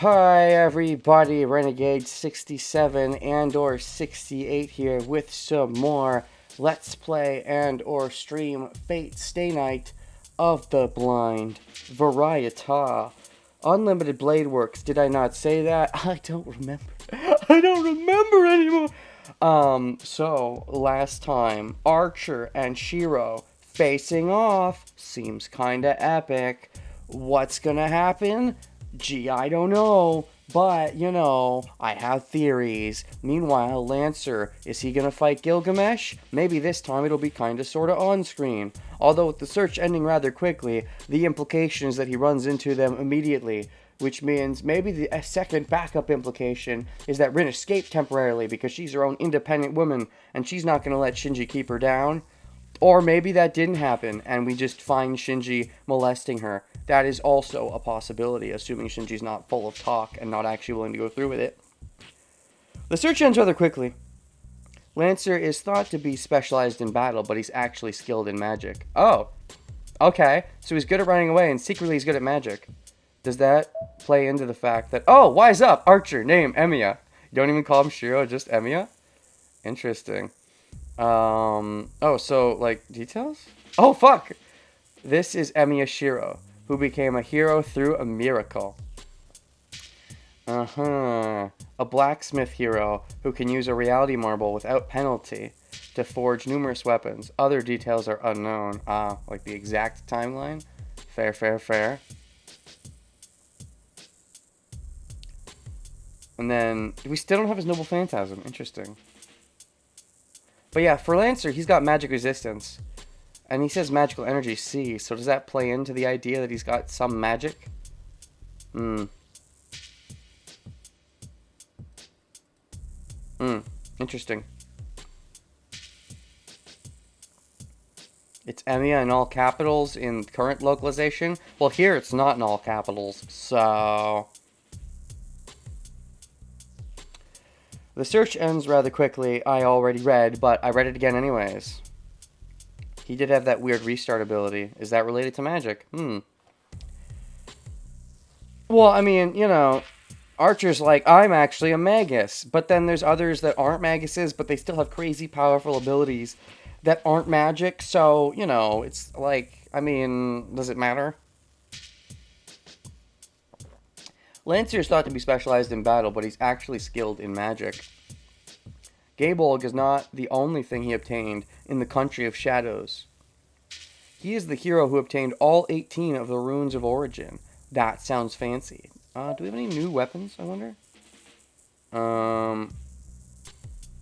Hi everybody, Renegade 67 and or 68 here with some more Let's Play and or stream Fate Stay Night of the Blind Variety. Unlimited Blade Works, did I not say that? I don't remember. I don't remember anymore. So last time, Archer and Shiro facing off. Seems kinda epic. What's gonna happen? Gee, I don't know, but, I have theories. Meanwhile, Lancer, is he gonna fight Gilgamesh? Maybe this time it'll be kinda sorta on-screen. Although with the search ending rather quickly, the implication is that he runs into them immediately, which means maybe the second backup implication is that Rin escaped temporarily because she's her own independent woman, and she's not gonna let Shinji keep her down. Or maybe that didn't happen, and we just find Shinji molesting her. That is also a possibility, assuming Shinji's not full of talk and not actually willing to go through with it. The search ends rather quickly. Lancer is thought to be specialized in battle, but he's actually skilled in magic. Oh, okay. So he's good at running away, and secretly he's good at magic. Does that play into the fact that... Oh, wise up! Archer, name, Emiya. You don't even call him Shiro, just Emiya? Interesting. Oh, so, like, details? Oh, fuck! This is Emiya Shiro, who became a hero through a miracle. A blacksmith hero who can use a reality marble without penalty to forge numerous weapons. Other details are unknown. Like the exact timeline? Fair, fair, fair. And then, we still don't have his noble phantasm. Interesting. But yeah, for Lancer, he's got magic resistance. And he says magical energy C, so does that play into the idea that he's got some magic? Interesting. It's Emiya in all capitals in current localization. Well, here it's not in all capitals, so... The search ends rather quickly. I already read, but I read it again anyways. He did have that weird restart ability. Is that related to magic? Well, I mean, Archer's like, I'm actually a magus. But then there's others that aren't maguses, but they still have crazy powerful abilities that aren't magic. So, it's like, I mean, does it matter? Lancer is thought to be specialized in battle, but he's actually skilled in magic. Gabolg is not the only thing he obtained in the Country of Shadows. He is the hero who obtained all 18 of the Runes of Origin. That sounds fancy. Do we have any new weapons, I wonder? No,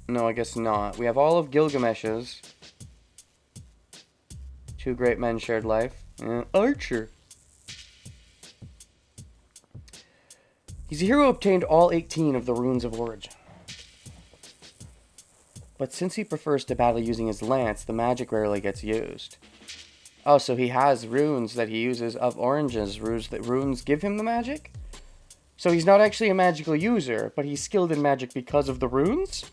I guess not. We have all of Gilgamesh's. Two great men shared life. And Archer. He's a hero who obtained all 18 of the Runes of Origin. But since he prefers to battle using his lance, the magic rarely gets used. Oh, so he has runes that he uses of oranges. Runes give him the magic? So he's not actually a magical user, but he's skilled in magic because of the runes?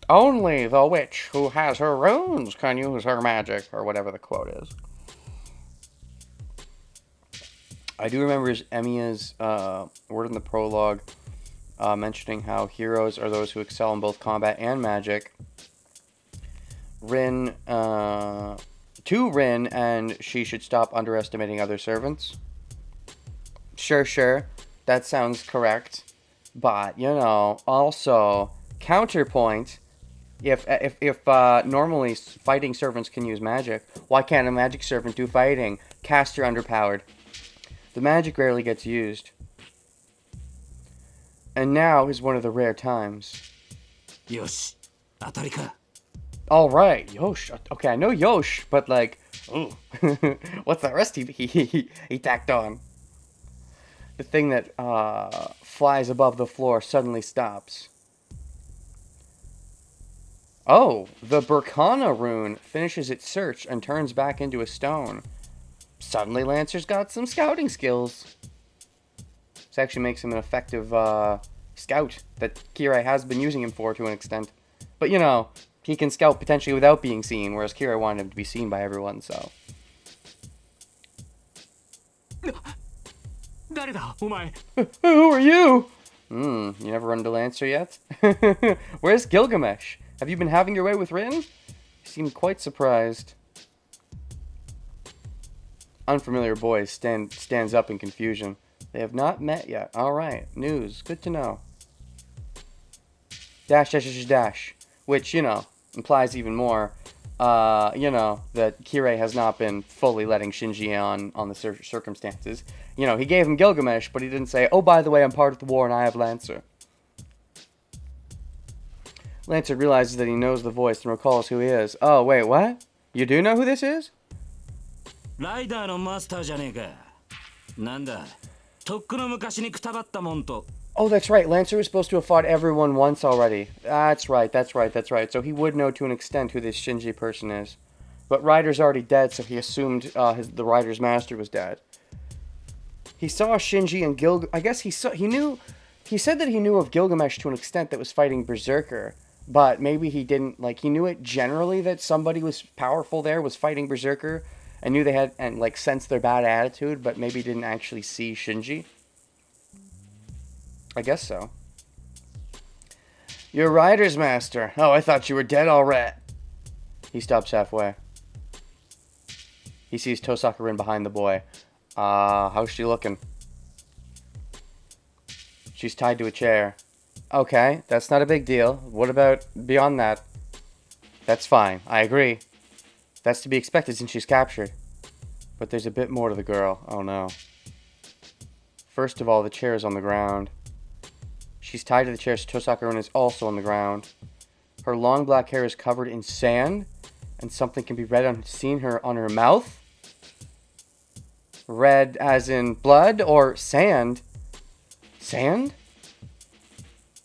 Only the witch who has her runes can use her magic, or whatever the quote is. I do remember Emiya's word in the prologue mentioning how heroes are those who excel in both combat and magic. Rin, and she should stop underestimating other servants. Sure, that sounds correct. But, also, counterpoint, if normally fighting servants can use magic, why can't a magic servant do fighting? Caster underpowered. The magic rarely gets used. And now is one of the rare times. Yosh, atari ka. Alright, Yosh. Okay, I know Yosh, but like, ooh. What's that rest he tacked on? The thing that flies above the floor suddenly stops. Oh, the Burkana rune finishes its search and turns back into a stone. Suddenly, Lancer's got some scouting skills. This actually makes him an effective scout that Kira has been using him for to an extent. But, he can scout potentially without being seen, whereas Kira wanted him to be seen by everyone, so. 誰だお前 Who are you? You never run into Lancer yet? Where's Gilgamesh? Have you been having your way with Rin? You seem quite surprised. Unfamiliar boy stands up in confusion. They have not met yet. Alright, news. Good to know. Dash, dash, dash, dash. Which, you know, implies even more, you know, that Kirei has not been fully letting Shinji on the circumstances. You know, he gave him Gilgamesh, but he didn't say, oh, by the way, I'm part of the war and I have Lancer. Lancer realizes that he knows the voice and recalls who he is. Oh, wait, what? You do know who this is? ライダーのマスターじゃねえかなんだとっくの昔にくたばったもんと Oh, that's right. Lancer was supposed to have fought everyone once already. That's right. So he would know to an extent who this Shinji person is. But Ryder's already dead, so he assumed the Ryder's master was dead. He saw Shinji and I guess he said that he knew of Gilgamesh to an extent that was fighting Berserker. But maybe he didn't, like, he knew it generally that somebody was powerful there, was fighting Berserker. And knew they had, and like, sensed their bad attitude, but maybe didn't actually see Shinji. I guess so. You're Ryder's master. Oh, I thought you were dead already. He stops halfway. He sees Tosaka Rin behind the boy. How's she looking? She's tied to a chair. Okay, that's not a big deal. What about beyond that? That's fine. I agree. That's to be expected since she's captured. But there's a bit more to the girl. Oh no. First of all, the chair is on the ground. She's tied to the chair, so Tosaka Rin is also on the ground. Her long black hair is covered in sand, and something can be seen on her mouth. Red as in blood, or sand? Sand?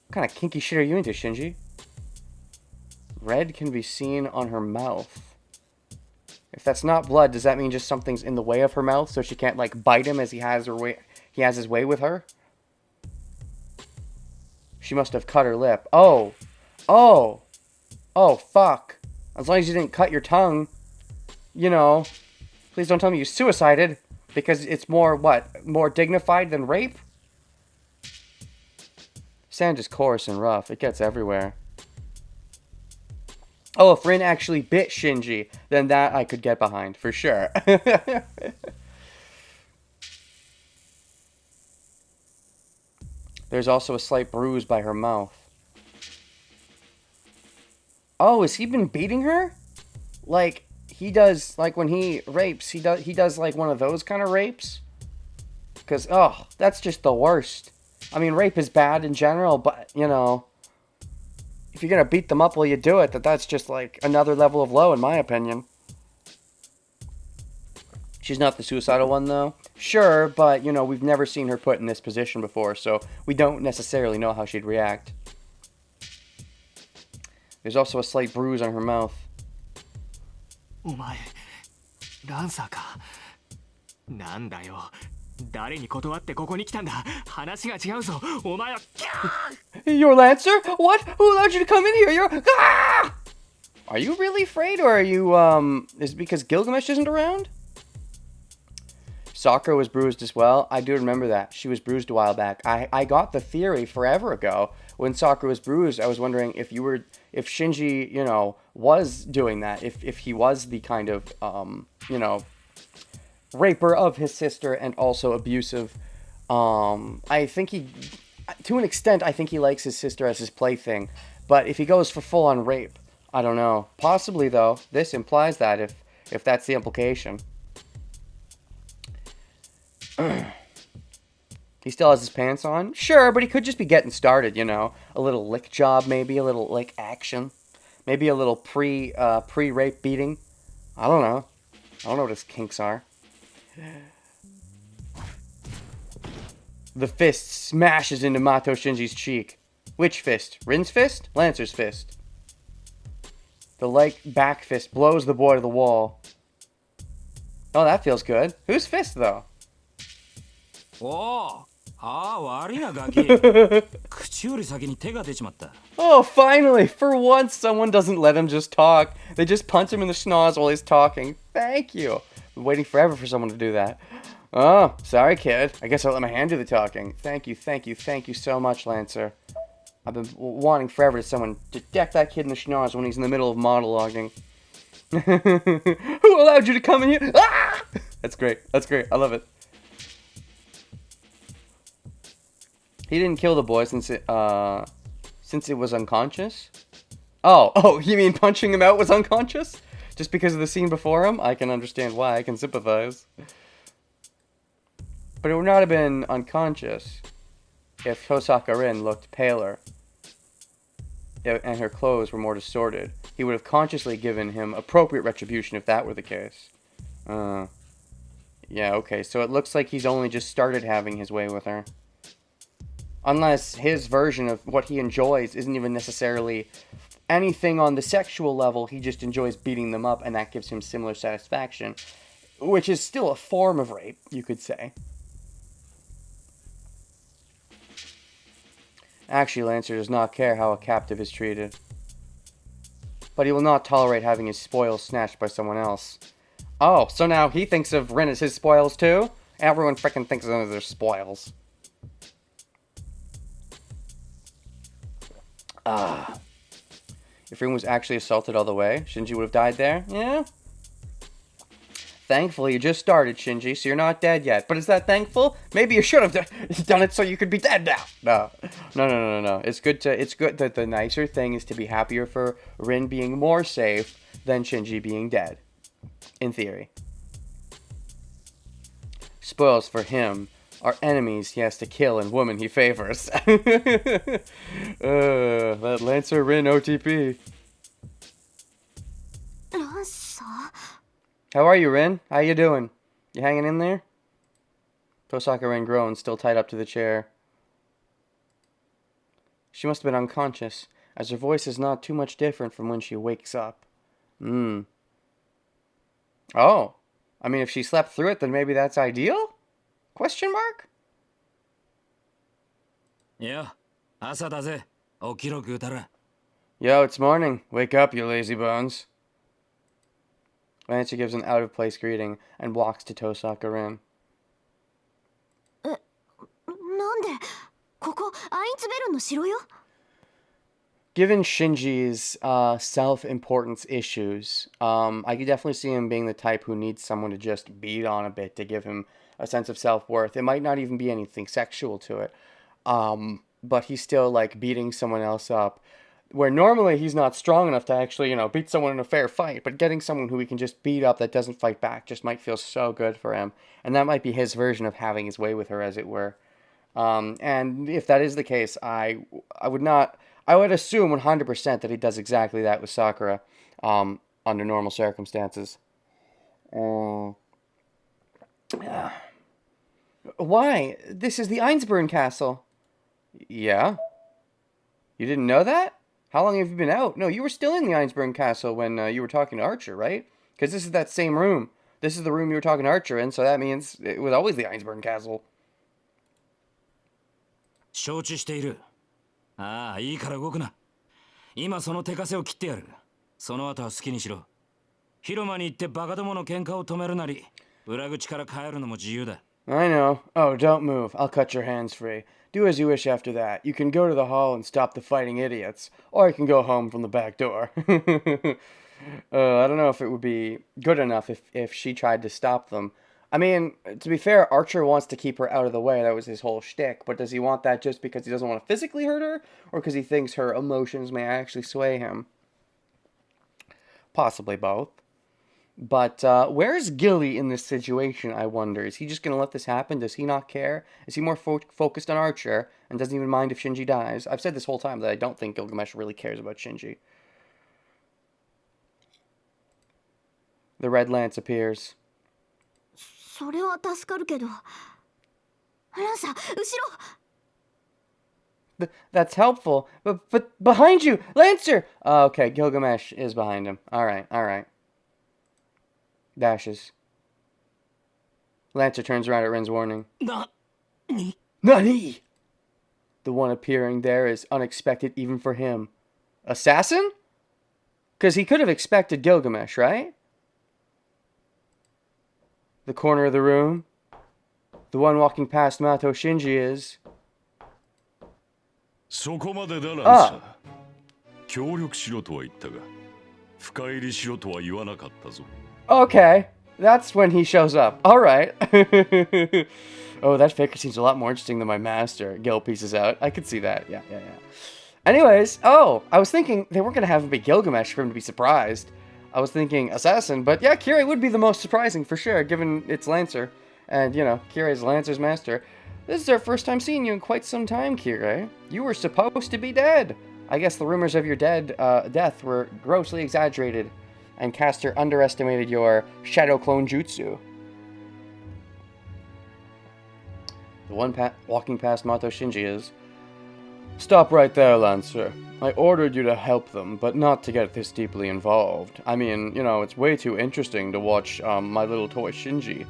What kind of kinky shit are you into, Shinji? Red can be seen on her mouth. If that's not blood, does that mean just something's in the way of her mouth, so she can't, like, bite him as he has his way with her? She must have cut her lip. Oh, fuck. As long as you didn't cut your tongue, you know. Please don't tell me you suicided, because it's more, what, more dignified than rape? Sand is coarse and rough. It gets everywhere. Oh, if Rin actually bit Shinji, then that I could get behind, for sure. There's also a slight bruise by her mouth. Oh, has he been beating her? Like, he does, like, when he rapes, he does like, one of those kind of rapes? Because, oh, that's just the worst. I mean, rape is bad in general, but, you know, if you're going to beat them up while you do it, that's just, like, another level of low, in my opinion. She's not the suicidal one, though. Sure, but, you know, we've never seen her put in this position before, so we don't necessarily know how she'd react. There's also a slight bruise on her mouth. お前ランサーかなんだよ誰に断ってここに来たんだ話が違うぞお前は You're Lancer? What? Who allowed you to come in here? You're... Ah! Are you really afraid, or are you, is it because Gilgamesh isn't around? Sakura was bruised as well. I do remember that. She was bruised a while back. I got the theory forever ago. When Sakura was bruised, I was wondering if Shinji, you know, was doing that. If he was the kind of, you know, raper of his sister and also abusive. I think to an extent, I think he likes his sister as his plaything. But if he goes for full-on rape, I don't know. Possibly, though. This implies that, if that's the implication. He still has his pants on? Sure, but he could just be getting started, you know. A little lick job, maybe. A little, like, action. Maybe a little pre-rape beating. I don't know. I don't know what his kinks are. The fist smashes into Mato Shinji's cheek. Which fist? Rin's fist? Lancer's fist. The light back fist blows the boy to the wall. Oh, that feels good. Whose fist, though? おおああ悪いなガキ口より先に手が出ちまった Oh, finally! For once, someone doesn't let him just talk. They just punch him in the schnoz while he's talking. Thank you. Been waiting forever for someone to do that. Oh, sorry, kid. I guess I'll let my hand do the talking. Thank you so much, Lancer. I've been wanting forever to someone to deck that kid in the schnoz when he's in the middle of monologuing. Who allowed you to come in here? Ah! That's great. I love it. He didn't kill the boy since it was unconscious. Oh, you mean punching him out was unconscious? Just because of the scene before him? I can understand why. I can sympathize. But it would not have been unconscious if Hosaka Rin looked paler and her clothes were more distorted. He would have consciously given him appropriate retribution if that were the case. Yeah, okay, so it looks like he's only just started having his way with her. Unless his version of what he enjoys isn't even necessarily anything on the sexual level, he just enjoys beating them up, and that gives him similar satisfaction. Which is still a form of rape, you could say. Actually, Lancer does not care how a captive is treated. But he will not tolerate having his spoils snatched by someone else. Oh, so now he thinks of Rin as his spoils too? Everyone frickin' thinks of them as their spoils. If Rin was actually assaulted all the way, Shinji would have died there? Yeah. Thankfully, you just started, Shinji, so you're not dead yet. But is that thankful? Maybe you should have done it so you could be dead now. No. It's good that the nicer thing is to be happier for Rin being more safe than Shinji being dead. In theory. Spoils for him are enemies he has to kill and women he favors. That Lancer Rin OTP. How are you, Rin? How you doing? You hanging in there? Tosaka Rin groans, still tied up to the chair. She must have been unconscious, as her voice is not too much different from when she wakes up. Oh. I mean, if she slept through it, then maybe that's ideal? Question mark? Yeah, 朝だぜ。起きろ、ぐうたら。Yo, it's morning. Wake up, you lazy bones. Lancer gives an out-of-place greeting and walks to Tosaka Rin. Given Shinji's self-importance issues, I could definitely see him being the type who needs someone to just beat on a bit to give him a sense of self-worth. It might not even be anything sexual to it, but he's still like beating someone else up, where normally he's not strong enough to actually, beat someone in a fair fight, but getting someone who he can just beat up that doesn't fight back just might feel so good for him, and that might be his version of having his way with her, as it were. And if that is the case, I would assume 100% that he does exactly that with Sakura, under normal circumstances. Why? This is the Einsburn Castle. Yeah? You didn't know that? How long have you been out? No, you were still in the Einsburn Castle when you were talking to Archer, right? Because this is that same room. This is the room you were talking to Archer in, so that means it was always the Einsburn Castle. 承知している。ああ、いいから動くな。今その手枷を切ってやる。その後は好きにしろ。広間に行ってバカどもの喧嘩を止めるなり、裏口から帰るのも自由だ。I know. Oh, don't move. I'll cut your hands free. Do as you wish after that. You can go to the hall and stop the fighting idiots, or you can go home from the back door. I don't know if it would be good enough if she tried to stop them. I mean, to be fair, Archer wants to keep her out of the way. That was his whole shtick. But does he want that just because he doesn't want to physically hurt her? Or because he thinks her emotions may actually sway him? Possibly both. But where's Gilly in this situation, I wonder? Is he just going to let this happen? Does he not care? Is he more focused on Archer and doesn't even mind if Shinji dies? I've said this whole time that I don't think Gilgamesh really cares about Shinji. The red lance appears. That's helpful, but behind you, Lancer! Okay, Gilgamesh is behind him. Alright. Dashes. Lancer turns around at Rin's warning. Nani? The one appearing there is unexpected even for him. Assassin? Because he could have expected Gilgamesh, right? The corner of the room. The one walking past Mato Shinji is... そこまでだランサー。協力しろとは言ったが、深入りしろとは言わなかったぞ。Okay, that's when he shows up. Alright. Oh, that figure seems a lot more interesting than my master. Gil pieces out. I could see that. Yeah. Anyways, I was thinking they weren't going to have him be Gilgamesh for him to be surprised. I was thinking assassin, but yeah, Kirei would be the most surprising for sure, given it's Lancer. And, you know, Kirei's Lancer's master. This is our first time seeing you in quite some time, Kirei. You were supposed to be dead. I guess the rumors of your death were grossly exaggerated, and Caster underestimated your shadow clone jutsu. The one walking past Mato Shinji is... Stop right there, Lancer. I ordered you to help them, but not to get this deeply involved. I mean, you know, it's way too interesting to watch my little toy Shinji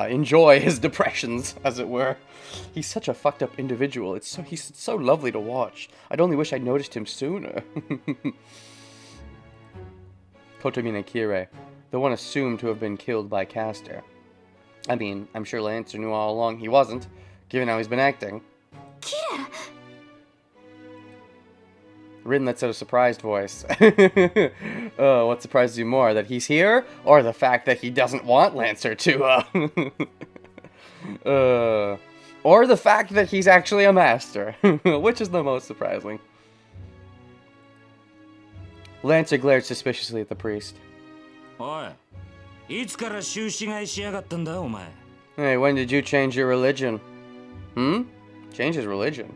enjoy his depressions, as it were. He's such a fucked up individual. He's so lovely to watch. I'd only wish I'd noticed him sooner. Kotomine Kirei, the one assumed to have been killed by Caster. I mean, I'm sure Lancer knew all along he wasn't, given how he's been acting. Kira! Rin lets out a surprised voice. Oh, what surprises you more? That he's here? Or the fact that he doesn't want Lancer to, or the fact that he's actually a master? Which is the most surprising? Lancer glared suspiciously at the priest. Oi, いつから終始買いしやがったんだお前? Hey, when did you change your religion? Change his religion?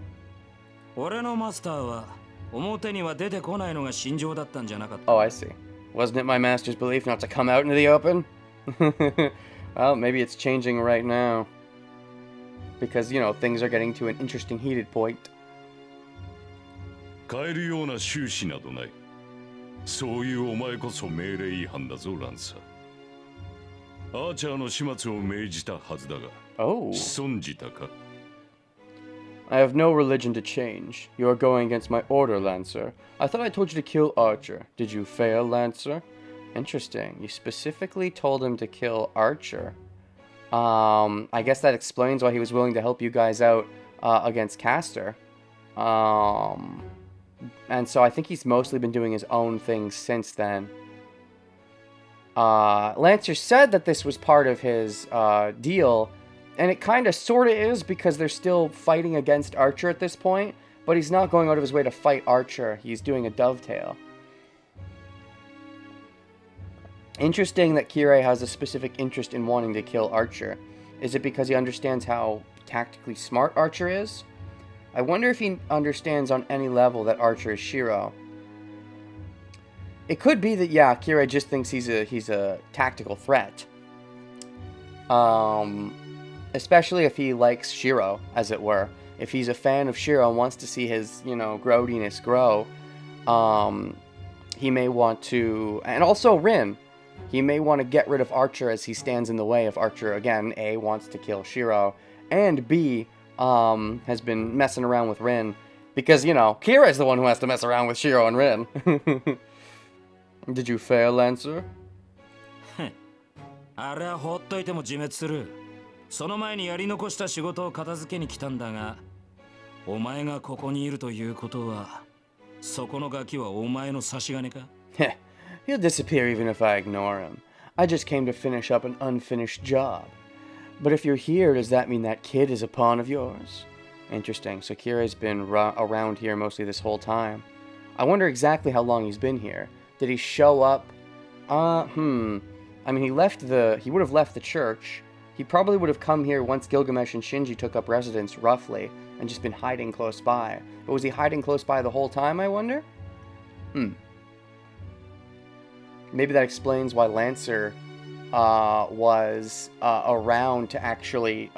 俺のマスターは表には出てこないのが信条だったんじゃなかった。 Oh, I see. Wasn't it my master's belief not to come out into the open? Well, maybe it's changing right now. Because, you know, things are getting to an interesting heated point. 変えるような収支などない。そういうお前こそ命令違反だぞ、ランサー。アーチャーの始末を命じたはずだが、存じたか? I have no religion to change. You are going against my order, Lancer. I thought I told you to kill Archer. Did you fail, Lancer? Interesting. You specifically told him to kill Archer. I guess that explains why he was willing to help you guys out against Caster. And so I think he's mostly been doing his own things since then. Lancer said that this was part of his deal, and it kind of sort of is because they're still fighting against Archer at this point, but he's not going out of his way to fight Archer. He's doing a dovetail. Interesting that Kirei has a specific interest in wanting to kill Archer. Is it because he understands how tactically smart Archer is? I wonder if he understands on any level that Archer is Shiro. It could be that, yeah, Kirei just thinks he's a tactical threat. Especially if he likes Shiro, as it were. If he's a fan of Shiro and wants to see his, you know, growdiness grow, he may want to... And also Rin. He may want to get rid of Archer as he stands in the way if Archer, again, A, wants to kill Shiro, and B, has been messing around with Rin. Because, you know, Kirai's the one who has to mess around with Shiro and Rin. Did you fail, Lancer? あれはほっといても自滅する。その前にやり残した仕事を片付けに来たんだが、お前がここにいるということは、そこのガキはお前の差し金か? He'll disappear even if I ignore him. I just came to finish up an unfinished job. But if you're here, does that mean that kid is a pawn of yours? Interesting. So Kirai's been around here mostly this whole time. I wonder exactly how long he's been here. Did he show up? I mean, he would have left the church. He probably would have come here once Gilgamesh and Shinji took up residence, roughly, and just been hiding close by. But was he hiding close by the whole time, I wonder? Maybe that explains why Lancer was around to actually,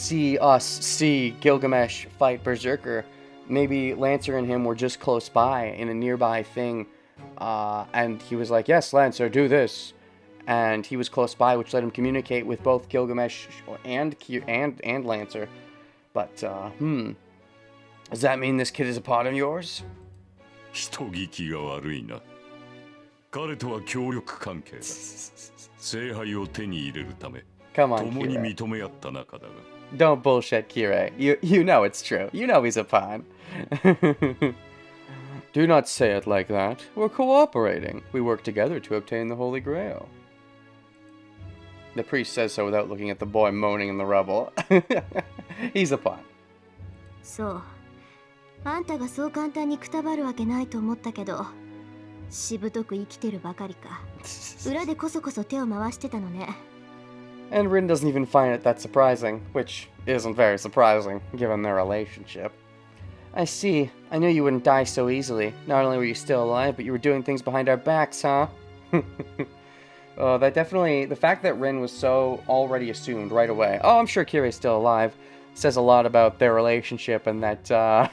see Gilgamesh fight Berserker. Maybe Lancer and him were just close by in a nearby thing, and he was like, yes, Lancer, do this. And he was close by, which let him communicate with both Gilgamesh and Lancer. But, does that mean this kid is a part of yours? 人聞きが悪いな。彼とは協力関係だ。聖杯を手に入れるため、Come on, 共に Kirei. 認め合った仲だが Don't bullshit, Kirei. You know it's true. You know he's a pawn. Do not say it like that. We're cooperating. We work together to obtain the Holy Grail. The priest says so without looking at the boy moaning in the rubble. He's a pawn. そう。あんたがそう簡単にくたばるわけないと思ったけど、しぶとく生きてるばかりか。裏でこそこそ手を回してたのね。And Rin doesn't even find it that surprising, which isn't very surprising, given their relationship. I see. I knew you wouldn't die so easily. Not only were you still alive, but you were doing things behind our backs, huh? That definitely... The fact that Rin was so already assumed right away, oh, I'm sure Kirei's still alive, says a lot about their relationship and that,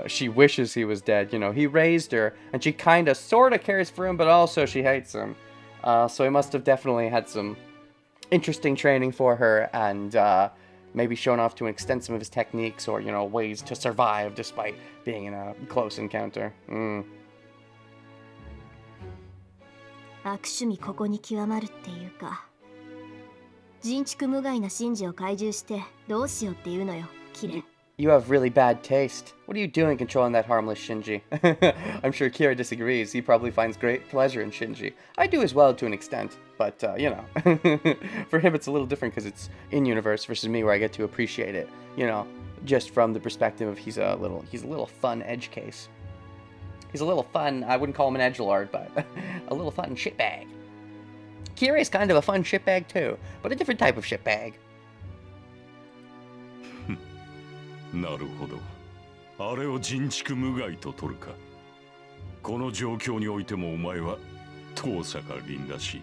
she wishes he was dead. You know, he raised her, and she kinda, sorta cares for him, but also she hates him. So he must have definitely had some interesting training for her, and, maybe shown off to an extent some of his techniques or, you know, ways to survive despite being in a close encounter. 悪趣味ここに極まるっていうか、人畜無害な神事を懐柔してどうしようっていうのよ、キレ。You have really bad taste. What are you doing controlling that harmless Shinji? I'm sure Kira disagrees. He probably finds great pleasure in Shinji. I do as well to an extent, but, you know. For him it's a little different because it's in-universe versus me where I get to appreciate it, you know, just from the perspective of he's a little fun edge case. He's a little fun, I wouldn't call him an edgelord, but a little fun shitbag. Kira is kind of a fun shitbag too, but a different type of shitbag. なるほどあれを人畜無害と取るかこの状況においてもお前は遠坂凛らしい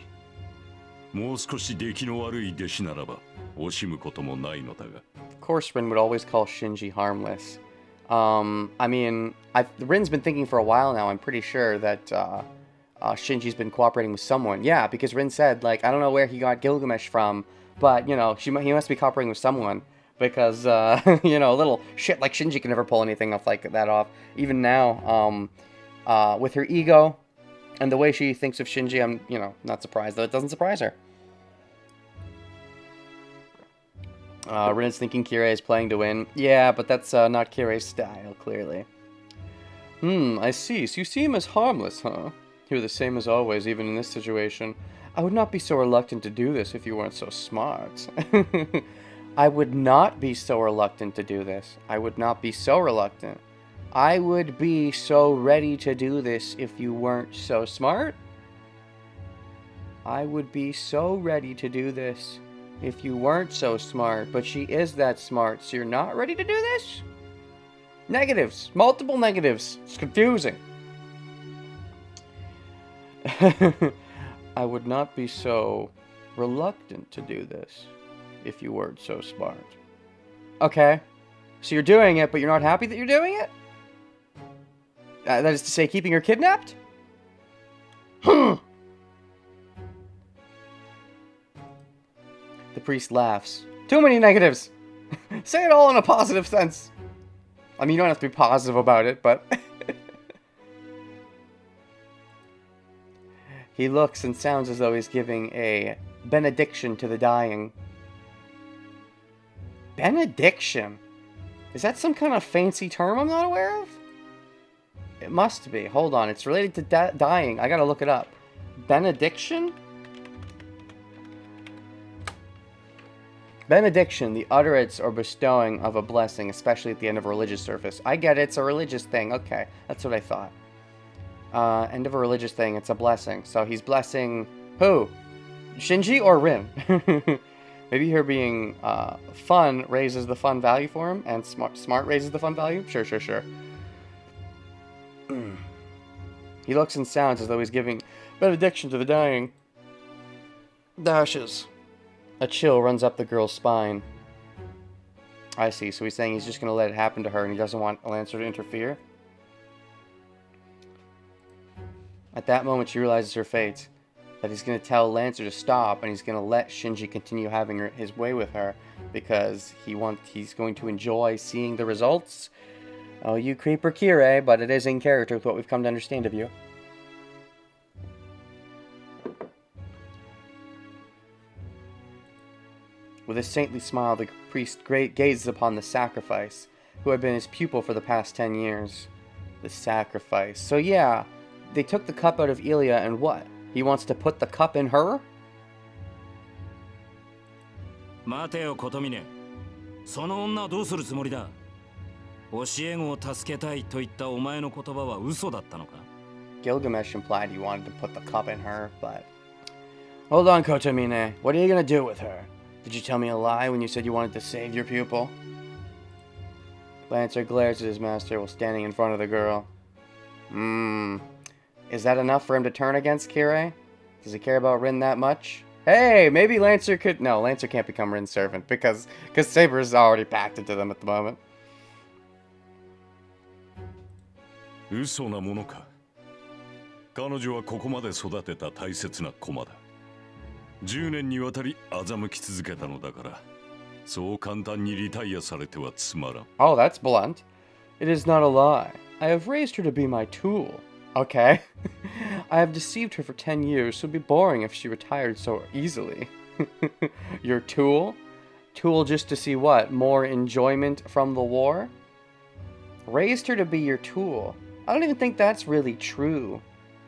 もう少し出来の悪い弟子ならば惜しむこともないのだが Of course Rin would always call Shinji harmless. I mean, Rin's been thinking for a while now, I'm pretty sure that Shinji's been cooperating with someone. Yeah, because Rin said, like, I don't know where he got Gilgamesh from, but, you know, he must be cooperating with someone. Because, you know, a little shit like Shinji can never pull anything off like that off. Even now, with her ego and the way she thinks of Shinji, I'm, you know, not surprised, though it doesn't surprise her. Rin's thinking Kirei is playing to win. Yeah, but that's not Kirei's style, clearly. I see. So you see him as harmless, huh? You're the same as always, even in this situation. I would not be so reluctant to do this if you weren't so smart. I would not be so reluctant to do this. I would not be so reluctant. I would be so ready to do this if you weren't so smart. I would be so ready to do this if you weren't so smart. But she is that smart, so you're not ready to do this? Negatives. Multiple negatives. It's confusing. I would not be so reluctant to do this if you weren't so smart. Okay. So you're doing it, but you're not happy that you're doing it? That is to say, keeping her kidnapped? The priest laughs. Too many negatives! Say it all in a positive sense. I mean, you don't have to be positive about it, but... He looks and sounds as though he's giving a benediction to the dying. Benediction? Is that some kind of fancy term I'm not aware of? It must be. Hold on. It's related to dying. I gotta look it up. Benediction? Benediction, the utterance or bestowing of a blessing, especially at the end of a religious service. I get it. It's a religious thing. Okay. That's what I thought. End of a religious thing. It's a blessing. So he's blessing who? Shinji or Rin? Maybe her being fun raises the fun value for him, and smart raises the fun value? Sure. He looks and sounds as though he's giving benediction to the dying. Dashes. A chill runs up the girl's spine. I see, so he's saying he's just going to let it happen to her, and he doesn't want Lancer to interfere? At that moment, she realizes her fate. That he's going to tell Lancer to stop, and he's going to let Shinji continue having his way with her, because he's going to enjoy seeing the results. Oh, you creeper Kirei, but it is in character with what we've come to understand of you. With a saintly smile, the priest gazes upon the sacrifice, who had been his pupil for the past 10 years. The sacrifice. So yeah, they took the cup out of Ilya, and what? He wants to put the cup in her? 待てよ琴峰。その女はどうするつもりだ。教え子を助けたいと言ったお前の言葉は嘘だったのか。Gilgamesh implied he wanted to put the cup in her, but... Hold on, Kotomine. What are you gonna do with her? Did you tell me a lie when you said you wanted to save your pupil? Lancer glares at his master while standing in front of the girl. Is that enough for him to turn against Kirei? Does he care about Rin that much? Hey, maybe Lancer could... No, Lancer can't become Rin's servant because Saber's already packed into them at the moment. 嘘なものか。彼女はここまで育てた大切な駒だ。10年にわたり欺き続けたのだから、そう簡単にリタイアされてはつまらん。Oh, that's blunt. It is not a lie. I have raised her to be my tool. Okay. I have deceived her for 10 years, so it'd be boring if she retired so easily. Your tool? Tool just to see what? More enjoyment from the war? Raised her to be your tool. I don't even think that's really true.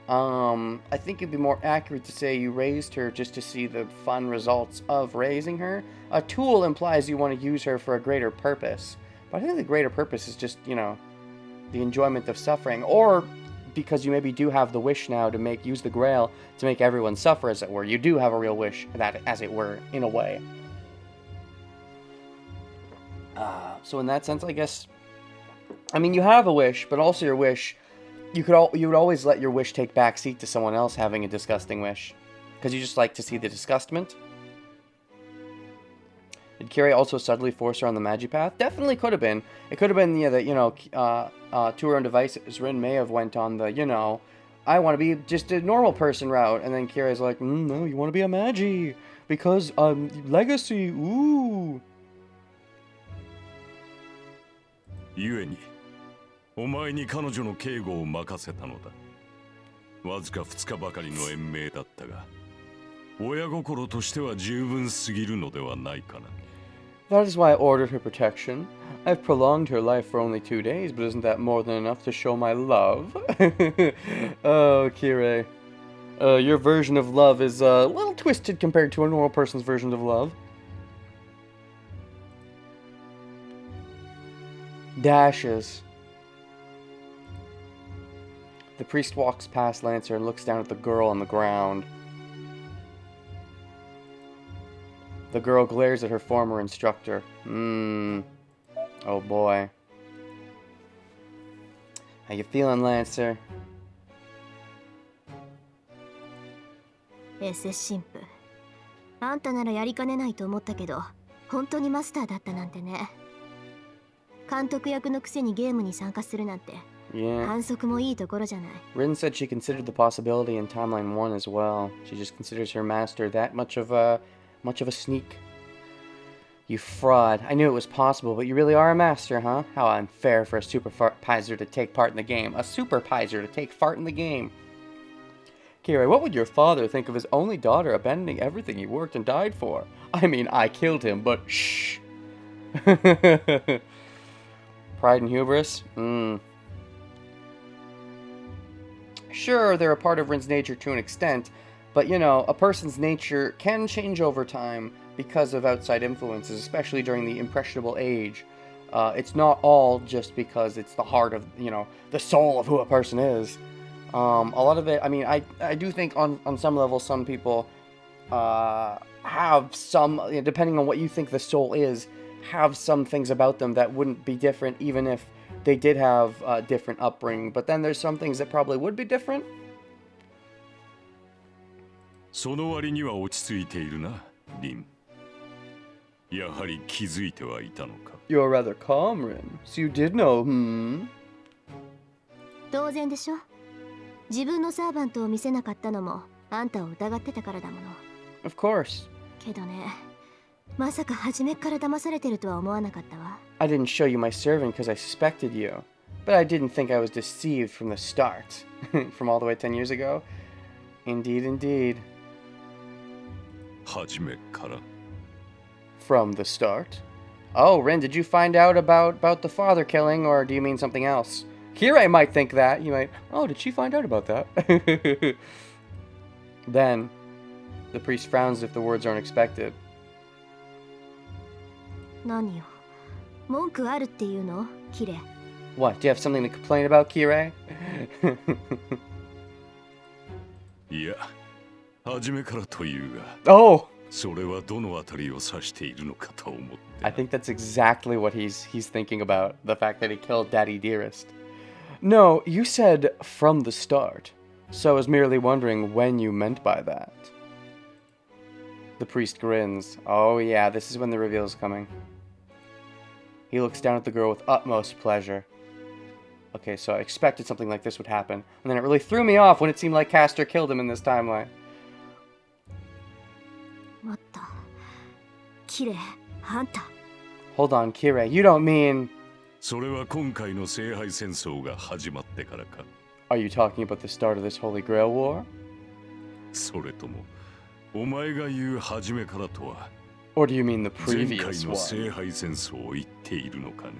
I think it'd be more accurate to say you raised her just to see the fun results of raising her. A tool implies you want to use her for a greater purpose. But I think the greater purpose is just, you know, the enjoyment of suffering. Or because you maybe do have the wish now to use the Grail to make everyone suffer, as it were. You do have a real wish, that, as it were, in a way. So in that sense, I guess... I mean, you have a wish, but also your wish... You would always let your wish take backseat to someone else having a disgusting wish. Because you just like to see the disgustment. Did Kirei also subtly force her on the Magipath? Definitely could have been. It could have been, yeah, that, you know, to her own devices, Rin may have went on the, you know, I want to be just a normal person route. And then Kirei's like, no, you want to be a Magi. Because, legacy, ooh. 故にお前に彼女の警護を任せたのだ。わずか2日ばかりの延命だったが、親心としては十分すぎるのではないかな。That is why I ordered her protection. I've prolonged her life for only 2 days, but isn't that more than enough to show my love? Oh, Kirei. Your version of love is a little twisted compared to a normal person's version of love. Dashes. The priest walks past Lancer and looks down at the girl on the ground. The girl glares at her former instructor. Oh boy. How you feeling, Lancer? SS 神父。あんたならやりかねないと思ったけど、本当にマスターだったなんてね。監督役のくせにゲームに参加するなんて。Yeah. 反則もいいところじゃない。Rin said she considered the possibility in Timeline 1 as well. She just considers her master that much of a sneak. You fraud. I knew it was possible, but you really are a master, huh? How unfair for a supervisor to take part in the game. A supervisor to take part in the game. Kirei, what would your father think of his only daughter abandoning everything he worked and died for? I mean, I killed him, but shh. Pride and hubris? Sure, they're a part of Rin's nature to an extent, but, you know, a person's nature can change over time because of outside influences, especially during the impressionable age. It's not all just because it's the heart of, you know, the soul of who a person is. A lot of it, I mean, I do think on some level some people have some, you know, depending on what you think the soul is, have some things about them that wouldn't be different even if they did have a different upbringing. But then there's some things that probably would be different. その割には落ち着いているな、リン。やはり気づいてはいたのか。You're rather calm, Rin. So you did know, 当然でしょ。自分のサーバントを見せなかったのもあんたを疑ってたからだもの。Of course. けどね、まさか初めっから騙されてるとは思わなかったわ。I didn't show you my servant because I suspected you. But I didn't think I was deceived from the start. From all the way 10 years ago? Indeed, indeed. 初めから。from the start. Oh, Rin, did you find out about the father killing, or do you mean something else? Kirei might think that. You might, oh, did she find out about that? Then, the priest frowns as if the words aren't expected. 何よ。文句あるっていうの？キレ。What, do you have something to complain about, Kirei? いや、初めからというが、 Oh! それはどのあたりを指しているのかと思って。 I think that's exactly what he's thinking about, the fact that he killed Daddy Dearest. No, you said from the start, so I was merely wondering when you meant by that. The priest grins. Oh yeah, this is when the reveal is coming. He looks down at the girl with utmost pleasure. Okay, so I expected something like this would happen, and then it really threw me off when it seemed like Castor killed him in this timeline. 待った。キレ、あんた。 Hold on, Kirei, you don't mean... それは今回の聖杯戦争が始まってからか。 Are you talking about the start of this Holy Grail War? それとも、お前が言う初めからとは、 Or do you mean the 前回 previous の one? 聖杯戦争を言っているのかね。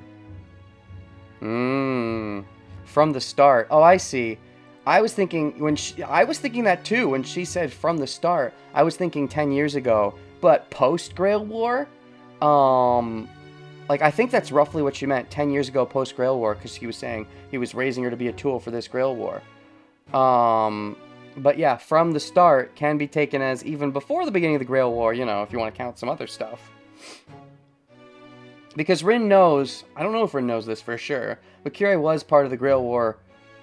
From the start. Oh, I see. I was thinking that too when she said from the start. I was thinking 10 years ago, but post Grail War? Like, I think that's roughly what she meant, 10 years ago post Grail War, because he was saying he was raising her to be a tool for this Grail War. But yeah, from the start can be taken as even before the beginning of the Grail War, you know, if you want to count some other stuff. Because Rin knows, I don't know if Rin knows this for sure, but Kirei was part of the Grail War.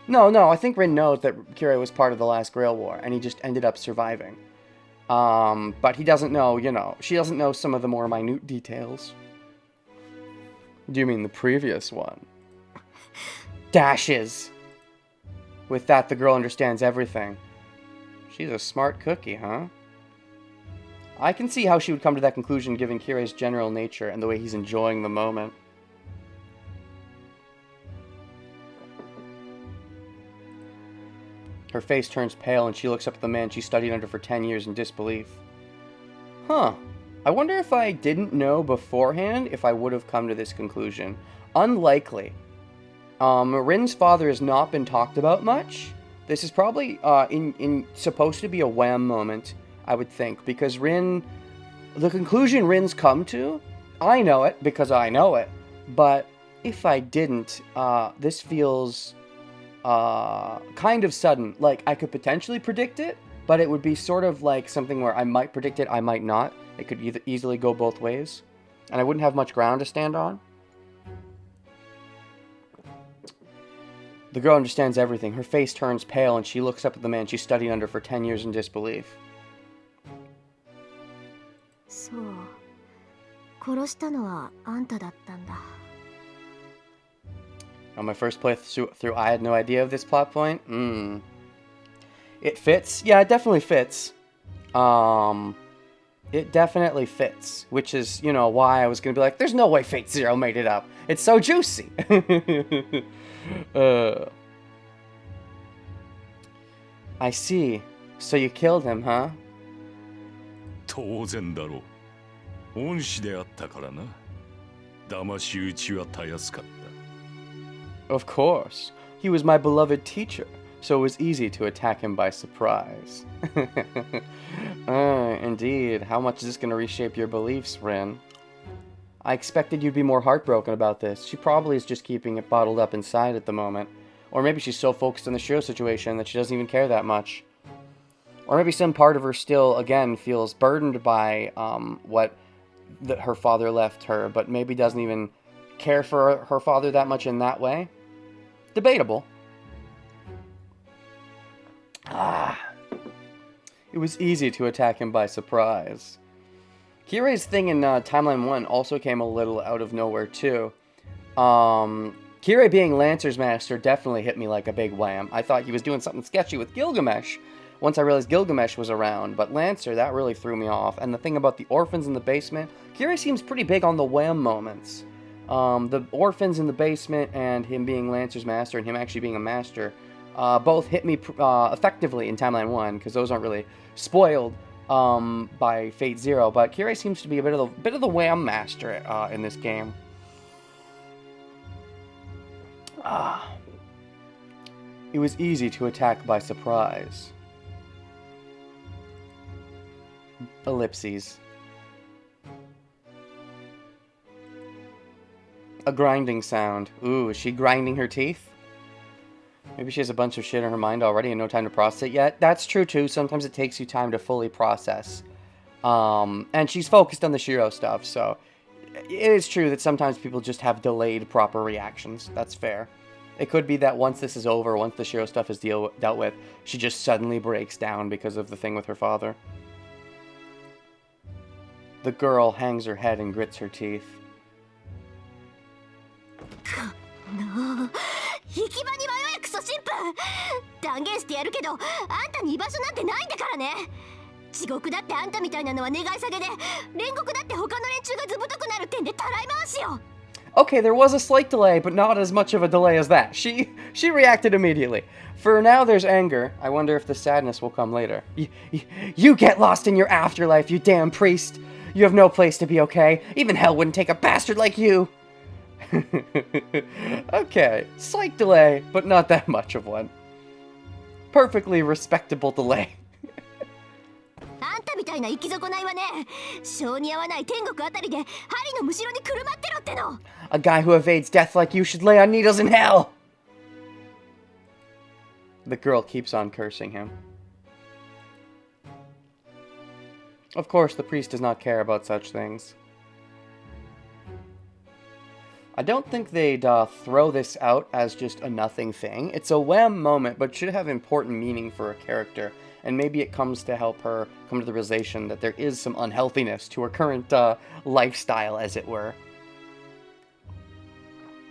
No, I think Rin knows that Kirei was part of the last Grail War, and he just ended up surviving. But he doesn't know, you know, she doesn't know some of the more minute details. Do you mean the previous one? Dashes! With that, the girl understands everything. She's a smart cookie, huh? I can see how she would come to that conclusion given Kirei's general nature and the way he's enjoying the moment. Her face turns pale and she looks up at the man she studied under for 10 years in disbelief. Huh. I wonder if I didn't know beforehand if I would have come to this conclusion. Unlikely. Rin's father has not been talked about much. This is probably supposed to be a wham moment, I would think, because the conclusion Rin's come to, I know it because I know it, but if I didn't, this feels kind of sudden. Like, I could potentially predict it, but it would be sort of like something where I might predict it, I might not. It could easily go both ways, and I wouldn't have much ground to stand on. The girl understands everything. Her face turns pale, and she looks up at the man she studied under for 10 years in disbelief. そう。殺したのはあんただったんだ。 On my first playthrough, I had no idea of this plot point. It fits. Yeah, it definitely fits. It definitely fits. Which is, you know, why I was going to be like, there's no way Fate Zero made it up. It's so juicy. I see. So you killed him, huh? 当然だろう。恩師であったからな。騙し討ちはたやすかった。 Of course. He was my beloved teacher, so it was easy to attack him by surprise. Indeed. How much is this going to reshape your beliefs, Rin? I expected you'd be more heartbroken about this. She probably is just keeping it bottled up inside at the moment. Or maybe she's so focused on the Shiro situation that she doesn't even care that much. Or maybe some part of her still, again, feels burdened by what her father left her, but maybe doesn't even care for her father that much in that way. Debatable. It was easy to attack him by surprise. Kirei's thing in Timeline 1 also came a little out of nowhere, too. Kirei being Lancer's master definitely hit me like a big wham. I thought he was doing something sketchy with Gilgamesh once I realized Gilgamesh was around, but Lancer, that really threw me off. And the thing about the orphans in the basement, Kirei seems pretty big on the wham moments. The orphans in the basement and him being Lancer's master and him actually being a master both hit me effectively in Timeline 1, because those aren't really spoiled. by Fate Zero, but Kirei seems to be a bit of the wham master in this game. It was easy to attack by surprise. Ellipses. A grinding sound. Ooh, is she grinding her teeth? Maybe she has a bunch of shit in her mind already and no time to process it yet. That's true too. Sometimes it takes you time to fully process. And she's focused on the Shiro stuff, so it is true that sometimes people just have delayed proper reactions. That's fair. It could be that once this is over, once the Shiro stuff is dealt with, she just suddenly breaks down because of the thing with her father. The girl hangs her head and grits her teeth. 行き場に迷えクソ神父断言してやるけどあんたに居場所なんてないんだからね地獄だってあんたみたいなのは願い下げで煉獄だって他の連中がずぶとくなるってんでたらい回しよ Okay, there was a slight delay, but not as much of a delay as that. She reacted immediately. For now, there's anger. I wonder if the sadness will come later. You get lost in your afterlife, you damn priest. You have no place to be, okay? Even hell wouldn't take a bastard like you. Okay, slight delay, but not that much of one. Perfectly respectable delay. あんたみたいな生き損ないはね性に合わない天国あたりで針のむしろにくるまってろっての A guy who evades death like you should lay on needles in hell! The girl keeps on cursing him. Of course, the priest does not care about such things. I don't think they'd throw this out as just a nothing thing. It's a wham moment, but should have important meaning for a character. And maybe it comes to help her come to the realization that there is some unhealthiness to her current lifestyle, as it were.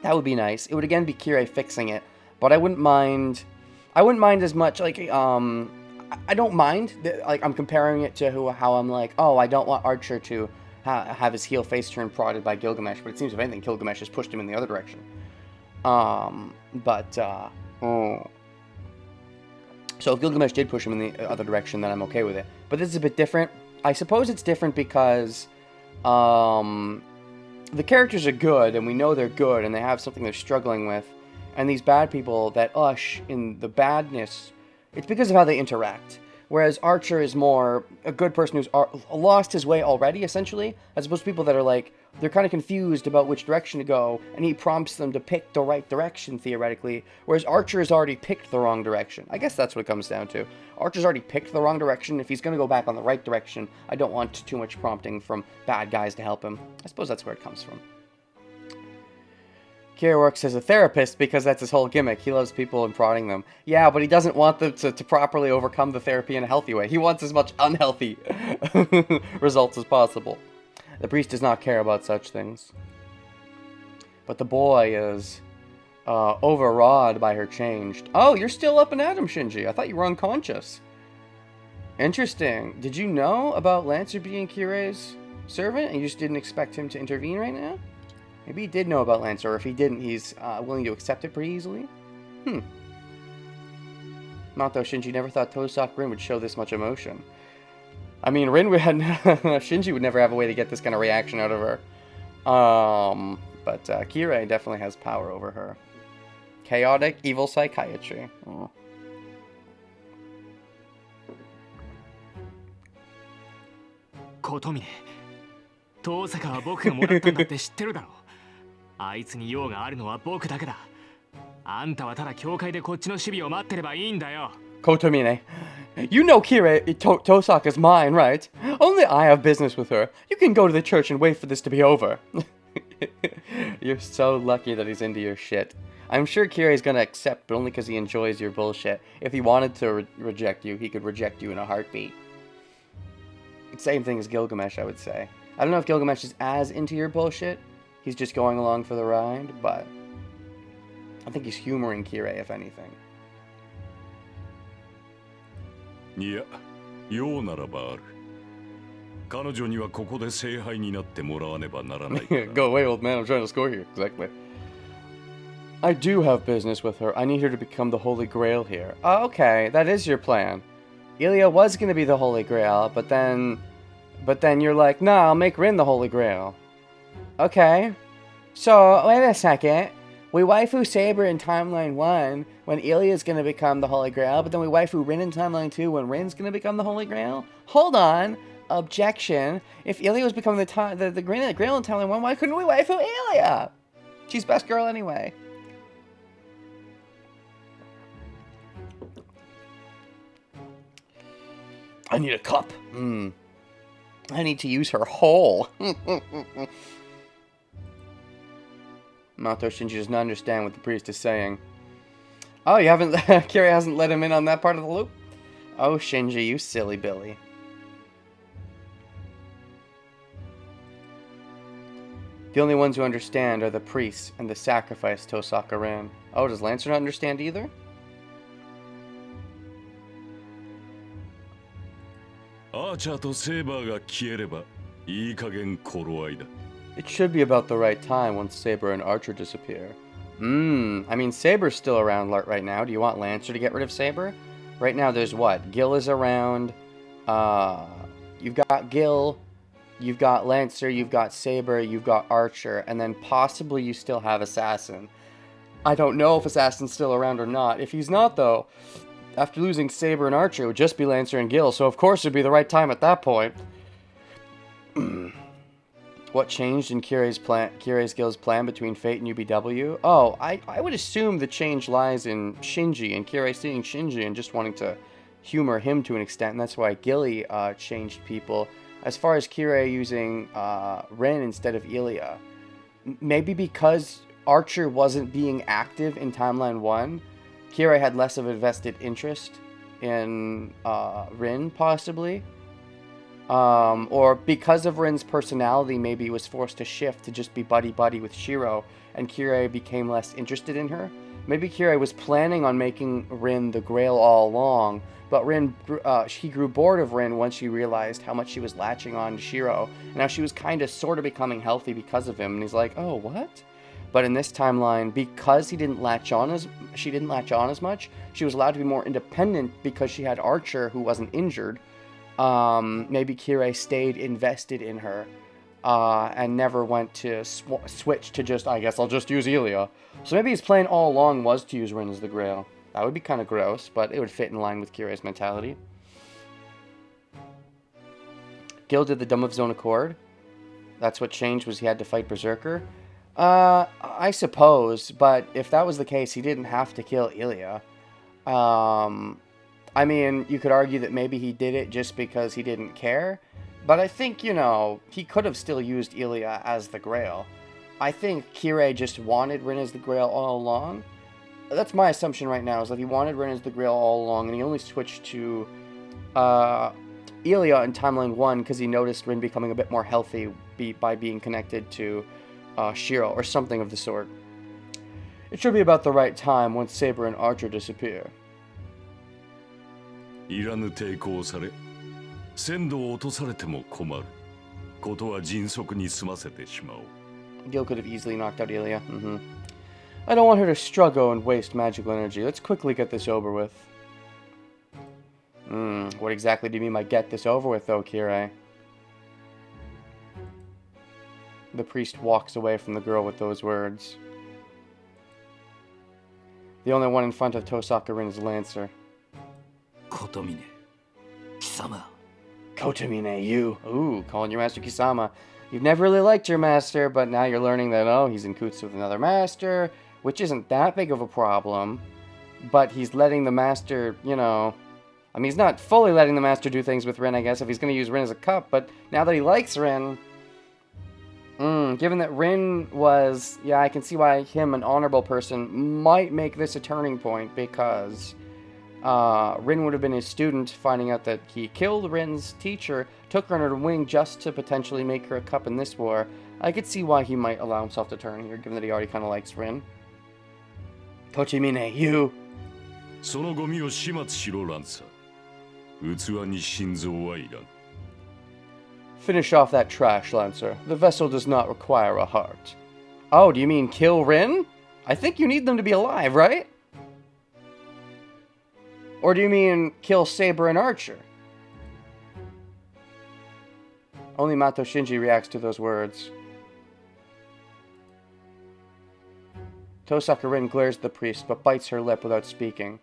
That would be nice. It would again be Kirei fixing it, but I wouldn't mind as much, like, I don't mind, like, I'm comparing it to how I'm like, oh, I don't want Archer to have his heel face turned prodded by Gilgamesh, but it seems if anything, Gilgamesh has pushed him in the other direction. So if Gilgamesh did push him in the other direction, then I'm okay with it. But this is a bit different. I suppose it's different because the characters are good, and we know they're good, and they have something they're struggling with. And these bad people that ush in the badness, it's because of how they interact. Whereas Archer is more a good person who's lost his way already, essentially, as opposed to people that are like, they're kind of confused about which direction to go, and he prompts them to pick the right direction, theoretically, whereas Archer has already picked the wrong direction. I guess that's what it comes down to. Archer's already picked the wrong direction. If he's going to go back on the right direction, I don't want too much prompting from bad guys to help him. I suppose that's where it comes from. Kira works as a therapist because that's his whole gimmick. He loves people and prodding them. Yeah, but he doesn't want them to properly overcome the therapy in a healthy way. He wants as much unhealthy results as possible. The priest does not care about such things. But the boy is overawed by her change. Oh, you're still up and at him, Shinji. I thought you were unconscious. Interesting. Did you know about Lancer being Kirei's servant and you just didn't expect him to intervene right now? Maybe he did know about Lancer, or if he didn't, he's willing to accept it pretty easily. Not though, Shinji never thought Tosak Rin would show this much emotion. I mean, Rin would Shinji would never have a way to get this kind of reaction out of her. But Kirei definitely has power over her. Chaotic, evil psychiatry. Oh. Kotomine, Tosaka は僕がもらったんだって知ってるだろう。あいつに用があるのは僕だけだ。あんたはただ教会でこっちの守備を待ってればいいんだよ。Kotomine, you know Kirei Tosaka's mine, right? Only I have business with her. You can go to the church and wait for this to be over. You're so lucky that he's into your shit. I'm sure Kirei's gonna accept, but only because he enjoys your bullshit. If he wanted to reject you, he could reject you in a heartbeat. Same thing as Gilgamesh, I would say. I don't know if Gilgamesh is as into your bullshit. He's just going along for the ride, but I think he's humoring Kirei, if anything. いや、用ならばある。彼女にはここで聖杯になってもらわねばならないから。Go away, old man. I'm trying to score here. Exactly. I do have business with her. I need her to become the Holy Grail here. Okay, that is your plan. Ilya was going to be the Holy Grail, but then you're like, nah, I'll make Rin the Holy Grail. Okay. So, wait a second. We waifu Saber in Timeline 1 when Ilya's going to become the Holy Grail, but then we waifu Rin in Timeline 2 when Rin's going to become the Holy Grail? Hold on. Objection. If Ilya was becoming the Grail in Timeline 1, why couldn't we waifu Ilya? She's best girl anyway. I need a cup. I need to use her hole. Mato Shinji does not understand what the priest is saying. Oh, you haven't... Kira hasn't let him in on that part of the loop? Oh, Shinji, you silly Billy. The only ones who understand are the priests and the sacrifice Tosaka ran. Oh, does Lancer not understand either? It should be about the right time once Saber and Archer disappear. I mean, Saber's still around right now. Do you want Lancer to get rid of Saber? Right now there's what? Gil is around. You've got Gil. You've got Lancer. You've got Saber. You've got Archer. And then possibly you still have Assassin. I don't know if Assassin's still around or not. If he's not, though, after losing Saber and Archer, it would just be Lancer and Gil. So, of course, it would be the right time at that point. What changed in Kirei's Gil's plan between Fate and UBW? Oh, I would assume the change lies in Shinji and Kirei seeing Shinji and just wanting to humor him to an extent, and that's why Gilly changed people. As far as Kirei using Ren instead of Ilya, maybe because Archer wasn't being active in Timeline 1, Kirei had less of a vested interest in Rin, possibly. Or because of Rin's personality, maybe he was forced to shift to just be buddy-buddy with Shiro, and Kirei became less interested in her. Maybe Kirei was planning on making Rin the Grail all along, but he grew bored of Rin once she realized how much she was latching on to Shiro. And now she was kind of sort of becoming healthy because of him, and he's like, oh, what? But in this timeline, because she didn't latch on as much, she was allowed to be more independent because she had Archer, who wasn't injured. Maybe Kirei stayed invested in her, and never went to switch to just, I guess I'll just use Ilya. So maybe his plan all along was to use Rin as the Grail. That would be kind of gross, but it would fit in line with Kirei's mentality. Gil did the dumb of his own accord. That's what changed, was he had to fight Berserker. I suppose, but if that was the case, he didn't have to kill Ilya. I mean, you could argue that maybe he did it just because he didn't care, but I think, he could have still used Ilya as the Grail. I think Kirei just wanted Rin as the Grail all along. That's my assumption right now, is that he wanted Rin as the Grail all along, and he only switched to Ilya in Timeline 1 because he noticed Rin becoming a bit more healthy by being connected to Shiro, or something of the sort. It should be about the right time once Saber and Archer disappear. Gil could have easily knocked out Ilya. I don't want her to struggle and waste magical energy. Let's quickly get this over with. What exactly do you mean by get this over with, though, Kirei? The priest walks away from the girl with those words. The only one in front of Tosaka Rin is Lancer. Kotomine. Kisama. Kotomine, you. Ooh, calling your master Kisama. You've never really liked your master, but now you're learning that, oh, he's in coots with another master, which isn't that big of a problem. But he's letting the master, I mean, he's not fully letting the master do things with Rin, I guess, if he's going to use Rin as a cup, but now that he likes Rin, given that Rin was, I can see why him, an honorable person, might make this a turning point, because Rin would have been his student, finding out that he killed Rin's teacher, took her under the wing just to potentially make her a cup in this war. I could see why he might allow himself to turn here, given that he already kind of likes Rin. Kochimine, you! Finish off that trash, Lancer. The vessel does not require a heart. Oh, do you mean kill Rin? I think you need them to be alive, right? Or do you mean kill Saber and Archer? Only Mato Shinji reacts to those words. Tosaka Rin glares at the priest, but bites her lip without speaking.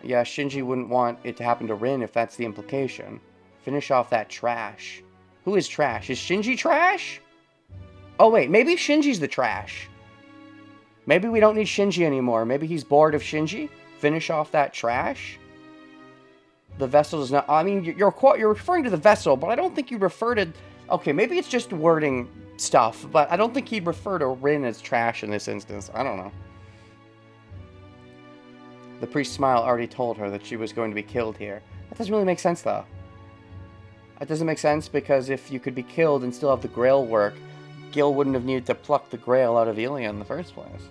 Yeah, Shinji wouldn't want it to happen to Rin if that's the implication. Finish off that trash. Who is trash? Is Shinji trash? Oh wait, maybe Shinji's the trash. Maybe we don't need Shinji anymore. Maybe he's bored of Shinji? Finish off that trash? The vessel does not... I mean, you're referring to the vessel, but I don't think you refer to... Okay, maybe it's just wording stuff, but I don't think he'd refer to Rin as trash in this instance. I don't know. The priest's smile already told her that she was going to be killed here. That doesn't really make sense, though. That doesn't make sense because if you could be killed and still have the Grail work, Gil wouldn't have needed to pluck the Grail out of Ilya in the first place.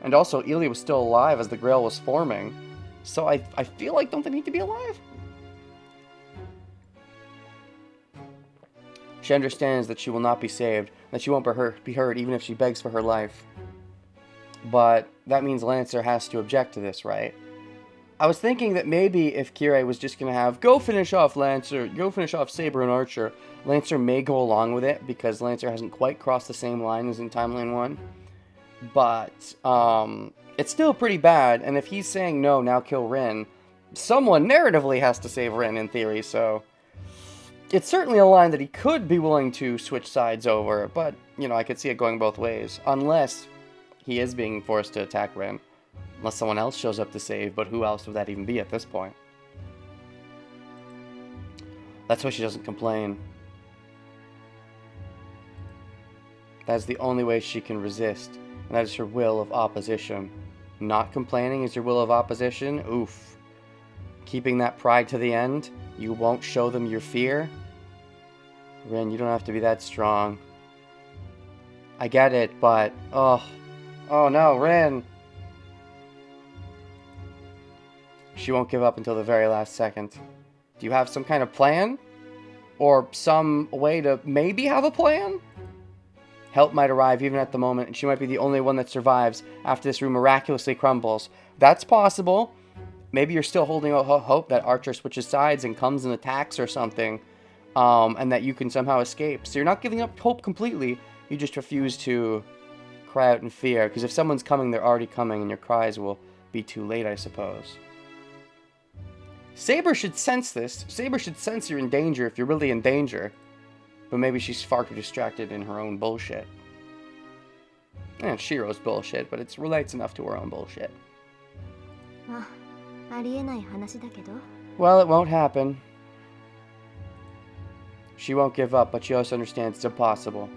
And also, Ilya was still alive as the Grail was forming. So I feel like, don't they need to be alive? She understands that she will not be saved, that she won't be hurt even if she begs for her life. But that means Lancer has to object to this, right? I was thinking that maybe if Kirei was just going to have, go finish off Lancer, go finish off Saber and Archer, Lancer may go along with it, because Lancer hasn't quite crossed the same line as in Timeline 1. But, it's still pretty bad, and if he's saying no, now kill Rin, someone narratively has to save Rin in theory, so... It's certainly a line that he could be willing to switch sides over, but, you know, I could see it going both ways. Unless he is being forced to attack Rin. Unless someone else shows up to save, but who else would that even be at this point? That's why she doesn't complain. That is the only way she can resist, and that is her will of opposition. Not complaining is your will of opposition? Oof. Keeping that pride to the end? You won't show them your fear? Rin, you don't have to be that strong. I get it, but... Oh no, Rin! She won't give up until the very last second. Do you have some kind of plan? Or some way to maybe have a plan? Help might arrive even at the moment, and she might be the only one that survives after this room miraculously crumbles. That's possible. Maybe you're still holding out hope that Archer switches sides and comes and attacks or something, and that you can somehow escape. So you're not giving up hope completely, you just refuse to cry out in fear, because if someone's coming, they're already coming, and your cries will be too late, I suppose. Saber should sense this. Saber should sense you're in danger if you're really in danger. But maybe she's far too distracted in her own bullshit. And Shiro's bullshit, but it relates enough to her own bullshit. Well, it won't happen. She won't give up, but she also understands it's impossible.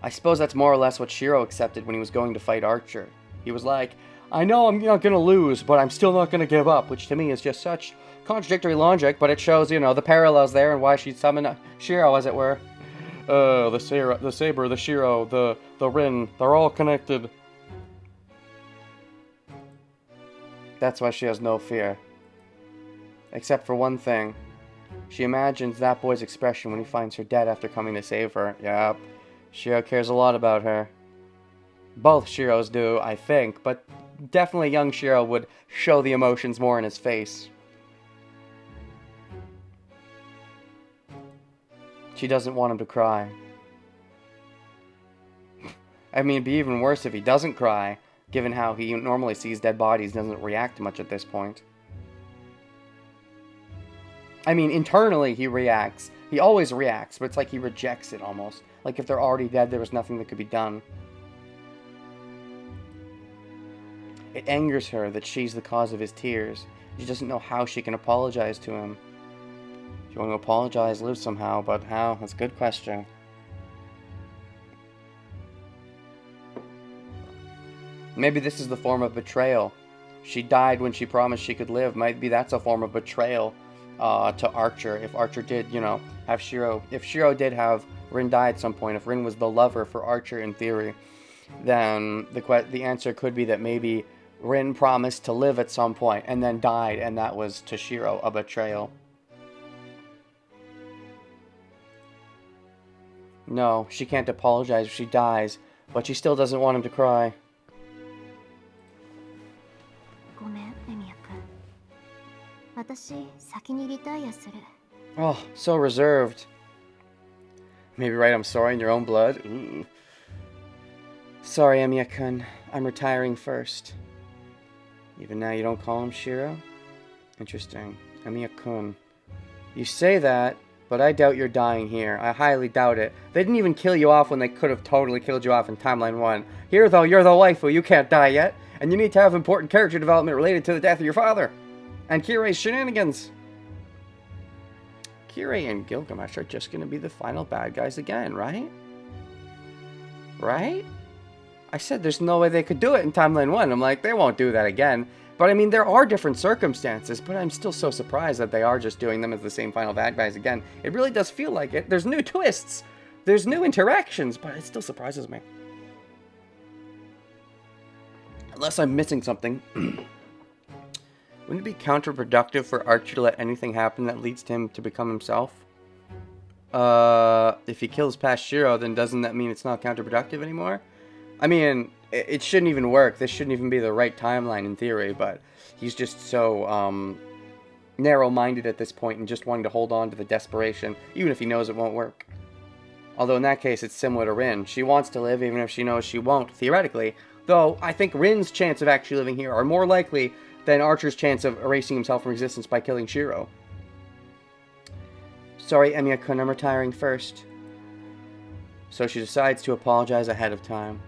I suppose that's more or less what Shiro accepted when he was going to fight Archer. He was like, I know I'm not going to lose, but I'm still not going to give up, which to me is just such contradictory logic, but it shows, you know, the parallels there and why she summoned Shiro, as it were. The Saber, the Shiro, the Rin, they're all connected. That's why she has no fear. Except for one thing. She imagines that boy's expression when he finds her dead after coming to save her. Yep, Shiro cares a lot about her. Both Shiros do, I think, but definitely young Shiro would show the emotions more in his face. She doesn't want him to cry. I mean, it'd be even worse if he doesn't cry, given how he normally sees dead bodies and doesn't react much at this point. I mean, internally he reacts. He always reacts, but it's like he rejects it almost. Like if they're already dead, there was nothing that could be done. It angers her that she's the cause of his tears. She doesn't know how she can apologize to him. If you want to apologize, live somehow, but how? That's a good question. Maybe this is the form of betrayal. She died when she promised she could live. Maybe that's a form of betrayal to Archer. If Archer did, you know, have Shiro... If Shiro did have Rin die at some point, if Rin was the lover for Archer in theory, then the answer could be that maybe Rin promised to live at some point and then died, and that was to Shiro a betrayal. No, she can't apologize if she dies, but she still doesn't want him to cry. ごめん、エミヤ君。私、先にリタイアする。 Oh, so reserved. Maybe write I'm sorry in your own blood? Ooh. Sorry, Emiya-kun. I'm retiring first. Even now you don't call him Shiro? Interesting. Emiya-kun. You say that, but I doubt you're dying here. I highly doubt it. They didn't even kill you off when they could have totally killed you off in Timeline 1. Here, though, you're the waifu. You can't die yet. And you need to have important character development related to the death of your father. And Kirei's shenanigans. Kirei and Gilgamesh are just going to be the final bad guys again, right? Right? I said there's no way they could do it in Timeline 1. I'm like, they won't do that again. But I mean, there are different circumstances, but I'm still so surprised that they are just doing them as the same final bad guys again. It really does feel like it. There's new twists. There's new interactions, but it still surprises me. Unless I'm missing something. Wouldn't it be counterproductive for Archer to let anything happen that leads to him to become himself? If he kills past Shiro, then doesn't that mean it's not counterproductive anymore? I mean, it shouldn't even work. This shouldn't even be the right timeline in theory, but he's just so narrow-minded at this point and just wanting to hold on to the desperation, even if he knows it won't work. Although in that case, it's similar to Rin. She wants to live even if she knows she won't, theoretically. Though, I think Rin's chance of actually living here are more likely than Archer's chance of erasing himself from existence by killing Shiro. Sorry, Emiya-kun, I'm retiring first. So she decides to apologize ahead of time.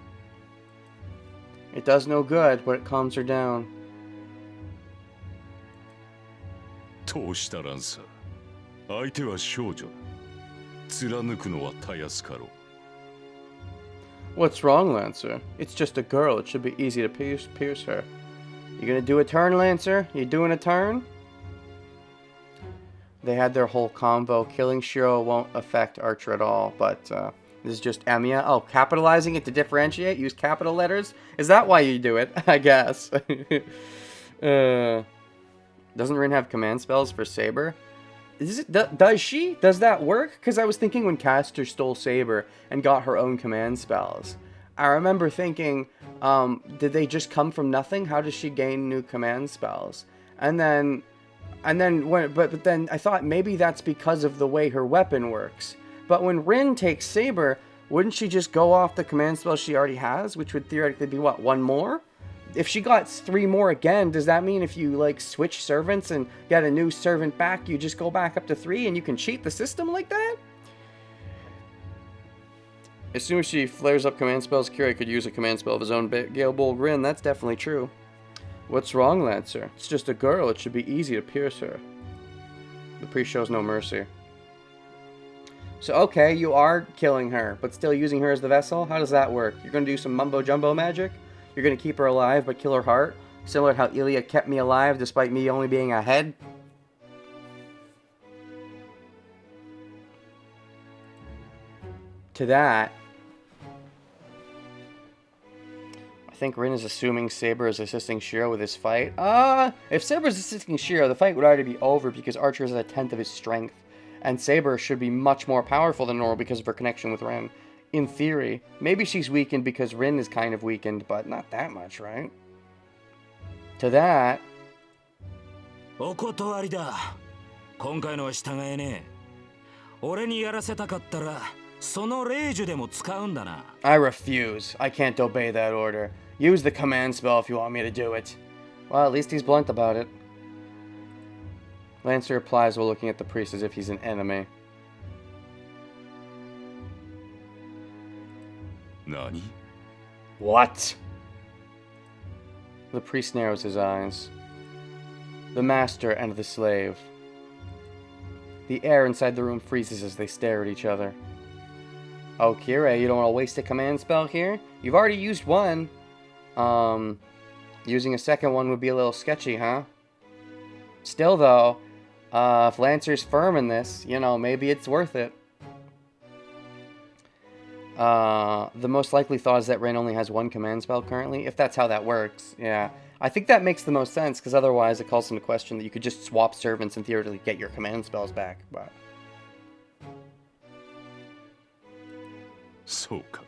It does no good, but it calms her down. どうしたランサー。相手は少女。貫くのはたやすかろう。What's wrong, Lancer? It's just a girl. It should be easy to pierce her. You gonna do a turn, Lancer? You doing a turn? They had their whole combo. Killing Shiro won't affect Archer at all, but this is just Emiya. Oh, capitalizing it to differentiate? Use capital letters? Is that why you do it? I guess. Doesn't Rin have command spells for Saber? Does she? Does that work? Because I was thinking when Caster stole Saber and got her own command spells, I remember thinking, did they just come from nothing? How does she gain new command spells? But then I thought maybe that's because of the way her weapon works. But when Rin takes Saber, wouldn't she just go off the command spell she already has, which would theoretically be what, one more? If she got 3 more again, does that mean if you like switch servants and get a new servant back, you just go back up to 3 and you can cheat the system like that? As soon as she flares up command spells, Kirei could use a command spell of his own. Gale Bold Rin, that's definitely true. What's wrong, Lancer? It's just a girl. It should be easy to pierce her. The priest shows no mercy. So, okay, you are killing her, but still using her as the vessel? How does that work? You're going to do some mumbo-jumbo magic? You're going to keep her alive, but kill her heart? Similar to how Ilya kept me alive despite me only being a head? To that, I think Rin is assuming Saber is assisting Shiro with his fight. If Saber is assisting Shiro, the fight would already be over because Archer is at 1/10 of his strength. And Saber should be much more powerful than normal because of her connection with Rin. In theory. Maybe she's weakened because Rin is kind of weakened, but not that much, right? To that... お断りだ。今回のは従えねえ。俺にやらせたかったら、その霊樹でも使うんだな。I refuse. I can't obey that order. Use the command spell if you want me to do it. Well, at least he's blunt about it. Lancer replies while looking at the priest as if he's an enemy. Nani? What? The priest narrows his eyes. The master and the slave. The air inside the room freezes as they stare at each other. Oh, Kirei, you don't want to waste a command spell here? You've already used one. Using a second one would be a little sketchy, huh? Still, though, if Lancer's firm in this, you know, maybe it's worth it. The most likely thought is that Rin only has one command spell currently, if that's how that works, yeah. I think that makes the most sense, because otherwise it calls into question that you could just swap servants and theoretically get your command spells back, but... そうか。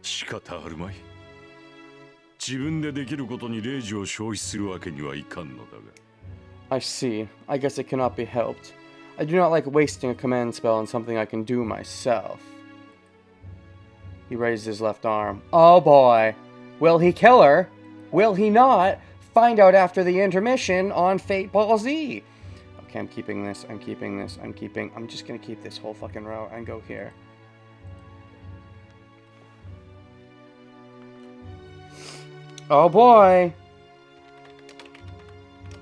仕方あるまい。自分でできることにレイジを消費するわけにはいかんのだが。I see. I guess it cannot be helped. I do not like wasting a command spell on something I can do myself. He raised his left arm. Oh boy. Will he kill her? Will he not? Find out after the intermission on Fate Ball Z. Okay, I'm keeping this. I'm just gonna keep this whole fucking row and go here. Oh boy.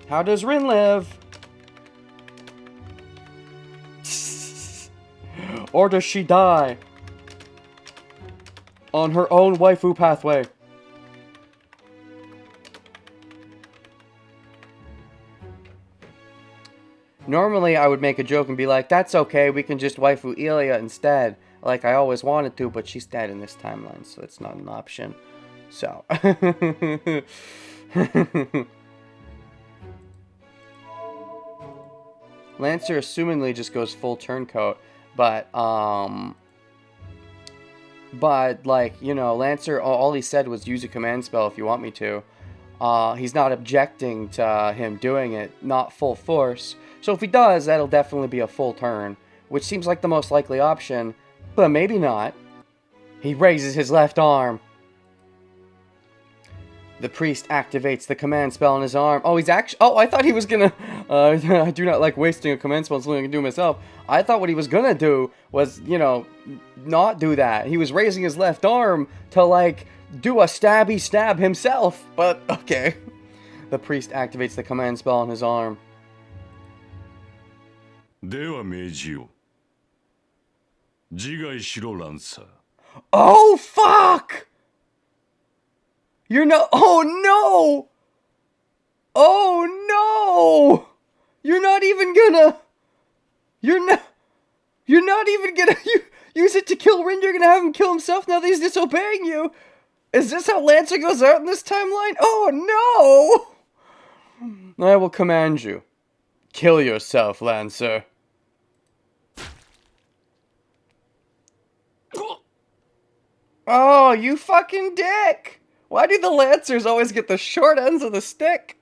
How does Rin live? Or does she die? On her own waifu pathway. Normally I would make a joke and be like, that's okay, we can just waifu Ilya instead. Like I always wanted to, but she's dead in this timeline, so it's not an option. So. Lancer assumingly just goes full turncoat, but like, you know, Lancer, all he said was use a command spell if you want me to. He's not objecting to him doing it, not full force. So if he does, that'll definitely be a full turn, which seems like the most likely option, but maybe not. He raises his left arm. The priest activates the command spell on his arm. Oh, he's actually... Oh, I thought he was gonna... I do not like wasting a command spell on something I can do myself. I thought what he was gonna do was, you know, not do that. He was raising his left arm to, like, do a stabby stab himself. But, okay. The priest activates the command spell on his arm. では命じよう。自害しろランサー。Oh, fuck! You're no... Oh, no! Oh, no! You're not even gonna... You're not even gonna use it to kill Rin. You're gonna have him kill himself now that he's disobeying you. Is this how Lancer goes out in this timeline? Oh, no! I will command you. Kill yourself, Lancer. Oh, you fucking dick! Why do the Lancers always get the short ends of the stick?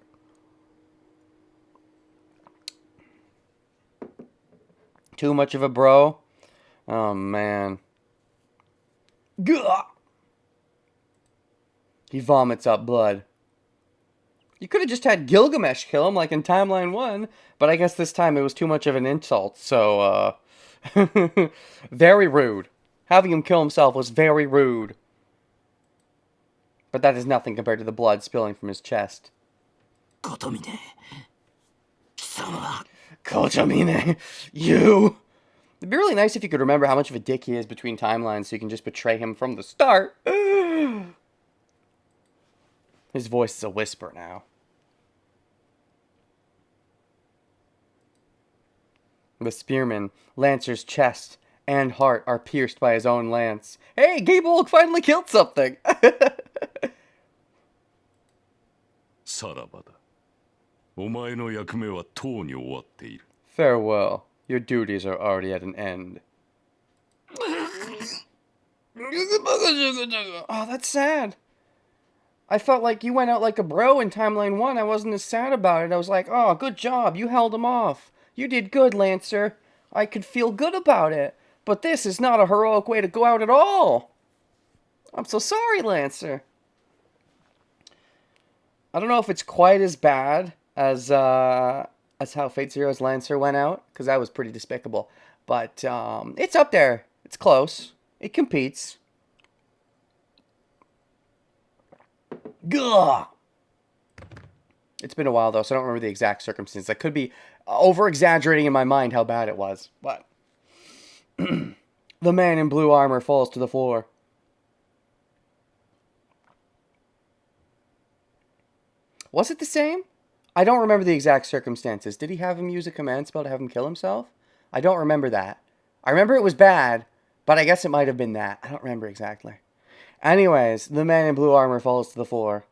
Too much of a bro? Oh, man. Gah! He vomits up blood. You could have just had Gilgamesh kill him like in Timeline 1, but I guess this time it was too much of an insult, so, very rude. Having him kill himself was very rude. But that is nothing compared to the blood spilling from his chest. Kotomine. Kisama. Kojamine, you! It'd be really nice if you could remember how much of a dick he is between timelines so you can just betray him from the start. His voice is a whisper now. The spearman, Lancer's chest and heart are pierced by his own lance. Hey, Gable finally killed something! さらばだ。お前の役目はとうに終わっている。Farewell. Your duties are already at an end. Oh, that's sad. I felt like you went out like a bro in Timeline 1. I wasn't as sad about it. I was like, oh, good job. You held him off. You did good, Lancer. I could feel good about it. But this is not a heroic way to go out at all. I'm so sorry, Lancer. I don't know if it's quite as bad as how Fate Zero's Lancer went out, because that was pretty despicable. But it's up there. It's close. It competes. Gah! It's been a while, though, so I don't remember the exact circumstances. I could be over-exaggerating in my mind how bad it was. But the man in blue armor falls to the floor. Was it the same? I don't remember the exact circumstances. Did he have him use a command spell to have him kill himself? I don't remember that. I remember it was bad, but I guess it might have been that. I don't remember exactly. Anyways, the man in blue armor falls to the floor.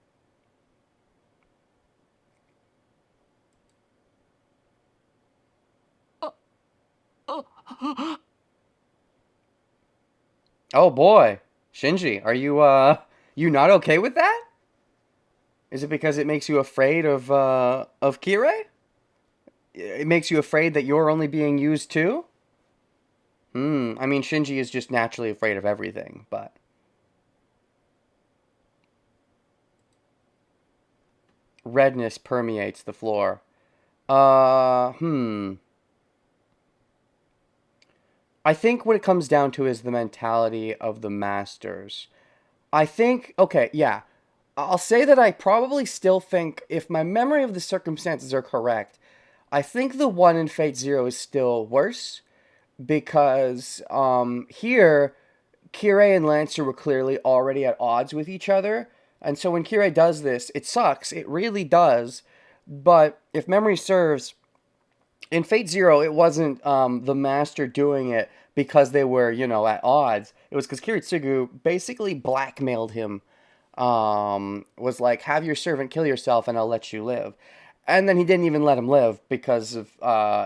Oh boy. Shinji, are you not okay with that? Is it because it makes you afraid of Kirei? It makes you afraid that you're only being used too? I mean, Shinji is just naturally afraid of everything, but... Redness permeates the floor. I think what it comes down to is the mentality of the masters. I think, okay, yeah. I'll say that I probably still think, if my memory of the circumstances are correct, I think the one in Fate Zero is still worse, because here, Kirei and Lancer were clearly already at odds with each other, and so when Kirei does this, it sucks, it really does, but if memory serves, in Fate Zero, it wasn't the master doing it because they were, at odds. It was because Kiritsugu basically blackmailed him. Was like, have your servant kill yourself and I'll let you live. And then he didn't even let him live because of,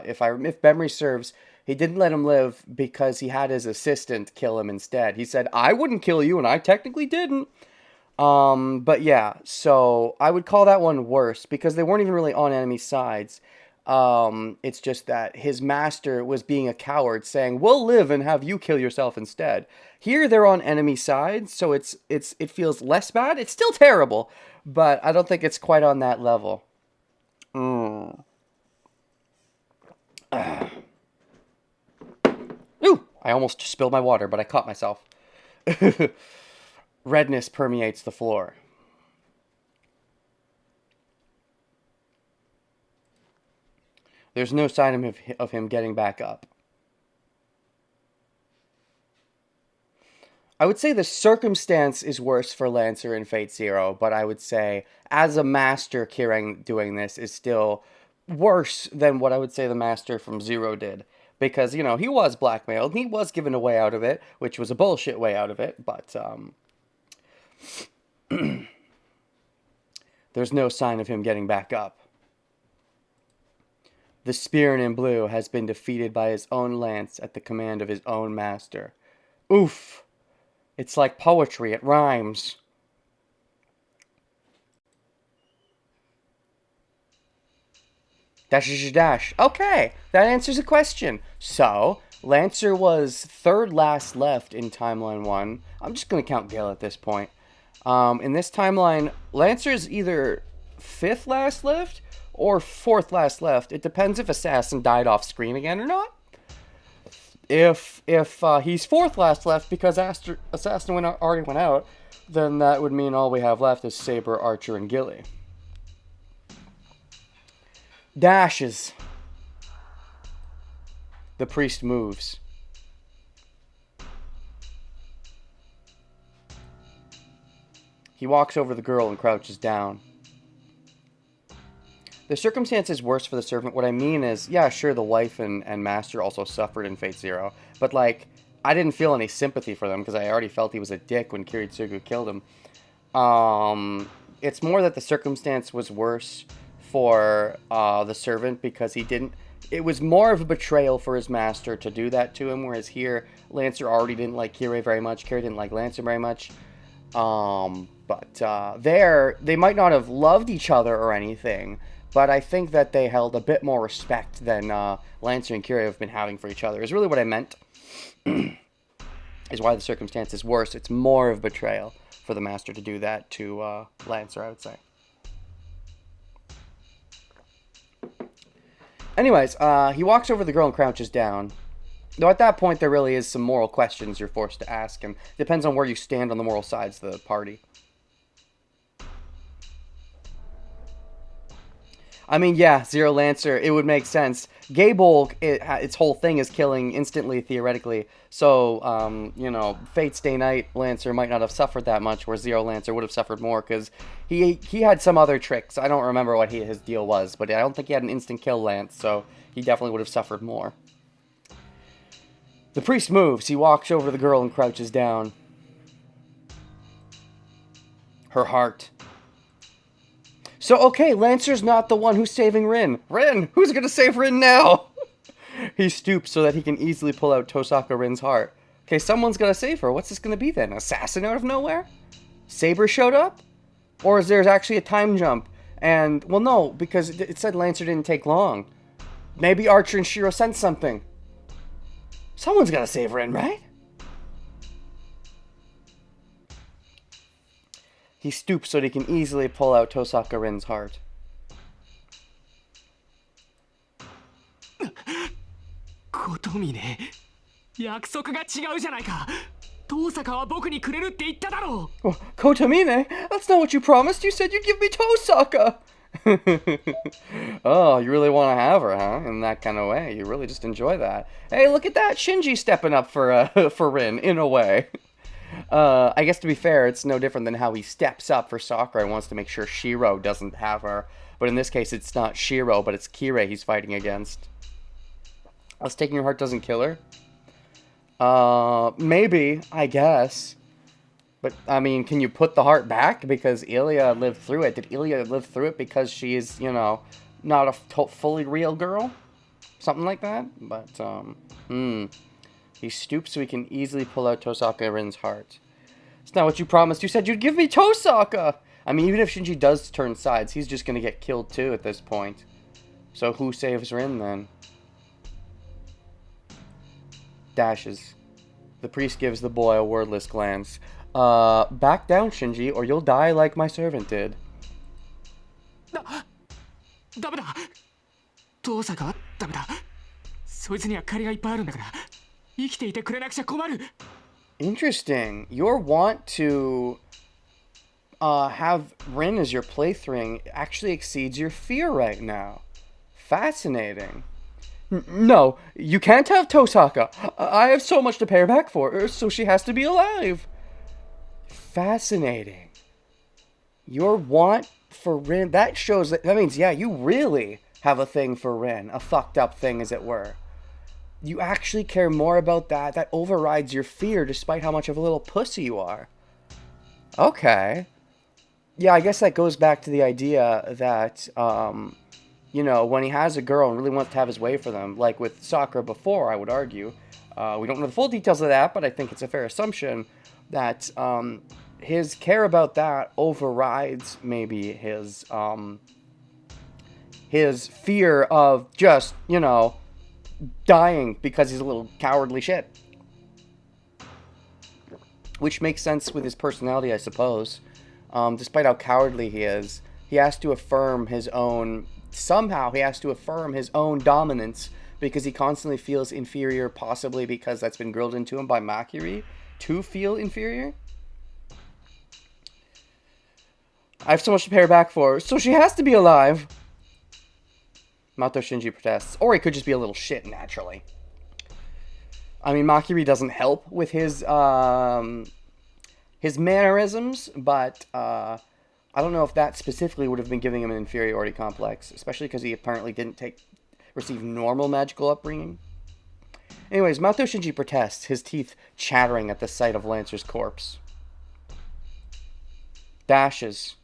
if memory serves, he didn't let him live because he had his assistant kill him instead. He said, I wouldn't kill you, and I technically didn't. But yeah, so I would call that one worse because they weren't even really on enemy sides. It's just that his master was being a coward, saying, we'll live and have you kill yourself instead. Here they're on enemy sides, so it feels less bad. It's still terrible, but I don't think it's quite on that level. Ooh, I almost spilled my water, but I caught myself. Redness permeates the floor. There's no sign of him getting back up. I would say the circumstance is worse for Lancer in Fate Zero, but I would say, as a master, Kirei doing this is still worse than what I would say the master from Zero did. Because, he was blackmailed, and he was given a way out of it, which was a bullshit way out of it, but, there's no sign of him getting back up. The Spearin in blue has been defeated by his own lance at the command of his own master. Oof! It's like poetry, it rhymes. Dash, dash. Okay, that answers a question. So, Lancer was third last left in Timeline 1. I'm just going to count Gale at this point. In this timeline, Lancer's either fifth last left or fourth last left. It depends if Assassin died off screen again or not. If he's fourth last left because Assassin already went out, then that would mean all we have left is Saber, Archer, and Gilly. Dashes. The priest moves. He walks over the girl and crouches down. The circumstance is worse for the servant. What I mean is, yeah, sure, the wife and master also suffered in Fate Zero, but, like, I didn't feel any sympathy for them because I already felt he was a dick when Kiritsugu killed him. It's more that the circumstance was worse for the servant because he didn't... It was more of a betrayal for his master to do that to him, whereas here, Lancer already didn't like Kirei very much. Kirei didn't like Lancer very much. But they might not have loved each other or anything, but I think that they held a bit more respect than Lancer and Kirei have been having for each other, is really what I meant. Is why the circumstance is worse. It's more of betrayal for the master to do that to Lancer, I would say. Anyways, he walks over the girl and crouches down. Though at that point, there really is some moral questions you're forced to ask, and depends on where you stand on the moral sides of the party. I mean, yeah, Zero Lancer, it would make sense. Gable, its whole thing is killing instantly, theoretically. So, Fate Stay Night Lancer might not have suffered that much, where Zero Lancer would have suffered more, because he had some other tricks. I don't remember what his deal was, but I don't think he had an instant kill lance, so he definitely would have suffered more. The priest moves. He walks over the girl and crouches down. Her heart. So, okay, Lancer's not the one who's saving Rin. Rin! Who's gonna save Rin now? He stoops so that he can easily pull out Tosaka Rin's heart. Okay, someone's gotta save her. What's this gonna be then? An assassin out of nowhere? Saber showed up? Or is there actually a time jump? And, well, no, because it said Lancer didn't take long. Maybe Archer and Shiro sent something. Someone's gotta save Rin, right? He stoops so that he can easily pull out Tosaka Rin's heart. Kotomine, 約束が違うじゃないか。遠坂は僕にくれるって言っただろう。Oh, Kotomine? That's not what you promised. You said you'd give me Tosaka. Oh, you really want to have her, huh? In that kind of way. You really just enjoy that. Hey, look at that. Shinji stepping up for Rin, in a way. I guess to be fair, it's no different than how he steps up for Sakura and wants to make sure Shiro doesn't have her. But in this case, it's not Shiro, but it's Kirei he's fighting against. Us taking her heart doesn't kill her? Maybe, I guess. But, I mean, can you put the heart back? Because Ilya lived through it. Did Ilya live through it because she's, you know, not a fully real girl? Something like that? But, He stoops so he can easily pull out Tosaka Rin's heart. It's not what you promised. You said you'd give me Tosaka! I mean, even if Shinji does turn sides, he's just gonna get killed too at this point. So who saves Rin then? Dashes. The priest gives the boy a wordless glance. Back down, Shinji, or you'll die like my servant did. ダメだ。遠坂はダメだ。そいつには借りがいっぱいあるんだから。生きていてくれなくちゃ困る。Interesting. Your want to have Rin as your plaything actually exceeds your fear right now. Fascinating. No, you can't have Tosaka. I have so much to pay her back for, so she has to be alive. Fascinating. Your want for Rin, that shows that means, yeah, you really have a thing for Rin, a fucked up thing, as it were. You actually care more about that. That overrides your fear, despite how much of a little pussy you are. Okay. Yeah, I guess that goes back to the idea that, you know, when he has a girl and really wants to have his way for them, like with Sakura before, I would argue. We don't know the full details of that, but I think it's a fair assumption that his care about that overrides maybe his fear of just, you know, dying because he's a little cowardly shit. Which makes sense with his personality, I suppose. Despite how cowardly he is, he has to affirm his own... Somehow he has to affirm his own dominance because he constantly feels inferior, possibly because that's been drilled into him by Makiri to feel inferior. I have so much to pay her back for, so she has to be alive. Mato Shinji protests. Or he could just be a little shit naturally. I mean, Makiri doesn't help with his mannerisms, but I don't know if that specifically would have been giving him an inferiority complex, especially because he apparently didn't receive normal magical upbringing. Anyways, Mato Shinji protests, his teeth chattering at the sight of Lancer's corpse. Dashes.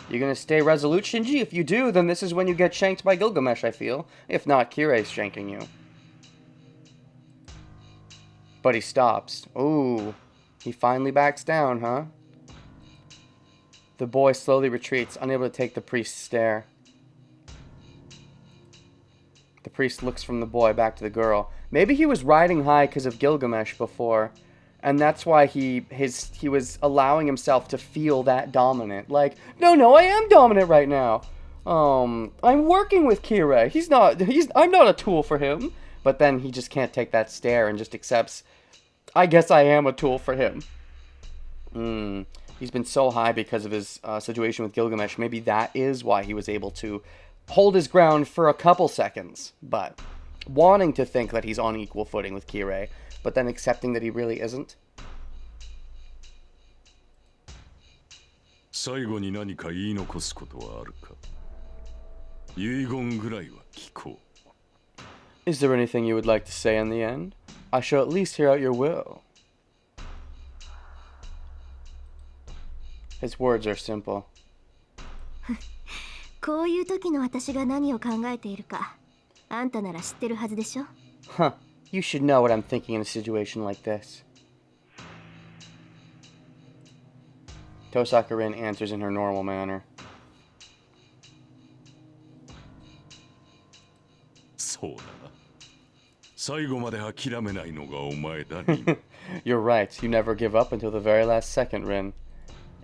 You're gonna stay resolute, Shinji? If you do, then this is when you get shanked by Gilgamesh, I feel. If not, Kirei's shanking you. But he stops. Ooh. He finally backs down, huh? The boy slowly retreats, unable to take the priest's stare. The priest looks from the boy back to the girl. Maybe he was riding high because of Gilgamesh before. And that's why he was allowing himself to feel that dominant. Like, no, I am dominant right now. I'm working with Kirei. I'm not a tool for him. But then he just can't take that stare and just accepts, I guess I am a tool for him. He's been so high because of his situation with Gilgamesh. Maybe that is why he was able to hold his ground for a couple seconds. But wanting to think that he's on equal footing with Kirei, but then accepting that he really isn't. 最後に何か言い残すことはあるか？遺言ぐらいは聞こう。 Is there anything you would like to say in the end? I shall at least hear out your will. His words are simple. こういう時の私が何を考えているかあんたなら知ってるはずでしょ。 Huh. You should know what I'm thinking in a situation like this. Tosaka Rin answers in her normal manner. そうだな。最後まで諦めないのがお前だ、リン。You're right. You never give up until the very last second, Rin.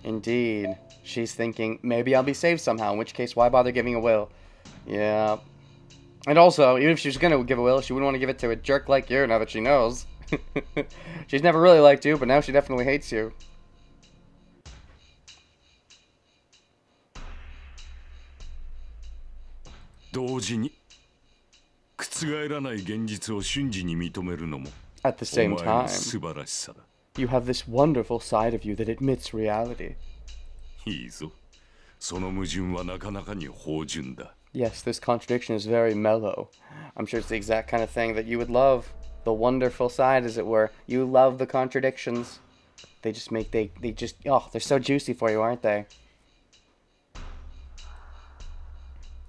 Indeed. She's thinking, maybe I'll be saved somehow, in which case, why bother giving a will? Yeah. And also, even if she was going to give a will, she wouldn't want to give it to a jerk like you now that she knows. She's never really liked you, but now she definitely hates you. 同時に覆らない現実を瞬時に認めるのも At the お same 前の time, 素晴らしさだ。 you have this wonderful side of you that admits reality. いいぞ。その矛盾はなかなかに芳醇だ。 Yes, this contradiction is very mellow. I'm sure it's the exact kind of thing that you would love. The wonderful side, as it were. You love the contradictions. They just make, they just, oh, they're so juicy for you, aren't they?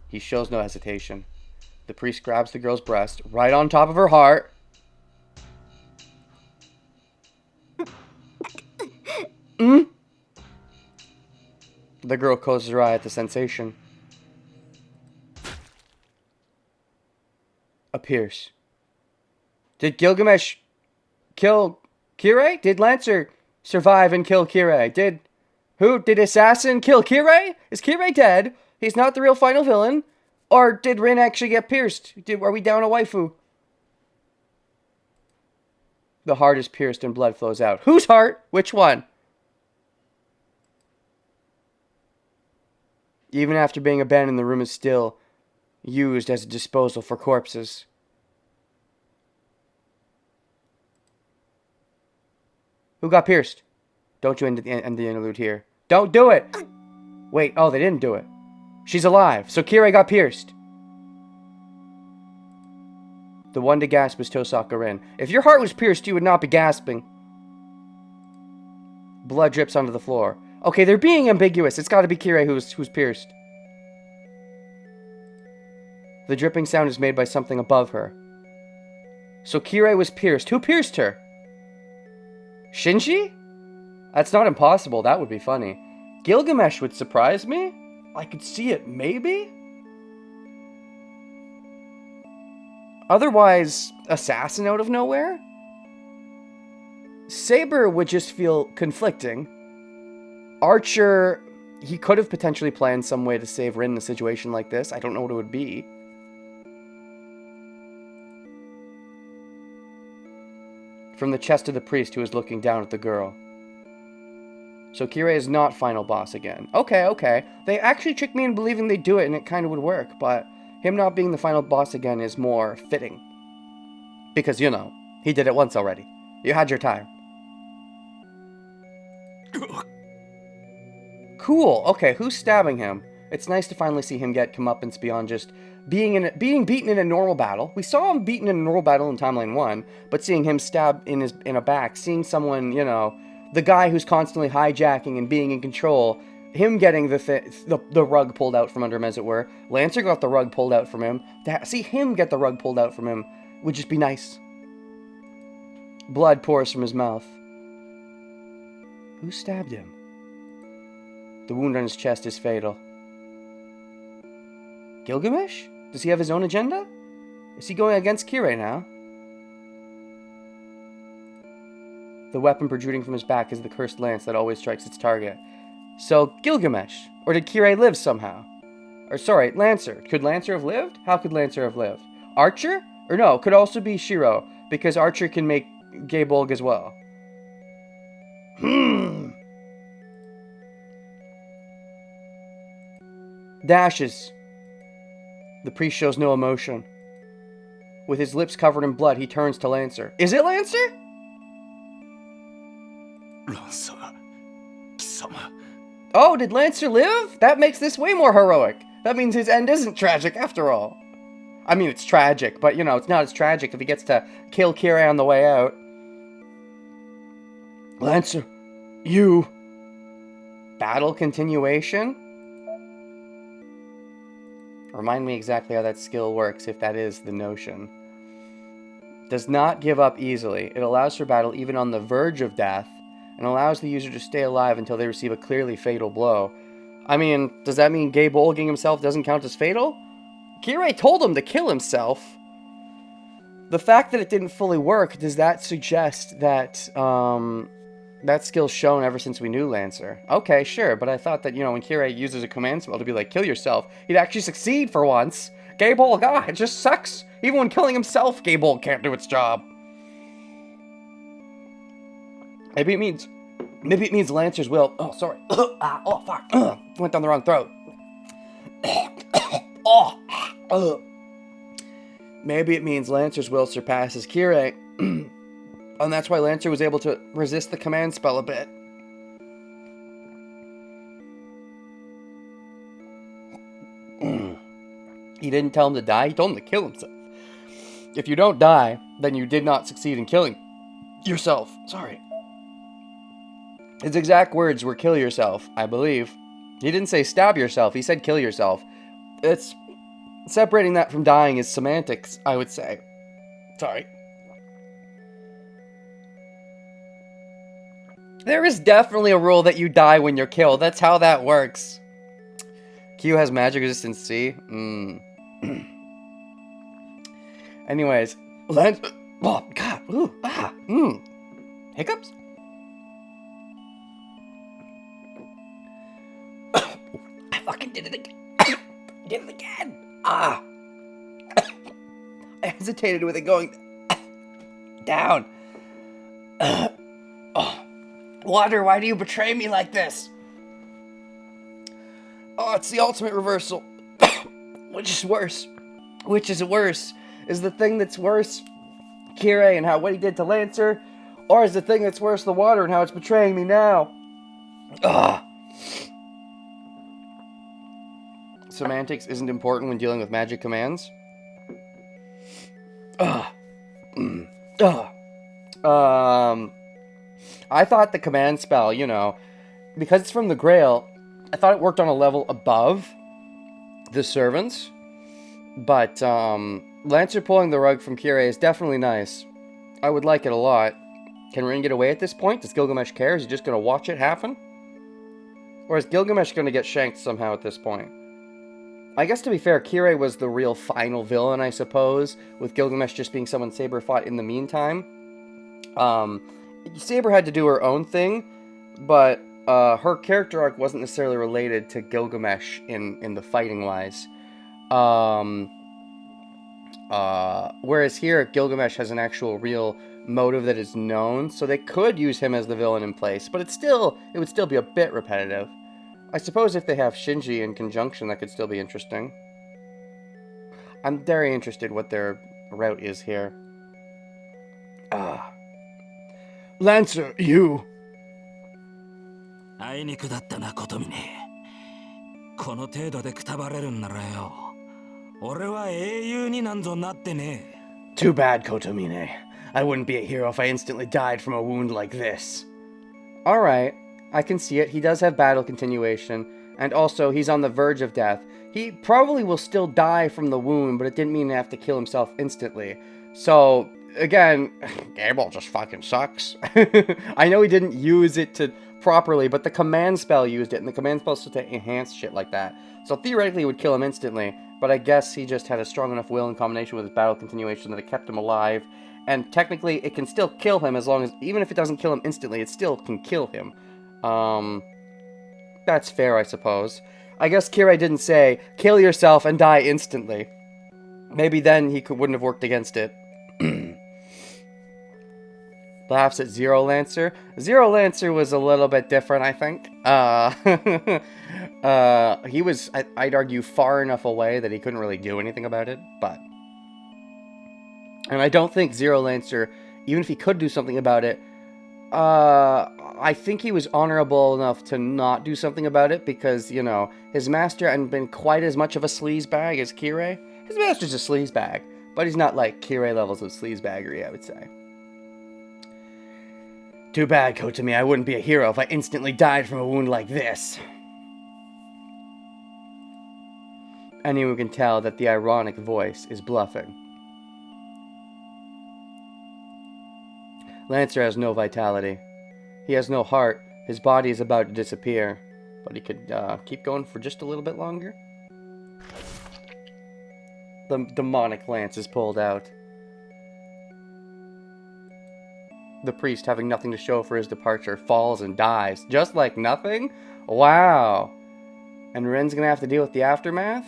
He shows no hesitation. The priest grabs the girl's breast, right on top of her heart. The girl closes her eye at the sensation. A pierce. Did Gilgamesh kill Kirei? Did Lancer survive and kill Kirei? Did Assassin kill Kirei? Is Kirei dead? He's not the real final villain? Or did Rin actually get pierced? Are we down a waifu? The heart is pierced and blood flows out. Whose heart? Which one? Even after being abandoned, the room is still used as a disposal for corpses. Who got pierced? Don't you end the interlude here. Don't do it! Wait, oh, they didn't do it. She's alive, so Kirei got pierced. The one to gasp is Tosaka Rin. If your heart was pierced, you would not be gasping. Blood drips onto the floor. Okay, they're being ambiguous. It's got to be Kirei who's pierced. The dripping sound is made by something above her. So Kirei was pierced. Who pierced her? Shinji? That's not impossible. That would be funny. Gilgamesh would surprise me. I could see it, maybe? Otherwise, Assassin out of nowhere? Saber would just feel conflicting. Archer, he could have potentially planned some way to save Rin in a situation like this. I don't know what it would be. From the chest of the priest who is looking down at the girl. So Kirei is not final boss again. Okay. They actually tricked me into believing they'd do it and it kind of would work, but him not being the final boss again is more fitting. Because, you know, he did it once already. You had your time. Cool. Okay, who's stabbing him? It's nice to finally see him get comeuppance beyond just being beaten in a normal battle. We saw him beaten in a normal battle in Timeline 1, but seeing him stabbed in a back, seeing someone, you know, the guy who's constantly hijacking and being in control, him getting the rug pulled out from under him, as it were. Lancer got the rug pulled out from him. To see him get the rug pulled out from him would just be nice. Blood pours from his mouth. Who stabbed him? The wound on his chest is fatal. Gilgamesh? Does he have his own agenda? Is he going against Kirei now? The weapon protruding from his back is the cursed lance that always strikes its target. So, Gilgamesh. Or did Kirei live somehow? Or sorry, Lancer. Could Lancer have lived? How could Lancer have lived? Archer? Or no, could also be Shiro, because Archer can make Gaybolg as well. Dashes. The priest shows no emotion. With his lips covered in blood, he turns to Lancer. Is it Lancer? Oh, did Lancer live? That makes this way more heroic. That means his end isn't tragic after all. I mean, it's tragic, but, you know, it's not as tragic if he gets to kill Kirei on the way out. Lancer, you... Battle continuation? Remind me exactly how that skill works, if that is the notion. Does not give up easily. It allows for battle even on the verge of death, and allows the user to stay alive until they receive a clearly fatal blow. I mean, does that mean gay bulging himself doesn't count as fatal? Kirei told him to kill himself. The fact that it didn't fully work, does that suggest that that skill's shown ever since we knew Lancer? Okay, sure, but I thought that, when Kirei uses a command spell to be like, kill yourself, he'd actually succeed for once. Gay bulg, it just sucks. Even when killing himself, gay bulg can't do its job. Maybe it means Lancer's will. Oh, sorry. Oh, fuck. Went down the wrong throat. Maybe it means Lancer's will surpasses Kirei. And that's why Lancer was able to resist the command spell a bit. He didn't tell him to die, he told him to kill himself. If you don't die, then you did not succeed in killing yourself. Sorry. His exact words were kill yourself, I believe. He didn't say stab yourself, he said kill yourself. It's separating that from dying is semantics, I would say. Sorry. There is definitely a rule that you die when you're killed. That's how that works. Q has magic resistance C. Anyways, oh god, hiccups. I fucking did it again. Did it again. I hesitated with it going down. Water, why do you betray me like this? Oh, it's the ultimate reversal. Which is worse? Which is worse? Is the thing that's worse Kirei and what he did to Lancer? Or is the thing that's worse the water and how it's betraying me now? Semantics isn't important when dealing with magic commands. I thought the command spell, because it's from the Grail, I thought it worked on a level above the servants. But Lancer pulling the rug from Kirei is definitely nice. I would like it a lot. Can Rin get away at this point? Does Gilgamesh care? Is he just going to watch it happen? Or is Gilgamesh going to get shanked somehow at this point? I guess to be fair, Kirei was the real final villain, I suppose, with Gilgamesh just being someone Saber fought in the meantime. Saber had to do her own thing, but her character arc wasn't necessarily related to Gilgamesh in the fighting-wise. Whereas here, Gilgamesh has an actual real motive that is known, so they could use him as the villain in place, but it would still be a bit repetitive. I suppose if they have Shinji in conjunction, that could still be interesting. I'm very interested what their route is here. Lancer, you... あいにくだったな、ことみね。この程度でくたばれるんならよ。俺は英雄になんぞなってね。Too bad, Kotomine. I wouldn't be a hero if I instantly died from a wound like this. Alright, I can see it. He does have battle continuation, and also he's on the verge of death. He probably will still die from the wound, but it didn't mean to have to kill himself instantly. So, again, Gable just fucking sucks. I know he didn't use it to properly, but the command spell used it, and the command spell is supposed to enhance shit like that. So theoretically it would kill him instantly, but I guess he just had a strong enough will in combination with his battle continuation that it kept him alive. And technically it can still kill him as long as, even if it doesn't kill him instantly, it still can kill him. That's fair, I suppose. I guess Kirei didn't say, kill yourself and die instantly. Maybe then he wouldn't have worked against it. Perhaps at Zero Lancer. Zero Lancer was a little bit different, I think. He was, I'd argue, far enough away that he couldn't really do anything about it, but... And I don't think Zero Lancer, even if he could do something about it, I think he was honorable enough to not do something about it because, his master hadn't been quite as much of a sleazebag as Kirei. His master's a sleazebag, but he's not like Kirei levels of sleazebaggery, I would say. Too bad, Kotomi. I wouldn't be a hero if I instantly died from a wound like this. anyone can tell that the ironic voice is bluffing. Lancer has no vitality. He has no heart. His body is about to disappear. But he could keep going for just a little bit longer. The demonic lance is pulled out. The priest, having nothing to show for his departure, falls and dies. Just like nothing? Wow. And Ren's gonna have to deal with the aftermath?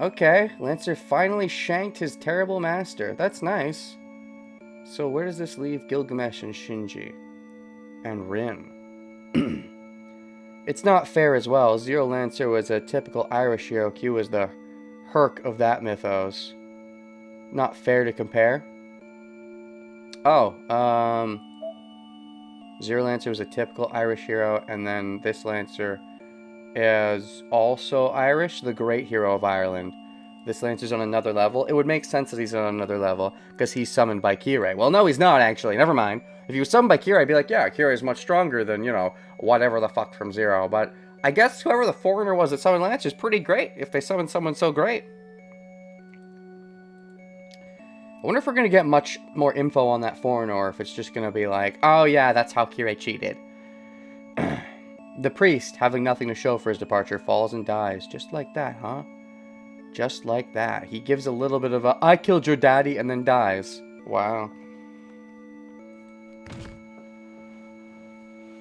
Okay, Lancer finally shanked his terrible master. That's nice. So where does this leave Gilgamesh and Shinji? And Rin? It's not fair as well. Zero Lancer was a typical Irish hero. Q was the Herc of that mythos. Not fair to compare. Oh, Zero Lancer was a typical Irish hero, and then this Lancer is also Irish, the great hero of Ireland. This Lancer's on another level. It would make sense that he's on another level, because he's summoned by Kirei. Well, no, he's not, actually. Never mind. If he was summoned by Kirei, I'd be like, yeah, Kirei is much stronger than, you know, whatever the fuck from Zero. But I guess whoever the foreigner was that summoned Lancer is pretty great, if they summoned someone so great. I wonder if we're going to get much more info on that foreigner, or if it's just going to be like, oh yeah, that's how Kirei cheated. The priest, having nothing to show for his departure, falls and dies. Just like that, huh? Just like that. He gives a little bit of a, I killed your daddy, and then dies. Wow.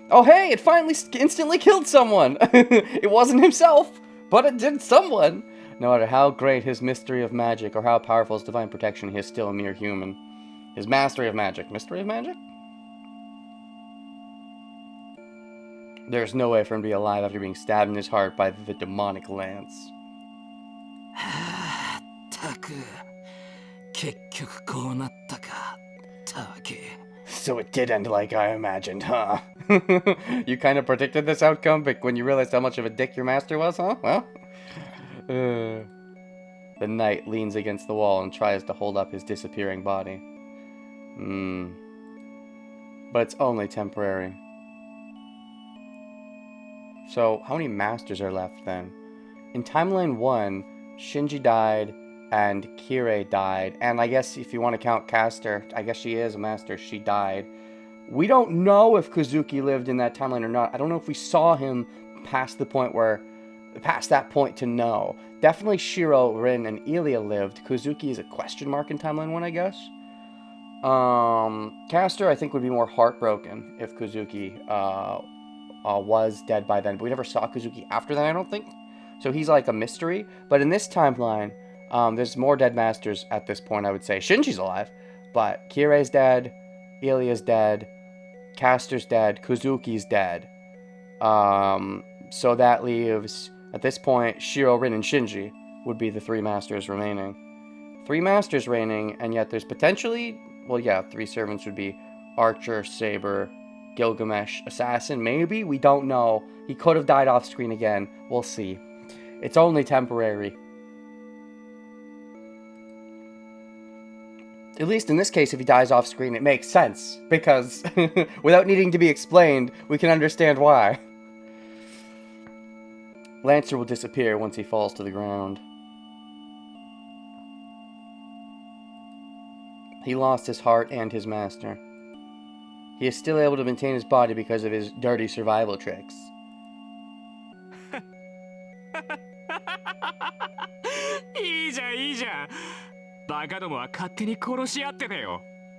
Oh hey, it finally instantly killed someone! It wasn't himself, but it did someone! No matter how great his mystery of magic, or how powerful his divine protection, he is still a mere human. His mastery of magic. Mystery of magic? There's no way for him to be alive after being stabbed in his heart by the demonic lance. So it did end like I imagined, huh? You kind of predicted this outcome, but when you realized how much of a dick your master was, huh? Well... The knight leans against the wall and tries to hold up his disappearing body. But it's only temporary. So, how many masters are left then? In Timeline 1, Shinji died and Kirei died. And I guess if you want to count Caster, I guess she is a master. She died. We don't know if Kazuki lived in that timeline or not. I don't know if we saw him past that point to know. Definitely Shiro, Rin, and Ilia lived. Kazuki is a question mark in Timeline 1, I guess. Caster, I think, would be more heartbroken if Kazuki was dead by then. But we never saw Kazuki after that, I don't think. So he's like a mystery. But in this timeline, there's more dead masters at this point, I would say. Shinji's alive, but Kirei's dead, Ilia's dead, Caster's dead, Kazuki's dead. So that leaves... At this point, Shiro, Rin, and Shinji would be the three masters remaining. Three masters reigning, and yet there's potentially... Well, yeah, three servants would be Archer, Saber, Gilgamesh, Assassin, maybe? We don't know. He could have died off screen again. We'll see. It's only temporary. At least in this case, if he dies off screen, it makes sense. Because without needing to be explained, we can understand why. Lancer will disappear once he falls to the ground. He lost his heart and his master. He is still able to maintain his body because of his dirty survival tricks.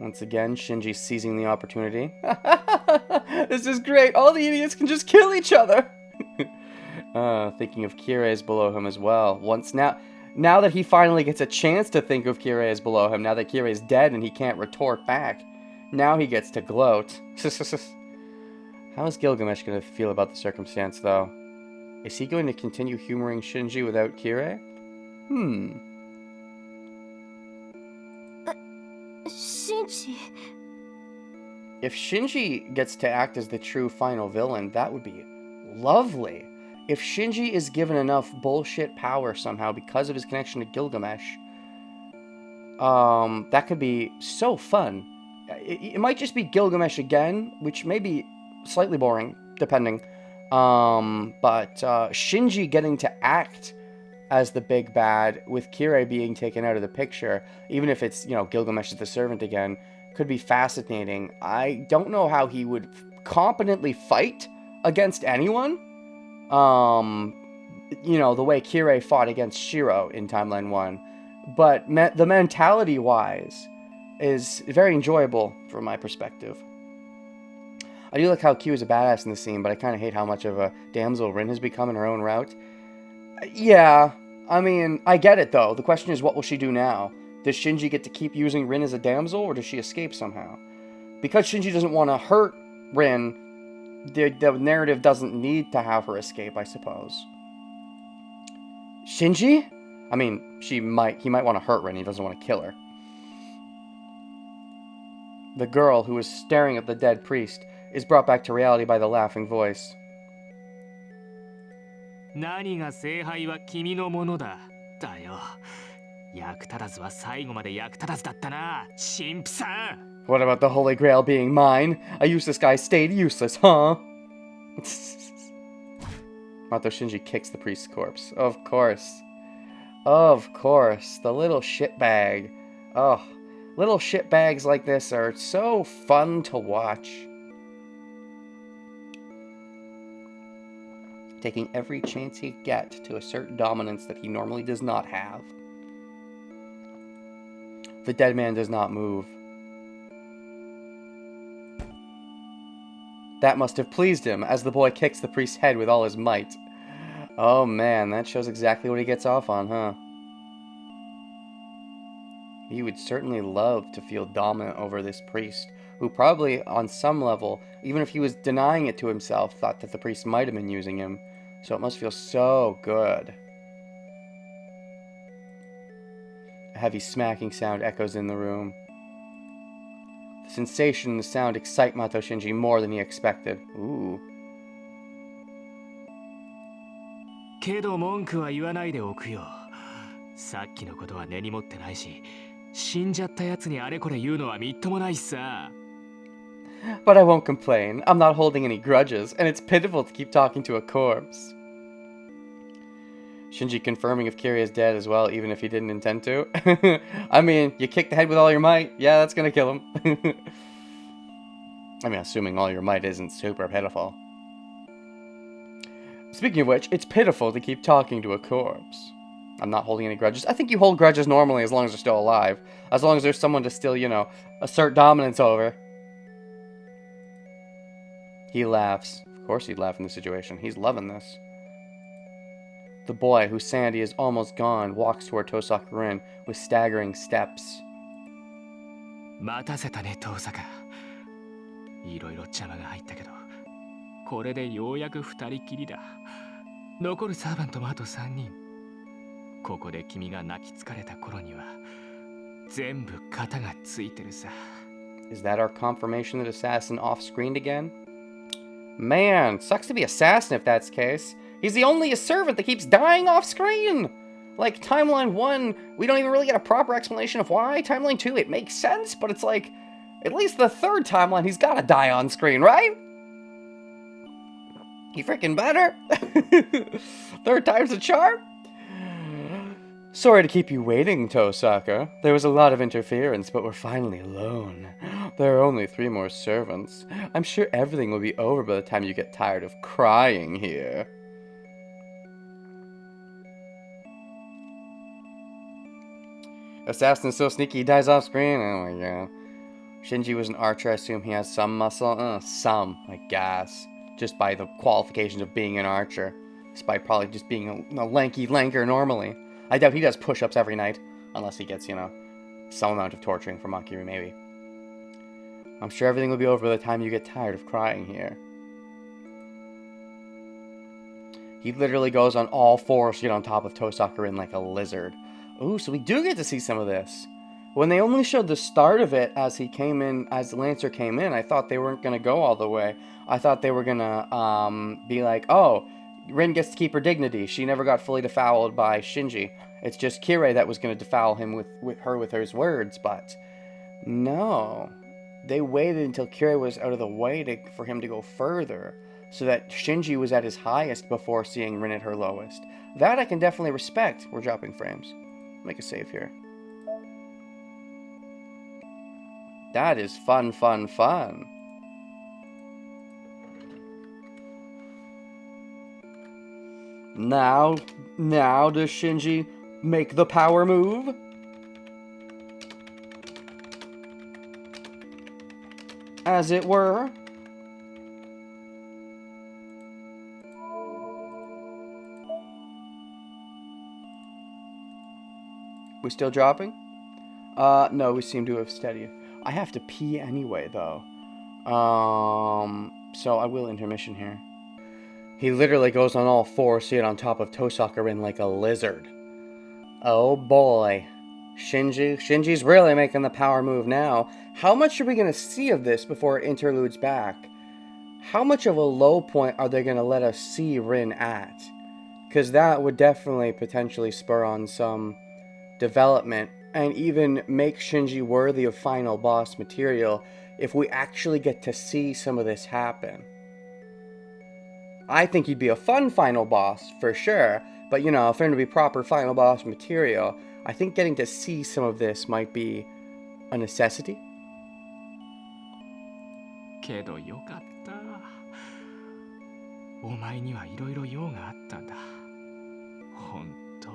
Once again, Shinji seizing the opportunity. This is great! All the idiots can just kill each other! Thinking of Kirei's below him as well. Now that he finally gets a chance to think of Kirei as below him, now that Kirei's dead and he can't retort back, now he gets to gloat. How is Gilgamesh going to feel about the circumstance, though? Is he going to continue humoring Shinji without Kirei? Shinji... If Shinji gets to act as the true final villain, that would be lovely. If Shinji is given enough bullshit power somehow because of his connection to Gilgamesh, that could be so fun. It might just be Gilgamesh again, which may be slightly boring, depending. But Shinji getting to act as the big bad, with Kirei being taken out of the picture, even if it's, Gilgamesh is the servant again, could be fascinating. I don't know how he would competently fight against anyone. The way Kirei fought against Shiro in Timeline 1. But the mentality-wise is very enjoyable from my perspective. I do like how Q is a badass in the scene, but I kind of hate how much of a damsel Rin has become in her own route. Yeah, I mean, I get it though. The question is, what will she do now? Does Shinji get to keep using Rin as a damsel, or does she escape somehow? Because Shinji doesn't want to hurt Rin, the narrative doesn't need to have her escape, I suppose. Shinji? I mean, he might want to hurt Rin, he doesn't want to kill her. The girl, who is staring at the dead priest, is brought back to reality by the laughing voice. 何が聖杯は君のものだ。だよ。役立たずは最後まで役立たずだったな、神父さん。What about the Holy Grail being mine? A useless guy stayed useless, huh? Mato Shinji kicks the priest's corpse. Of course. Of course. The little shitbag. Oh, little shitbags like this are so fun to watch. Taking every chance he can get to assert dominance that he normally does not have. The dead man does not move. That must have pleased him, as the boy kicks the priest's head with all his might. Oh man, that shows exactly what he gets off on, huh? He would certainly love to feel dominant over this priest, who probably, on some level, even if he was denying it to himself, thought that the priest might have been using him. So it must feel so good. A heavy smacking sound echoes in the room. The sensation and the sound excite Mato Shinji more than he expected. Ooh. けど文句は言わないでおくよ。さっきのことは根に持ってないし、死んじゃったやつにあれこれ言うのはみっともないしさ。But I won't complain. I'm not holding any grudges, and it's pitiful to keep talking to a corpse. Shinji confirming if Kirei is dead as well, even if he didn't intend to. I mean, you kick the head with all your might. Yeah, that's gonna kill him. I mean, assuming all your might isn't super pitiful. Speaking of which, it's pitiful to keep talking to a corpse. I'm not holding any grudges. I think you hold grudges normally as long as they're still alive. As long as there's someone to still, assert dominance over. He laughs. Of course he'd laugh in this situation. He's loving this. The boy, whose sanity is almost gone, walks toward Tosaku Rin with staggering steps. 待たせたね、遠坂。いろいろ邪魔が入ったけど、これでようやく二人きりだ。残るサーバントもあと3人。ここで君が泣き疲れた頃には、全部型がついてるさ。Is that our confirmation that Assassin off-screened again? Man, sucks to be Assassin if that's the case. He's the only servant that keeps dying off-screen! Like, Timeline 1, we don't even really get a proper explanation of why. Timeline 2, it makes sense, but it's like, at least the third timeline, he's gotta die on screen, right? You freaking better? Third time's a charm? Sorry to keep you waiting, Tosaka. There was a lot of interference, but we're finally alone. There are only 3 more servants. I'm sure everything will be over by the time you get tired of crying here. Assassin's so sneaky he dies off screen? Oh my god. Shinji was an archer, I assume he has some muscle? Some, I guess. Just by the qualifications of being an archer. Just by probably just being a lanky lanker normally. I doubt he does push-ups every night. Unless he gets, some amount of torturing from Akiri, maybe. I'm sure everything will be over by the time you get tired of crying here. He literally goes on all fours to get on top of Tosaku Rin like a lizard. Ooh, so we do get to see some of this. When they only showed the start of it as he came in, as the Lancer came in, I thought they weren't going to go all the way. I thought they were going to be like, oh, Rin gets to keep her dignity. She never got fully defouled by Shinji. It's just Kirei that was going to defoul him with her words, but no. They waited until Kirei was out of the way for him to go further. so that Shinji was at his highest before seeing Rin at her lowest. That I can definitely respect. We're dropping frames. Make a save here. That is fun, fun, fun. Now does Shinji make the power move? As it were. We still dropping? No, we seem to have steadied. I have to pee anyway, though. So I will intermission here. He literally goes on all fours, sitting on top of Tosaka Rin like a lizard. Oh boy. Shinji's really making the power move now. How much are we going to see of this before it interludes back? How much of a low point are they going to let us see Rin at? Because that would definitely potentially spur on some development and even make Shinji worthy of final boss material if we actually get to see some of this happen. I think he'd be a fun final boss, for sure, but you know, for him to be proper final boss material, I think getting to see some of this might be a necessity. けどよかった。お前にはいろいろ用があったんだ。ほんと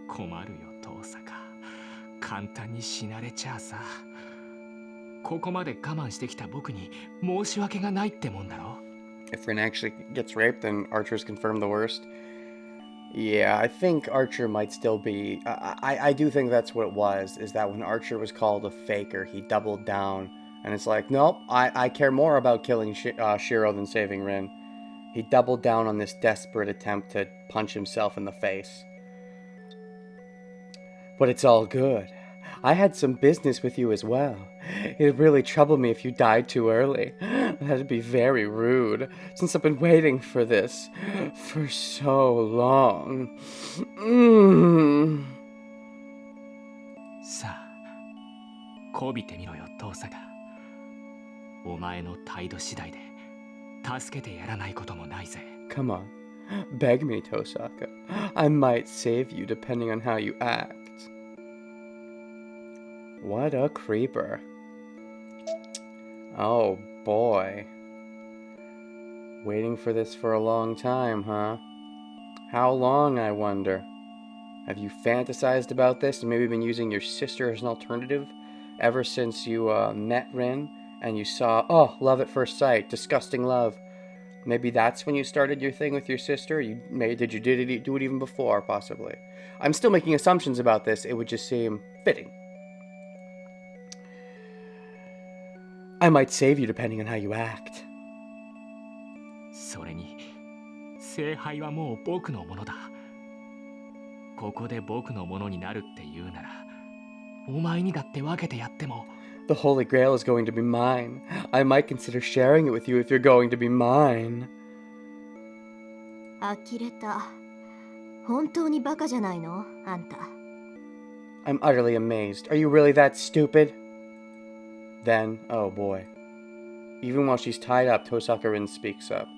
困るよ、遠坂。簡単に死なれちゃあさ。ここまで我慢してきた僕に申し訳がないってもんだろ。If Rin actually gets raped, then Archer's confirmed the worst. Yeah, I think Archer might still be... I do think that's what it was, is that when Archer was called a faker, he doubled down. And it's like, nope, I care more about killing Shiro than saving Rin. He doubled down on this desperate attempt to punch himself in the face. But it's all good. I had some business with you as well. It'd really trouble me if you died too early. That'd be very rude, since I've been waiting for this for so long. さあ、こびてみろよ、遠坂。お前の態度次第で助けてやらないこともないぜ。Come on, beg me, Tosaka. I might save you depending on how you act. What a creeper. Oh boy. Waiting for this for a long time, huh? How long, I wonder? Have you fantasized about this and maybe been using your sister as an alternative ever since you met Rin and you saw, oh, love at first sight, disgusting love. Maybe that's when you started your thing with your sister? Did you do it even before, possibly? I'm still making assumptions about this. It would just seem fitting. I might save you depending on how you act. それに、聖杯はもう僕のものだ。ここで僕のものになるって言うなら、お前にだって分けてやっても。The Holy Grail is going to be mine. I might consider sharing it with you if you're going to be mine. 呆れた。本当にバカじゃないの、あんた。I'm utterly amazed. Are you really that stupid? Then, oh boy. Even while she's tied up, Tosaka Rin speaks up.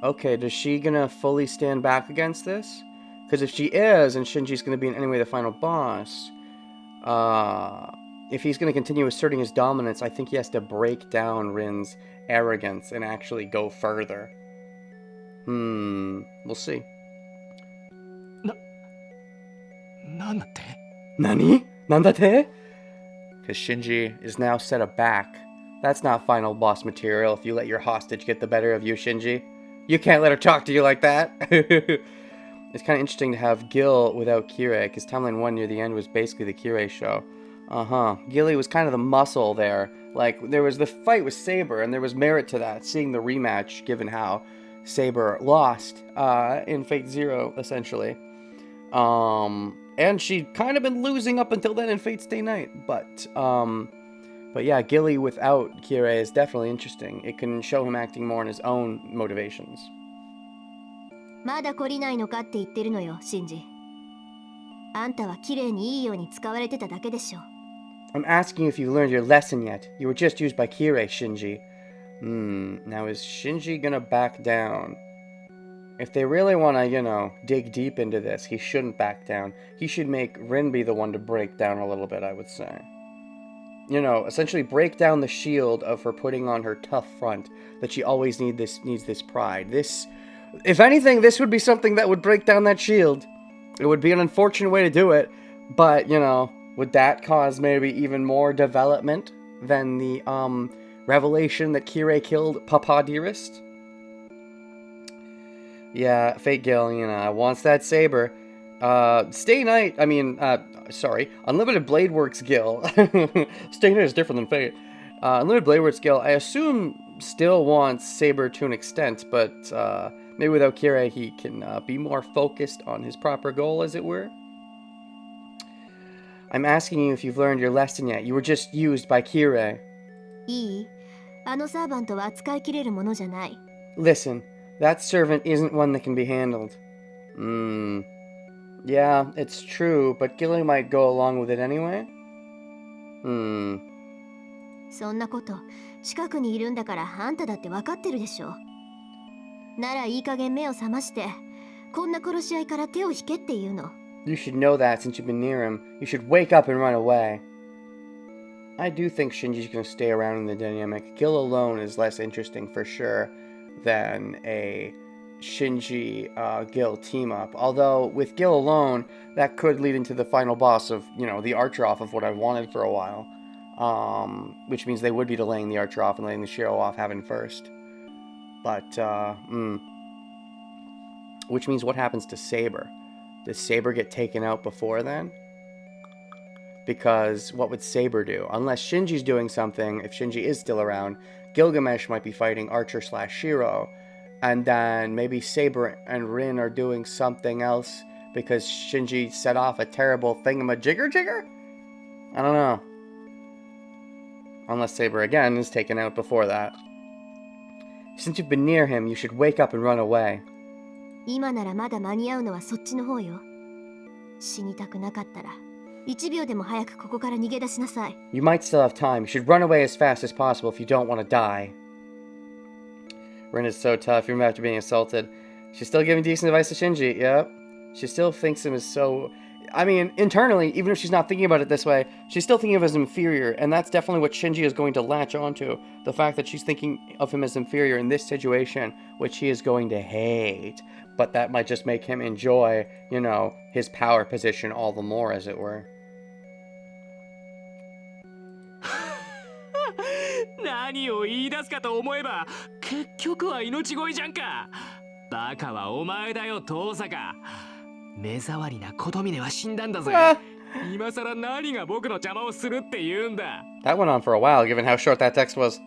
Okay, is she gonna fully stand back against this? Because if she is, and Shinji's gonna be in any way the final boss, if he's gonna continue asserting his dominance, I think he has to break down Rin's arrogance and actually go further. We'll see. なんだって? Nani? Nandate? Because Shinji is now set aback. That's not final boss material if you let your hostage get the better of you, Shinji. You can't let her talk to you like that. It's kind of interesting to have Gil without Kirei, because Timeline 1 near the end was basically the Kirei show. Gilly was kind of the muscle there. Like, there was the fight with Saber, and there was merit to that, seeing the rematch, given how Saber lost in Fate Zero, essentially. And she'd kind of been losing up until then in Fate Stay Night, but yeah, Gilly without Kirei is definitely interesting. It can show him acting more on his own motivations. まだ懲りないのかって言ってるのよ、シンジ。あんたは綺麗にいいように使われてただけでしょ。I'm asking if you learned your lesson yet. You were just used by Kirei, Shinji. Now is Shinji gonna back down? If they really want to, dig deep into this, he shouldn't back down. He should make Rin be the one to break down a little bit, I would say. Essentially break down the shield of her putting on her tough front, that she always needs this pride. If anything, this would be something that would break down that shield. It would be an unfortunate way to do it, but, would that cause maybe even more development than the, revelation that Kirei killed Papa Dearest? Yeah, Fate Gil, wants that saber. Stay Night, Unlimited Blade Works Gil. Stay Night is different than Fate. Unlimited Blade Works Gil, I assume, still wants saber to an extent, but maybe without Kirei, he can be more focused on his proper goal, as it were. I'm asking you if you've learned your lesson yet. You were just used by Kirei. いい？あのサーバントは扱いきれるものじゃない。 Listen, that servant isn't one that can be handled. Yeah, it's true, but Gilly might go along with it anyway? そんなこと近くにいるんだからあんただって分かってるでしょ。ならいい加減目を覚ましてこんな殺し合いから手を引けっていうの。 You should know that since you've been near him. You should wake up and run away. I do think Shinji's gonna stay around in the dynamic. Gil alone is less interesting for sure than a Shinji Gil team up. Although with Gil alone, that could lead into the final boss of, the Archer off of what I've wanted for a while. Which means they would be delaying the Archer off and letting the Shiro off happen first. But, which means what happens to Saber? Does Saber get taken out before then? Because what would Saber do? Unless Shinji's doing something, if Shinji is still around, Gilgamesh might be fighting Archer/Shiro, and then maybe Saber and Rin are doing something else because Shinji set off a terrible thingamajigger? I don't know. Unless Saber again is taken out before that. Since you've been near him, you should wake up and run away. 今ならまだ間に合うのはそっちの方よ。死にたくなかったら1秒でも早くここから逃げ出しなさい。 You might still have time. You should run away as fast as possible if you don't want to die. Rin is so tough, even after being assaulted. She's still giving decent advice to Shinji, yep. She still thinks him as so... internally, even if she's not thinking about it this way, she's still thinking of him as inferior, and that's definitely what Shinji is going to latch onto. The fact that she's thinking of him as inferior in this situation, which he is going to hate. But that might just make him enjoy, his power position all the more, as it were. 何を言い出すかと思えば結局は命乞いじゃんか。バカはお前だよ遠坂。目障りな琴峰は死んだんだぜ。今さら何が僕の邪魔をするって言うんだ。 That went on for a while, given how short that text was.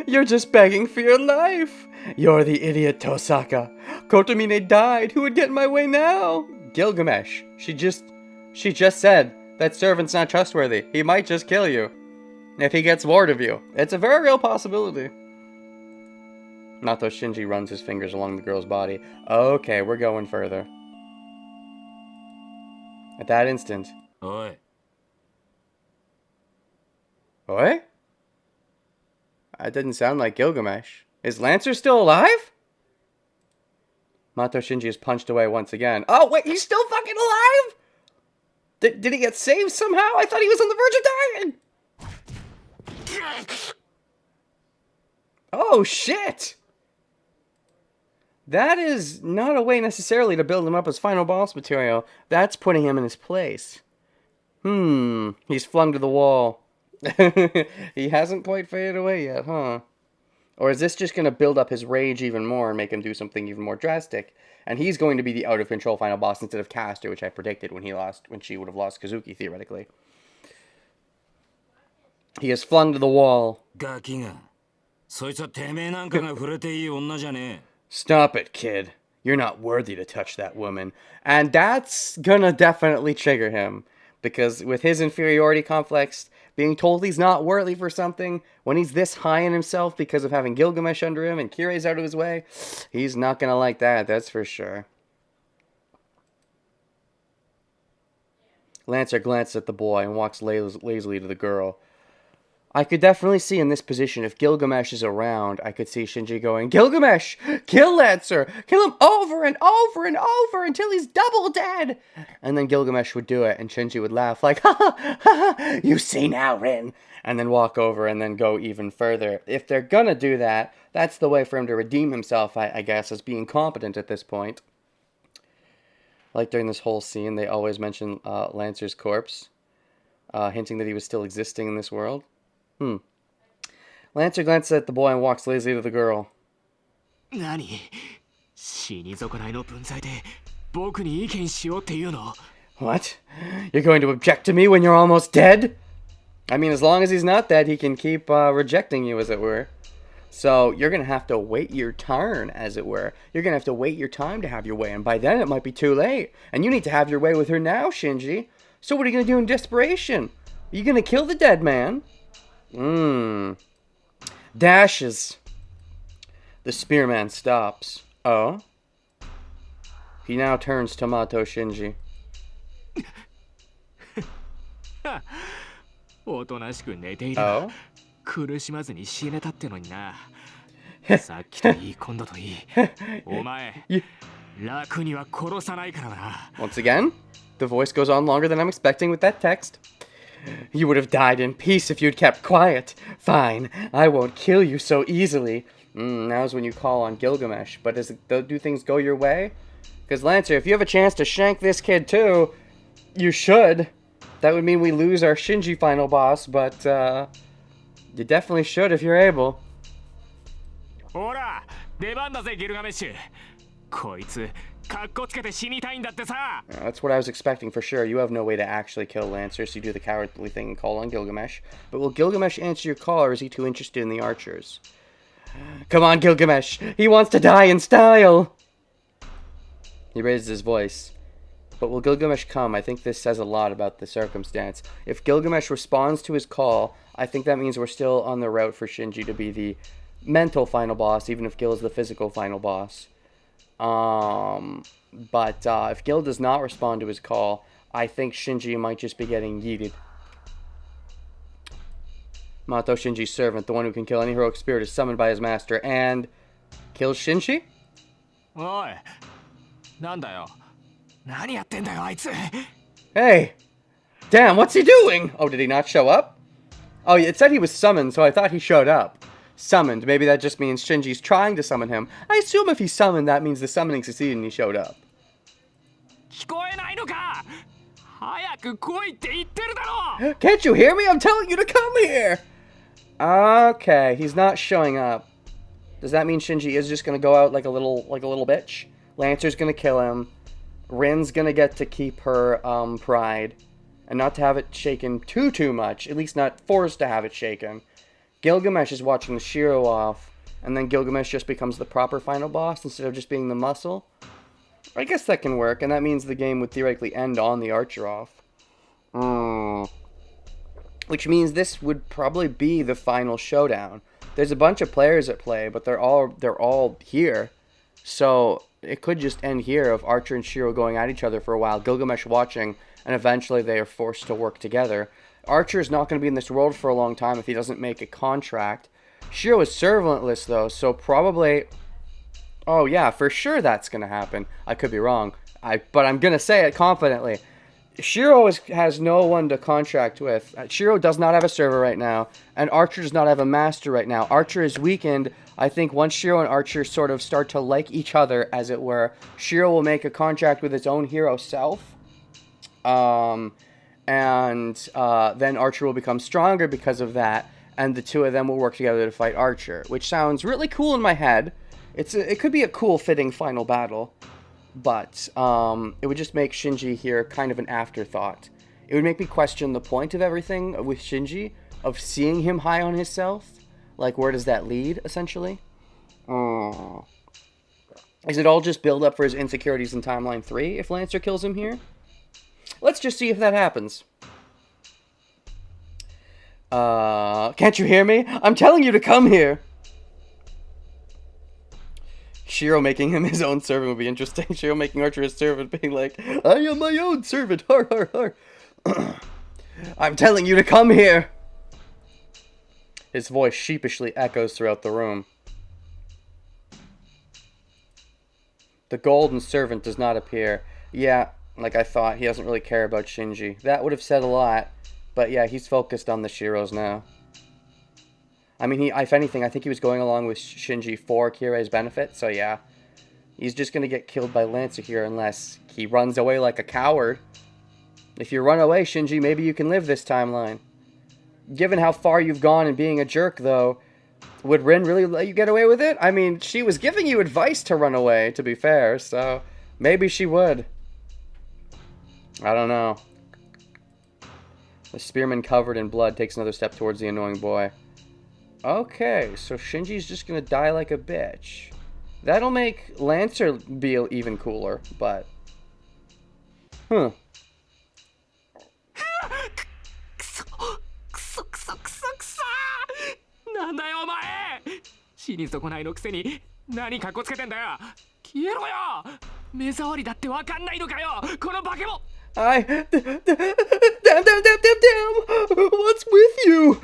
You're just begging for your life. You're the idiot, Tosaka. Kotomine died. Who would get in my way now? Gilgamesh. She just said that servant's not trustworthy. He might just kill you if he gets word of you. It's a very real possibility. Not though Shinji runs his fingers along the girl's body. Okay, we're going further. At that instant. Oi. Oi? That didn't sound like Gilgamesh. Is Lancer still alive? Mato Shinji is punched away once again. Oh, wait, he's still fucking alive? Did he get saved somehow? I thought he was on the verge of dying. Oh, shit. That is not a way necessarily to build him up as final boss material. That's putting him in his place. He's flung to the wall. He hasn't quite faded away yet, huh? Or is this just going to build up his rage even more and make him do something even more drastic? And he's going to be the out-of-control final boss instead of Caster, which I predicted when she would have lost Kazuki, theoretically. He is flung to the wall. Stop it, kid. You're not worthy to touch that woman. And that's gonna definitely trigger him. Because with his inferiority complex, being told he's not worthy for something, when he's this high in himself because of having Gilgamesh under him and Kirei's out of his way, he's not gonna like that, that's for sure. Lancer glances at the boy and walks lazily to the girl. I could definitely see in this position, if Gilgamesh is around, I could see Shinji going, Gilgamesh, kill Lancer! Kill him over and over and over until he's double dead! And then Gilgamesh would do it, and Shinji would laugh like, ha ha ha ha, you see now, Rin! And then walk over and then go even further. If they're gonna do that, that's the way for him to redeem himself, I guess, as being competent at this point. Like during this whole scene, they always mention Lancer's corpse, hinting that he was still existing in this world. Lancer glances at the boy and walks lazily to the girl. 何死に損ないの分際で僕に意見しようっていうの What? You're going to object to me when you're almost dead? I mean, as long as he's not dead, he can keep rejecting you, as it were. So you're going to have to wait your turn, as it were. You're going to have to wait your time to have your way, and by then it might be too late. And you need to have your way with her now, Shinji. So what are you going to do in desperation? Are you going to kill the dead man? Dashes. The spearman stops. Oh? He now turns to Mato Shinji. おとなしく寝ていれ Oh? ば苦しまずに死ねたってのになさっきといい今度といいお前楽には殺さないからな Once again, the voice goes on longer than I'm expecting with that text. You would have died in peace if you'd kept quiet. Fine, I won't kill you so easily. Now's when you call on Gilgamesh. But do things go your way? Because Lancer, if you have a chance to shank this kid too, you should. That would mean we lose our Shinji final boss, but you definitely should if you're able. ほら出番だぜギルガメッシュこいつかっこつけて死にたいんだってさ That's what I was expecting for sure. You have no way to actually kill Lancer, so you do the cowardly thing and call on Gilgamesh. But will Gilgamesh answer your call, or is he too interested in the archers? Come on, Gilgamesh! He wants to die in style! He raises his voice. But will Gilgamesh come? I think this says a lot about the circumstance. If Gilgamesh responds to his call, I think that means we're still on the route for Shinji to be the mental final boss, even if Gil is the physical final boss. But if Gil does not respond to his call, I think Shinji might just be getting yeeted. Mato Shinji's servant, the one who can kill any heroic spirit, is summoned by his master and kills Shinji? おいなんだよ何やってんだよあいつ Hey! Damn, what's he doing? Oh, did he not show up? Oh, it said he was summoned, so I thought he showed up. Summoned. Maybe that just means Shinji's trying to summon him. I assume if he's summoned, that means the summoning succeeded and he showed up. 聞こえないのか早く来いって言ってるだろ Can't you hear me? I'm telling you to come here! Okay, he's not showing up. Does that mean Shinji is just gonna go out like a little bitch? Lancer's gonna kill him. Rin's gonna get to keep her pride. And not to have it shaken too much. At least not forced to have it shaken. Gilgamesh is watching Shiro off. And then Gilgamesh just becomes the proper final boss instead of just being the muscle. I guess that can work. And that means the game would theoretically end on the archer off. Which means this would probably be the final showdown. There's a bunch of players at play, but they're all here. So it could just end here of Archer and Shiro going at each other for a while, Gilgamesh watching, and eventually they are forced to work together. Archer is not going to be in this world for a long time if he doesn't make a contract. Shiro is servantless though, so probably... Oh yeah, for sure that's going to happen. I could be wrong, but I'm going to say it confidently. Shiro has no one to contract with. Shiro does not have a server right now, and Archer does not have a master right now. Archer is weakened. I think once Shiro and Archer sort of start to like each other, as it were, Shiro will make a contract with his own hero self. And then Archer will become stronger because of that, and the two of them will work together to fight Archer, which sounds really cool in my head. It could be a cool, fitting final battle. But it would just make Shinji here kind of an afterthought. It would make me question the point of everything with Shinji, of seeing him high on himself. Like, where does that lead, essentially? Is it all just build up for his insecurities in Timeline 3 if Lancer kills him here? Let's just see if that happens. Can't you hear me? I'm telling you to come here! Shiro making him his own servant would be interesting. Shiro making Archer his servant, being like, I am my own servant, har har har. I'm telling you to come here. His voice sheepishly echoes throughout the room. The golden servant does not appear. Yeah, like I thought, he doesn't really care about Shinji. That would have said a lot. But yeah, he's focused on the Shiros now. I mean, if anything, I think he was going along with Shinji for Kirei's benefit. So yeah, he's just going to get killed by Lancer here unless he runs away like a coward. If you run away, Shinji, maybe you can live this timeline. Given how far you've gone in being a jerk, though, would Rin really let you get away with it? I mean, she was giving you advice to run away, to be fair, so maybe she would. I don't know. The spearman covered in blood takes another step towards the annoying boy. Okay, so Shinji's just gonna die like a bitch. That'll make Lancer be even cooler, but... Huh. なんだよお前死に損ないのくせに何かっこつけてんだよ消えろよ目障りだってわかんないのかよこの化け物 Damn, what's with you?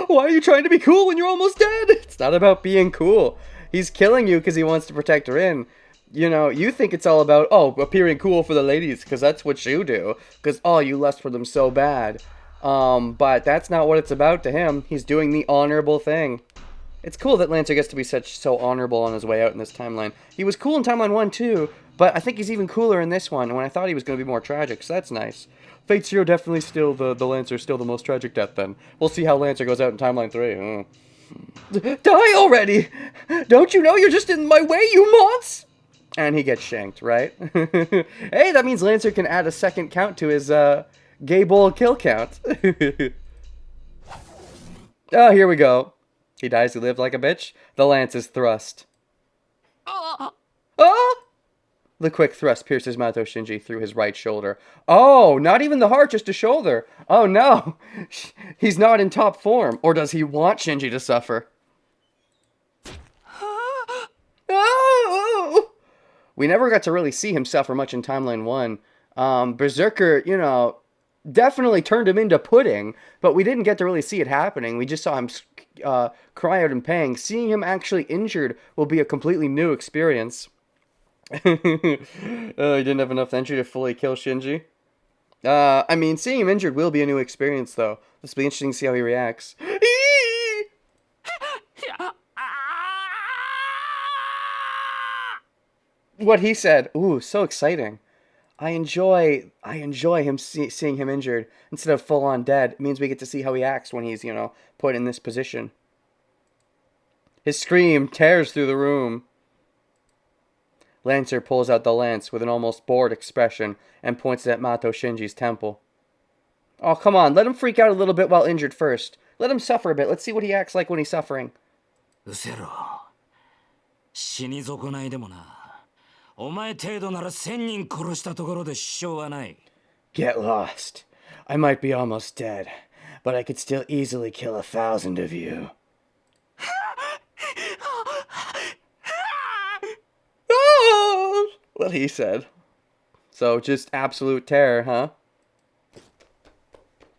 Why are you trying to be cool when you're almost dead? It's not about being cool. He's killing you because he wants to protect Rin. You know, you think it's all about, oh, appearing cool for the ladies, because that's what you do. Because, oh, you lust for them so bad. But that's not what it's about to him. He's doing the honorable thing. It's cool that Lancer gets to be so honorable on his way out in this timeline. He was cool in Timeline 1 too, but I think he's even cooler in this one, when I thought he was going to be more tragic, so that's nice. Fate Zero definitely still the Lancer, still the most tragic death then. We'll see how Lancer goes out in Timeline 3. Die already! Don't you know you're just in my way, you monts? And he gets shanked, right? Hey, that means Lancer can add a second count to his, gay bull kill count. Oh, here we go. He dies who lived like a bitch. The lance is thrust. Ah! The quick thrust pierces Mato Shinji through his right shoulder. Oh, not even the heart, just a shoulder. Oh no, he's not in top form. Or does he want Shinji to suffer? Oh! We never got to really see him suffer much in Timeline 1. Berserker, you know, definitely turned him into pudding, but we didn't get to really see it happening. We just saw him cry out in pain. Seeing him actually injured will be a completely new experience. He didn't have enough entry to fully kill Shinji. I mean, seeing him injured will be a new experience, though. This will be interesting to see how he reacts. What he said. Ooh, so exciting. I enjoy him seeing him injured instead of full on dead. It means we get to see how he acts when he's, you know, put in this position. His scream tears through the room. Lancer pulls out the lance with an almost bored expression and points it at Mato Shinji's temple. Oh, come on. Let him freak out a little bit while injured first. Let him suffer a bit. Let's see what he acts like when he's suffering. うせろ死に損ないでもなお前程度なら1000人殺したところで支障はない Get lost. I might be almost dead, but I could still easily kill 1,000 of you. What he said. So, just absolute terror, huh?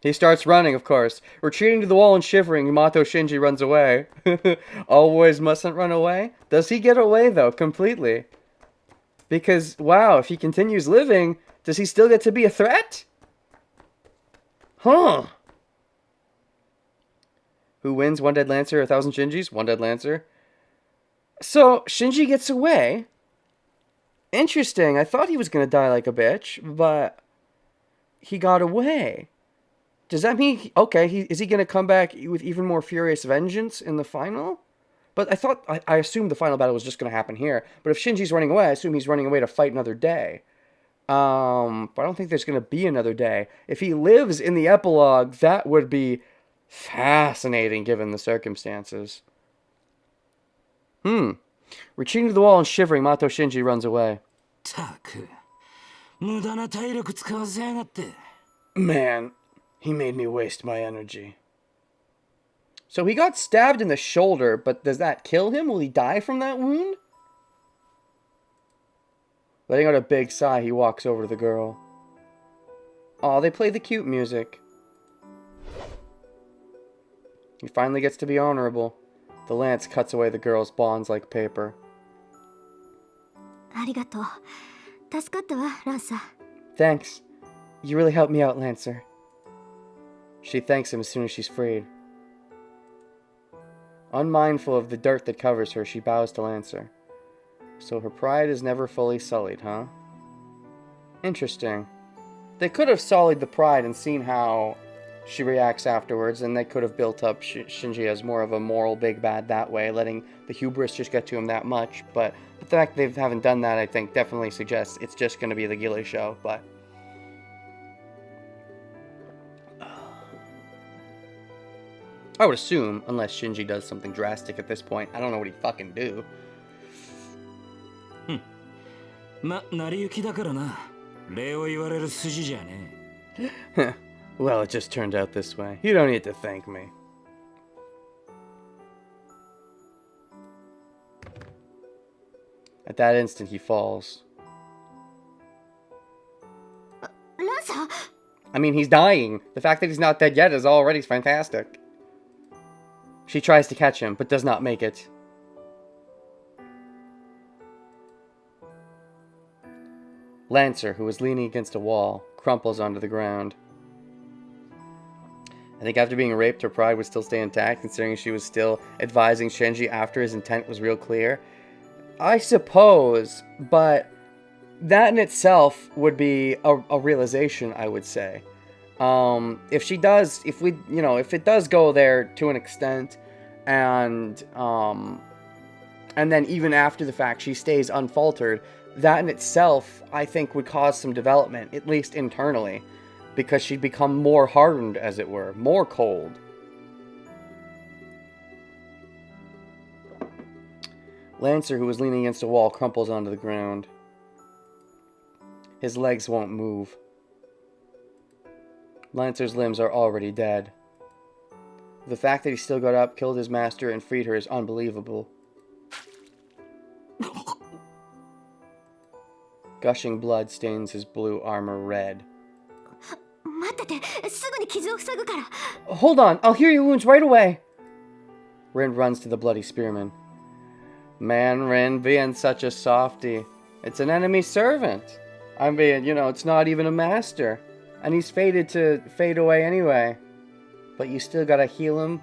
He starts running, of course. Retreating to the wall and shivering, Mato Shinji runs away. All boys mustn't run away? Does he get away, though, completely? Because, wow, if he continues living, does he still get to be a threat? Huh. Who wins? One dead Lancer, 1,000 Shinjis? One dead Lancer. So, Shinji gets away. Interesting. I thought he was going to die like a bitch, but he got away. Does that mean, okay, is he going to come back with even more furious vengeance in the final? But I assumed the final battle was just going to happen here. But if Shinji's running away, I assume he's running away to fight another day. But I don't think there's going to be another day. If he lives in the epilogue, that would be fascinating given the circumstances. Retreating to the wall and shivering, Mato Shinji runs away. たく無駄な体力使わせやがって Man, he made me waste my energy. So he got stabbed in the shoulder, but does that kill him? Will he die from that wound? Letting out a big sigh, he walks over to the girl. Aw, they play the cute music. He finally gets to be honorable. The lance cuts away the girl's bonds like paper. ありがとう。助かったわ、ランサー。 Thanks. You really helped me out, Lancer. She thanks him as soon as she's freed. Unmindful of the dirt that covers her, she bows to Lancer. So her pride is never fully sullied, huh? Interesting. They could have sullied the pride and seen how she reacts afterwards, and they could have built up Shinji as more of a moral big bad that way, letting the hubris just get to him that much. But the fact they haven't done that, I think, definitely suggests it's just going to be the Ghillie show. But I would assume, unless Shinji does something drastic at this point, I don't know what he'd fucking do. ま、成り行きだからな。礼を言われる筋じゃねえ。Well, it just turned out this way. You don't need to thank me. At that instant, he falls. ランサー I mean, he's dying. The fact that he's not dead yet is already fantastic. She tries to catch him, but does not make it. Lancer, who is leaning against a wall, crumples onto the ground. I think after being raped, her pride would still stay intact, considering she was still advising Shinji after his intent was real clear. I suppose, but that in itself would be a realization, I would say. If she does, if it does go there to an extent, and then even after the fact she stays unfaltered, that in itself, I think, would cause some development, at least internally, because she'd become more hardened, as it were, more cold. Lancer, who was leaning against a wall, crumples onto the ground. His legs won't move. Lancer's limbs are already dead. The fact that he still got up, killed his master, and freed her is unbelievable. Gushing blood stains his blue armor red. 待ってて、すぐに傷を塞ぐから。 Hold on, I'll heal your wounds right away. Rin runs to the bloody spearman. Man, Rin, being such a softy. It's an enemy servant. I mean, it's not even a master. And he's fated to fade away anyway. But you still gotta heal him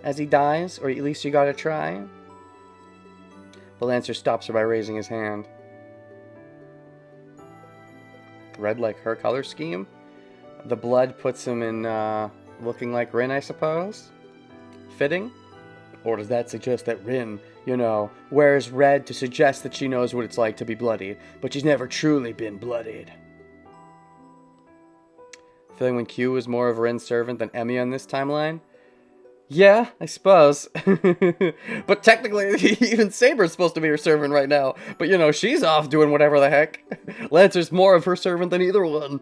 as he dies, or at least you gotta try. But Lancer stops her by raising his hand. Red like her color scheme? The blood puts him in, looking like Rin, I suppose? Fitting? Or does that suggest that Rin, wears red to suggest that she knows what it's like to be bloodied, but she's never truly been bloodied? Feeling when Q was more of Rin's servant than Emi on this timeline? Yeah, I suppose. But technically, even Saber's supposed to be her servant right now. But, she's off doing whatever the heck. Lancer's more of her servant than either one.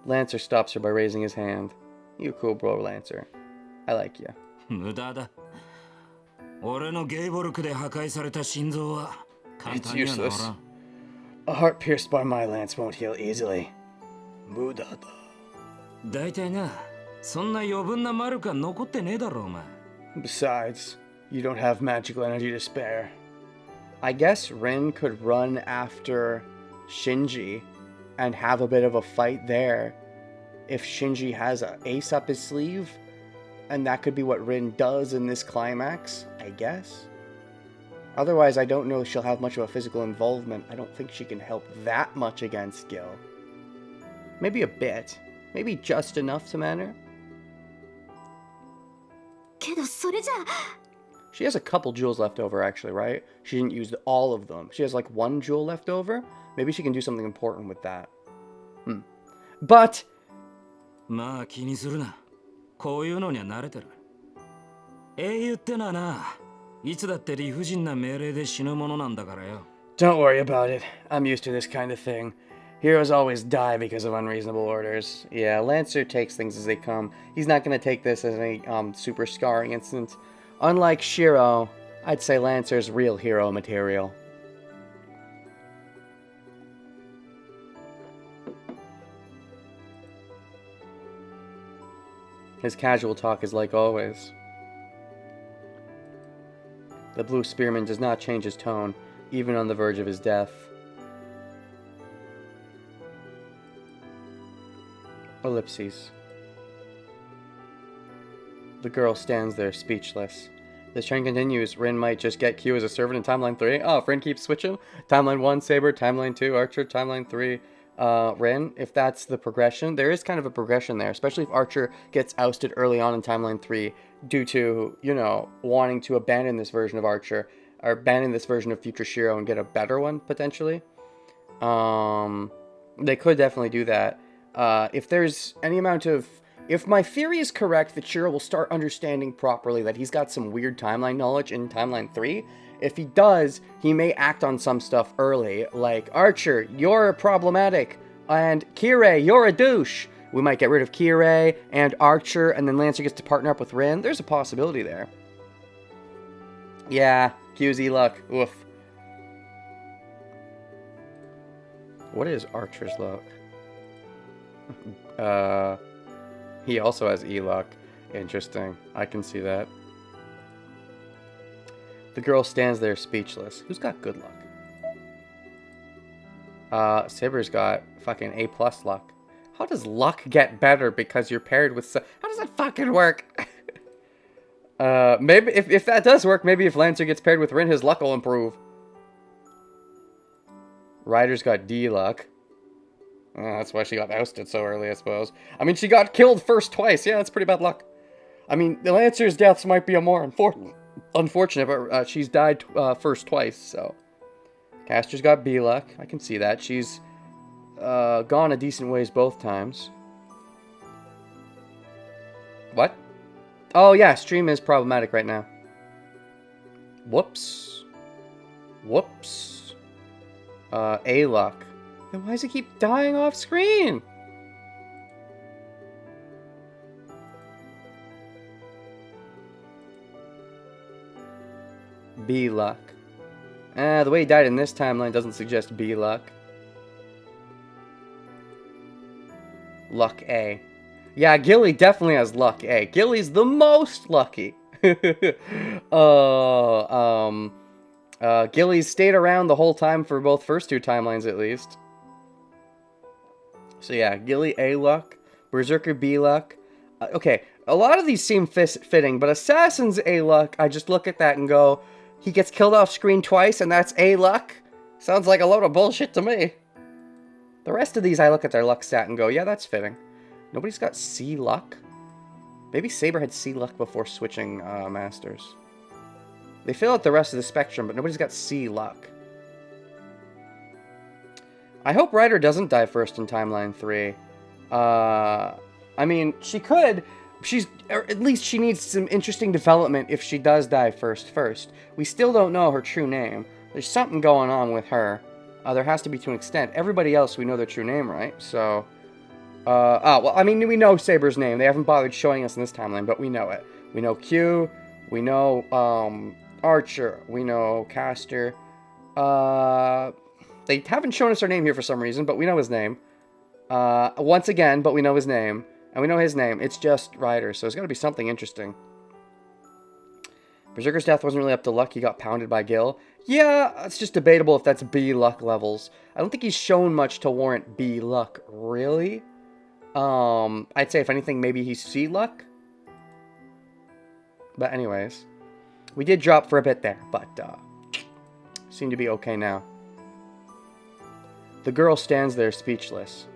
Lancer stops her by raising his hand. You cool bro, Lancer. I like you. 無駄だ。俺のゲイボルクで破壊された心臓は簡 It's 単には治ら useless. ん。 A heart pierced by my lance won't heal easily. 無駄だ。大体な、そんな余分な魔力は残ってねえだろお前。 Besides, you don't have magical energy to spare. I guess Rin could run after Shinji and have a bit of a fight there if Shinji has an ace up his sleeve, and that could be what Rin does in this climax, I guess. Otherwise, I don't know if she'll have much of a physical involvement. I don't think she can help that much against Gil. Maybe a bit. Maybe just enough to matter. けどそれじゃ She has a couple jewels left over, actually, right? She didn't use all of them. She has like one jewel left over. Maybe she can do something important with that. But まあ気にするな。こういうのには慣れてる。英雄ってのはな、いつだって理不尽な命令で死ぬものなんだからよ。 don't worry about it. I'm used to this kind of thing. Heroes always die because of unreasonable orders. Yeah, Lancer takes things as they come. He's not going to take this as a super scarring instance. Unlike Shiro, I'd say Lancer's real hero material. His casual talk is like always. The blue spearman does not change his tone, even on the verge of his death. Ellipses. The girl stands there, speechless. This trend continues. Rin might just get Q as a servant in Timeline 3. Oh, if Rin keeps switching. Timeline 1, Saber. Timeline 2, Archer. Timeline 3, Rin. If that's the progression. There is kind of a progression there. Especially if Archer gets ousted early on in Timeline 3. Due to, you know, wanting to abandon this version of Archer. Or abandon this version of Future Shiro and get a better one, potentially. They could definitely do that. If there's any amount of... If my theory is correct, that Shiro will start understanding properly that he's got some weird timeline knowledge in Timeline 3. If he does, he may act on some stuff early, like, Archer, you're problematic, and Kirei, you're a douche. We might get rid of Kirei and Archer, and then Lancer gets to partner up with Rin. There's a possibility there. Yeah, QZ luck. Oof. What is Archer's luck? He also has E-Luck. Interesting. I can see that. The girl stands there speechless. Who's got good luck? Saber's got fucking A+ luck. How does luck get better because you're paired with... How does that fucking work? Maybe if that does work, maybe if Lancer gets paired with Rin, his luck will improve. Ryder's got D luck. That's why she got ousted so early, I suppose. I mean, she got killed first twice. Yeah, that's pretty bad luck. I mean, the Lancer's deaths might be a more unfortunate, but she's died first twice, so. Caster's got B luck. I can see that. She's gone a decent ways both times. What? Oh, yeah, stream is problematic right now. Whoops. Whoops. A luck. Then why does he keep dying off screen? B luck. The way he died in this timeline doesn't suggest B luck. Luck A. Yeah, Gilly definitely has luck A. Gilly's the most lucky. Gilly's stayed around the whole time for both first two timelines at least. So yeah, Gilly A luck, Berserker B luck. Okay, a lot of these seem fitting, but Assassin's A luck, I just look at that and go, he gets killed off screen twice and that's A luck? Sounds like a load of bullshit to me. The rest of these I look at their luck stat and go, yeah, that's fitting. Nobody's got C luck? Maybe Saber had C luck before switching masters. They fill out the rest of the spectrum, but nobody's got C luck. I hope Ryder doesn't die first in Timeline 3. I mean, she could. Or at least she needs some interesting development if she does die first. We still don't know her true name. There's something going on with her. There has to be to an extent. Everybody else, we know their true name, right? So, well, I mean, we know Saber's name. They haven't bothered showing us in this timeline, but we know it. We know Q. We know, Archer. We know Caster. They haven't shown us her name here for some reason, but we know his name. Once again, but we know his name. And we know his name. It's just Ryder, so it's got to be something interesting. Berserker's death wasn't really up to luck. He got pounded by Gil. Yeah, it's just debatable if that's B luck levels. I don't think he's shown much to warrant B luck, really. I'd say if anything, maybe he's C luck. But anyways, we did drop for a bit there, but seem to be okay now. The girl stands there speechless.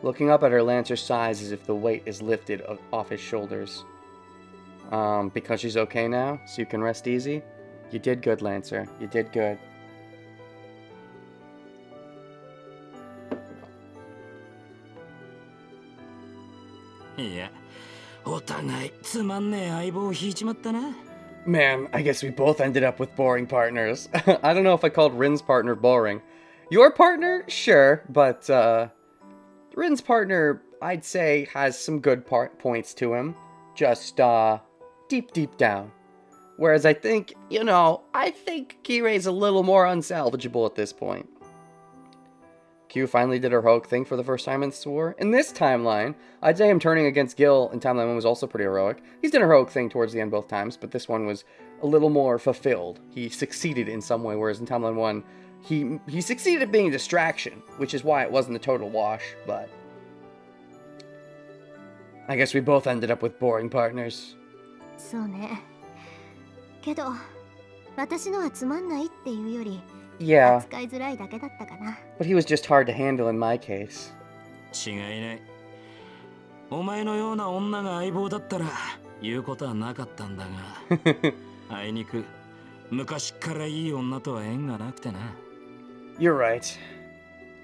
Looking up at her, Lancer sighs as if the weight is lifted off his shoulders. Because she's okay now, so you can rest easy? You did good, Lancer. You did good. Yeah. お互いつまんねえ相棒を引いちまったな。 Man, I guess we both ended up with boring partners. I don't know if I called Rin's partner boring. Your partner? Sure, but Rin's partner, I'd say, has some good points to him. Just deep down. Whereas I think, I think Kirei's a little more unsalvageable at this point. Q finally did her heroic thing for the first time in this war. In this timeline, I'd say him turning against Gil in timeline 1 was also pretty heroic. He's done a heroic thing towards the end both times, but this one was a little more fulfilled. He succeeded in some way, whereas in timeline 1, he succeeded at being a distraction, which is why it wasn't a total wash, but I guess we both ended up with boring partners. そうね。けど、私のはつまんないっていうより、 Yeah, 扱いづらいだけだったかな。 but he was just hard to handle in my case. 違いない。お前のような女が相棒だったら言うことはなかったんだが、あいにく昔からいい女とは縁がなくてな。You're right.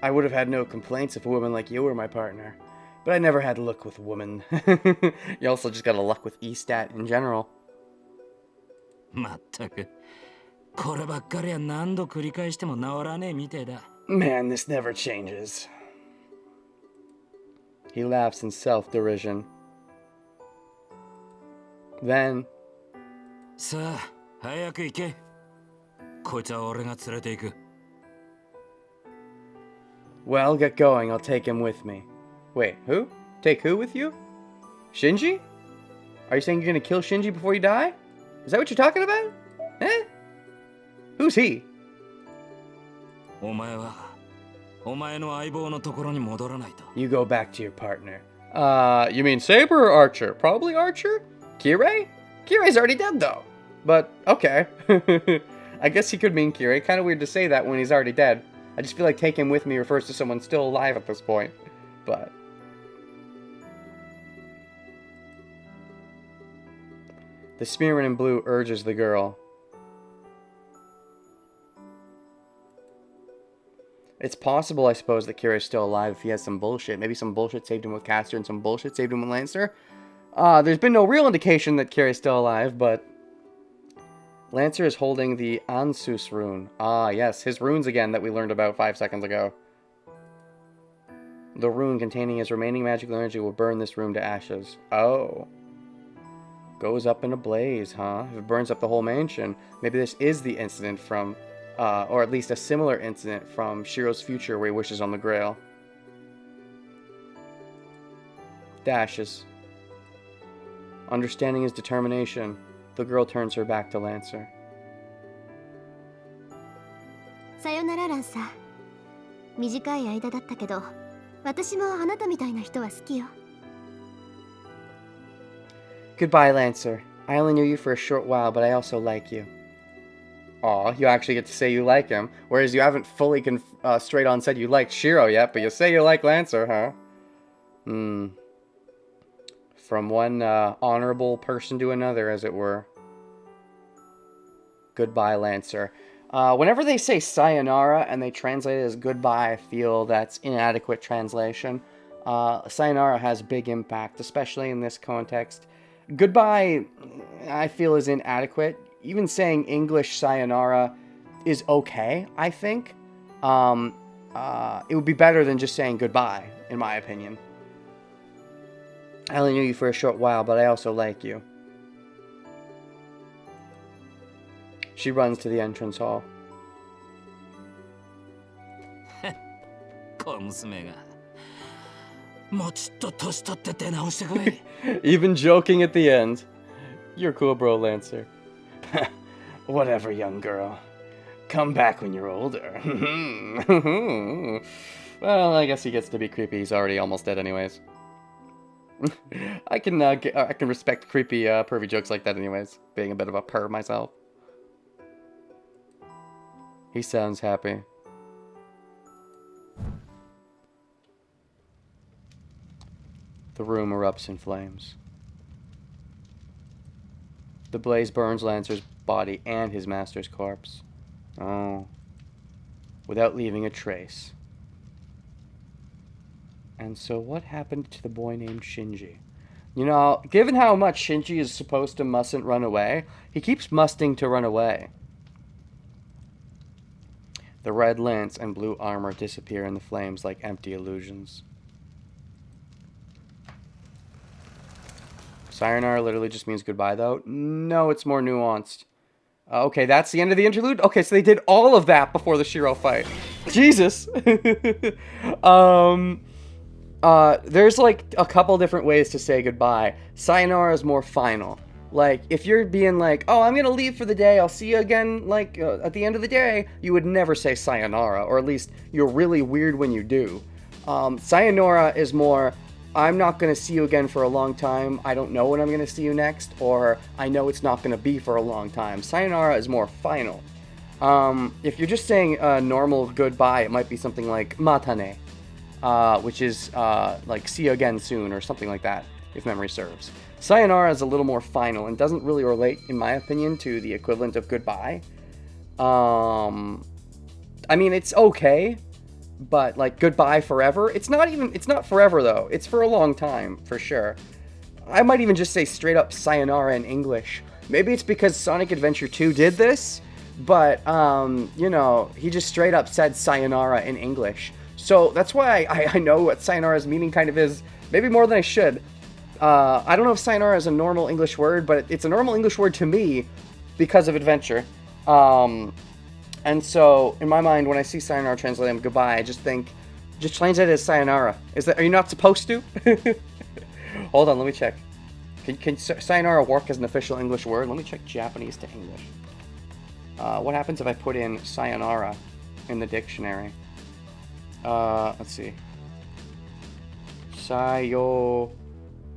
I would have had no complaints if a woman like you were my partner. But I never had luck with women. You also just got a luck with E-stat in general. まったく、こればっかりは何度繰り返しても治らねえみてえだ。Man, this never changes. He laughs in self-derision. Then... さあ、早く行け。こいつは俺が連れて行く。Well, get going. I'll take him with me. Wait, who? Take who with you? Shinji? Are you saying you're gonna kill Shinji before you die? Is that what you're talking about? Eh? Who's he? お前は、お前の相棒のところに戻らないと。You go back to your partner. You mean Saber or Archer? Probably Archer? Kirei? Kirei's already dead though. But, okay. I guess he could mean Kirei. Kind of weird to say that when he's already dead. I just feel like take him with me refers to someone still alive at this point. But... The spearman in blue urges the girl. It's possible, I suppose, that Kirai's still alive if he has some bullshit. Maybe some bullshit saved him with Caster and some bullshit saved him with Lancer. There's been no real indication that Kirai's still alive, but... Lancer is holding the Ansus rune. Ah, yes, his runes again that we learned about 5 seconds ago. The rune containing his remaining magical energy will burn this room to ashes. Oh. Goes up in a blaze, huh? If it burns up the whole mansion, maybe this is the incident from, or at least a similar incident from Shiro's future where he wishes on the Grail. Dashes. Understanding his determination, the girl turns her back to Lancer. さよならランサー。短い間だったけど、私もあなたみたいな人は好きよ。Goodbye, Lancer. I only knew you for a short while, but I also like you. Aw, you actually get to say you like him, whereas you haven't fully straight on said you liked Shiro yet, but you say you like Lancer, huh? From one honorable person to another, as it were. Goodbye, Lancer. Whenever they say sayonara and they translate it as goodbye, I feel that's inadequate translation. Sayonara has big impact, especially in this context. Goodbye, I feel, is inadequate. Even saying English sayonara is okay, I think. It would be better than just saying goodbye, in my opinion. I only knew you for a short while, but I also like you. She runs to the entrance hall. 小娘がもうちょっと年取って出直してこい。Even joking at the end. You're cool, bro, Lancer. Whatever, young girl. Come back when you're older. Well, I guess he gets to be creepy. He's already almost dead anyways. I can respect creepy, pervy jokes like that anyways. Being a bit of a perv myself. He sounds happy. The room erupts in flames. The blaze burns Lancer's body and his master's corpse. Oh. Without leaving a trace. And so what happened to the boy named Shinji? You know, given how much Shinji is supposed to mustn't run away, he keeps musting to run away. The red lance and blue armor disappear in the flames like empty illusions. Sayonara literally just means goodbye, though. No, it's more nuanced. Okay, that's the end of the interlude? Okay, so they did all of that before the Shiro fight. Jesus. There's like a couple different ways to say goodbye. Sayonara is more final. Like, if you're being like, oh, I'm gonna leave for the day, I'll see you again, like, at the end of the day, you would never say sayonara, or at least you're really weird when you do. Sayonara is more, I'm not gonna see you again for a long time, I don't know when I'm gonna see you next, or I know it's not gonna be for a long time. Sayonara is more final. If you're just saying a normal goodbye, it might be something like matane, which is like see you again soon, or something like that, if memory serves. Sayonara is a little more final and doesn't really relate, in my opinion, to the equivalent of goodbye. I mean, it's okay, but like goodbye forever, it's not forever though. It's for a long time, for sure. I might even just say straight up sayonara in English. Maybe it's because Sonic Adventure 2 did this, but, you know, he just straight up said sayonara in English. So that's why I know what sayonara's meaning kind of is, maybe more than I should. I don't know if sayonara is a normal English word, but it's a normal English word to me because of Adventure. And so, in my mind, when I see sayonara translated as goodbye, I just think, just translate it as sayonara. Are you not supposed to? Hold on, let me check. Can sayonara work as an official English word? Let me check Japanese to English. What happens if I put in sayonara in the dictionary? Let's see.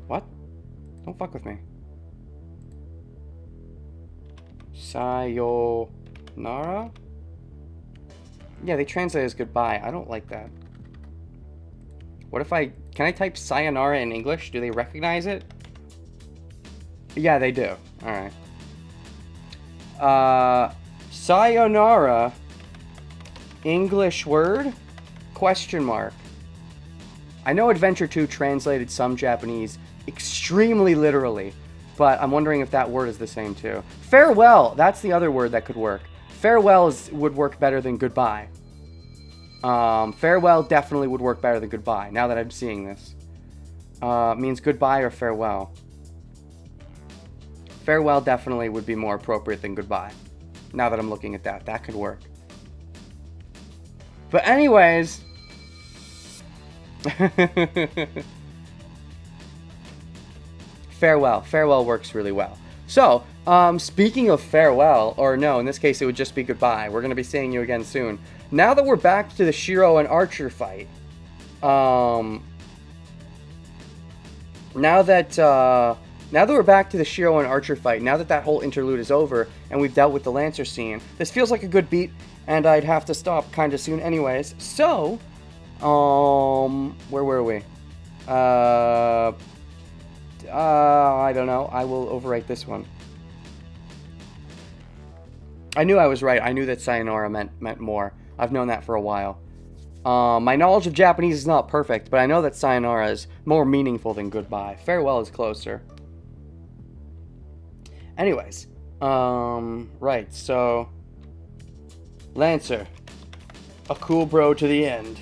What? Don't fuck with me. Sayonara? Yeah, they translate it as goodbye. I don't like that. What if can I type sayonara in English? Do they recognize it? Yeah, they do. Alright. Sayonara, English word? Question mark. I know Adventure 2 translated some Japanese extremely literally, but I'm wondering if that word is the same too. Farewell, that's the other word that could work. Farewell would work better than goodbye. Farewell definitely would work better than goodbye, now that I'm seeing this. Means goodbye or farewell. Farewell definitely would be more appropriate than goodbye. Now that I'm looking at that, that could work. But anyways... Farewell. Farewell works really well. So, speaking of farewell, or no, in this case it would just be goodbye. We're going to be seeing you again soon. Now that we're back to the Shiro and Archer fight, now that we're back to the Shiro and Archer fight, now that whole interlude is over, and we've dealt with the Lancer scene, this feels like a good beat, and I'd have to stop kind of soon anyways. So, where were we? I don't know. I will overwrite this one. I knew I was right. I knew that sayonara meant more. I've known that for a while. My knowledge of Japanese is not perfect, but I know that sayonara is more meaningful than goodbye. Farewell is closer. Anyways, right, so... Lancer. A cool bro to the end.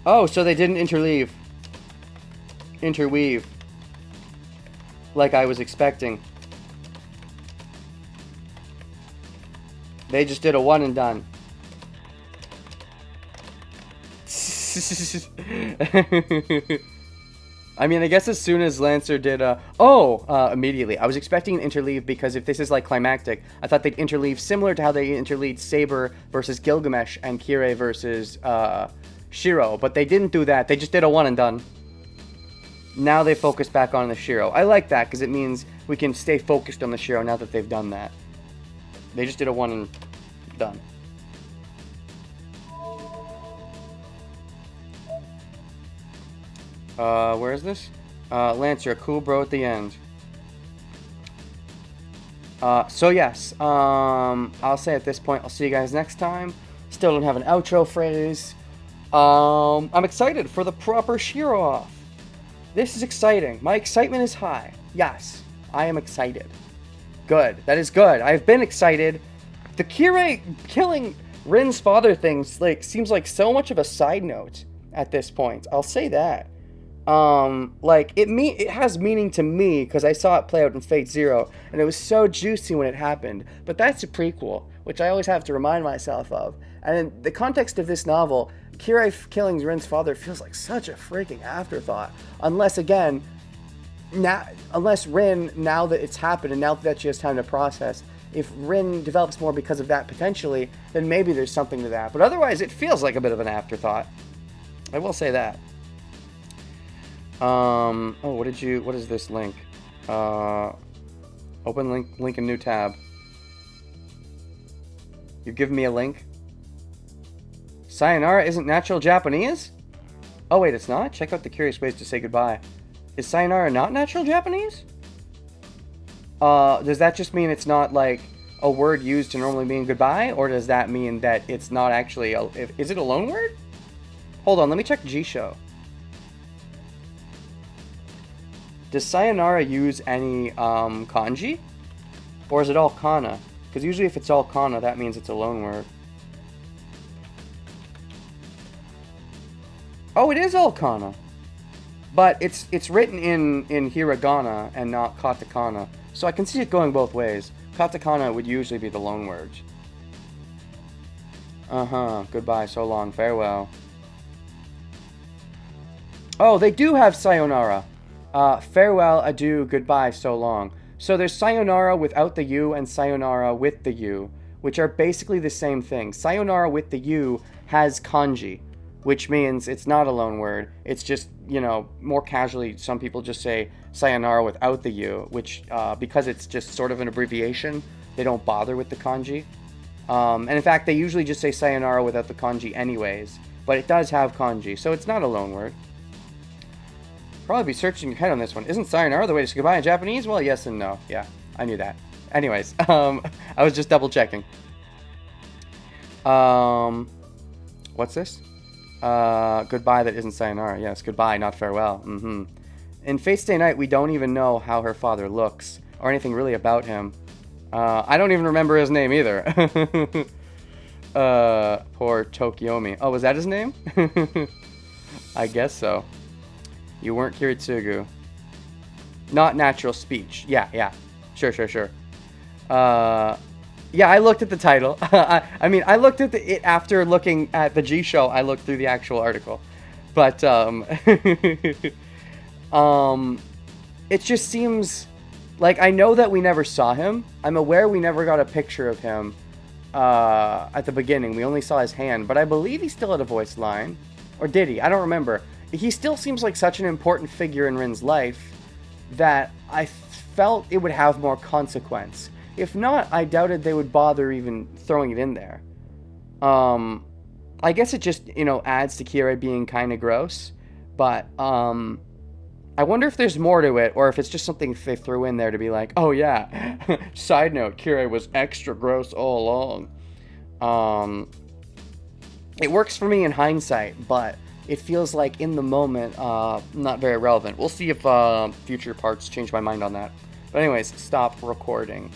Oh, so they didn't interweave. Like I was expecting. They just did a one and done. I mean, I guess as soon as Lancer did immediately. I was expecting an interleave because if this is like climactic, I thought they'd interleave similar to how they interlead Saber versus Gilgamesh and Kirei versus Shiro, but they didn't do that. They just did a one and done. Now they focus back on the Shiro. I like that because it means we can stay focused on the Shiro now that they've done that. They just did a one and done. Where is this? Lancer, a cool bro at the end. So yes, I'll say at this point, I'll see you guys next time. Still don't have an outro phrase. I'm excited for the proper Shiro off. This is exciting. My excitement is high. Yes, I am excited. Good. That is good. I've been excited. The Kirei killing Rin's father thing seems like so much of a side note at this point. I'll say that. It has meaning to me because I saw it play out in Fate Zero, and it was so juicy when it happened. But that's a prequel. which I always have to remind myself of. And in the context of this novel, Kirei killing Rin's father feels like such a freaking afterthought. Unless, again, unless Rin, now that it's happened and now that she has time to process, if Rin develops more because of that potentially, then maybe there's something to that. But otherwise, it feels like a bit of an afterthought. I will say that. Oh, what is this link? Open link in new tab. You've given me a link? Sayonara isn't natural Japanese? Oh wait, it's not? Check out the curious ways to say goodbye. Is sayonara not natural Japanese? Does that just mean it's not like a word used to normally mean goodbye? Or does that mean that it's not actually is it a loan word? Hold on, let me check Jisho. Does sayonara use any kanji? Or is it all kana? Because usually if it's all kana, that means it's a loan word. Oh, it is all kana. But it's written in hiragana and not katakana. So I can see it going both ways. Katakana would usually be the loan words. Uh-huh. Goodbye, so long, farewell. Oh, they do have sayonara. Farewell, adieu, goodbye, so long. So there's sayonara without the U and sayonara with the U, which are basically the same thing. Sayonara with the U has kanji, which means it's not a loan word. It's just, you know, more casually, some people just say sayonara without the U, which, because it's just sort of an abbreviation, they don't bother with the kanji. And in fact, they usually just say sayonara without the kanji anyways, but it does have kanji, so it's not a loan word. Probably be searching your head on this one. Isn't sayonara the way to say goodbye in Japanese? Well, yes and no. Yeah, I knew that. Anyways, I was just double checking. What's this? Goodbye that isn't sayonara. Yes, goodbye, not farewell. In Fate Stay Night, we don't even know how her father looks, or anything really about him. I don't even remember his name either. Poor Tokyomi. Oh, was that his name? I guess so. You weren't Kiritsugu. Not natural speech. Yeah. Sure. Yeah, I looked at the title. I mean, I looked at it after looking at the G show. I looked through the actual article. But, it just seems like I know that we never saw him. I'm aware we never got a picture of him at the beginning. We only saw his hand, but I believe he still had a voice line. Or did he? I don't remember. He still seems like such an important figure in Rin's life that I felt it would have more consequence. If not, I doubted they would bother even throwing it in there. I guess it just, you know, adds to Kirei being kind of gross. But, I wonder if there's more to it, or if it's just something they threw in there to be like, oh yeah, side note, Kirei was extra gross all along. It works for me in hindsight, but it feels like in the moment, not very relevant. We'll see if future parts change my mind on that. But anyways, stop recording.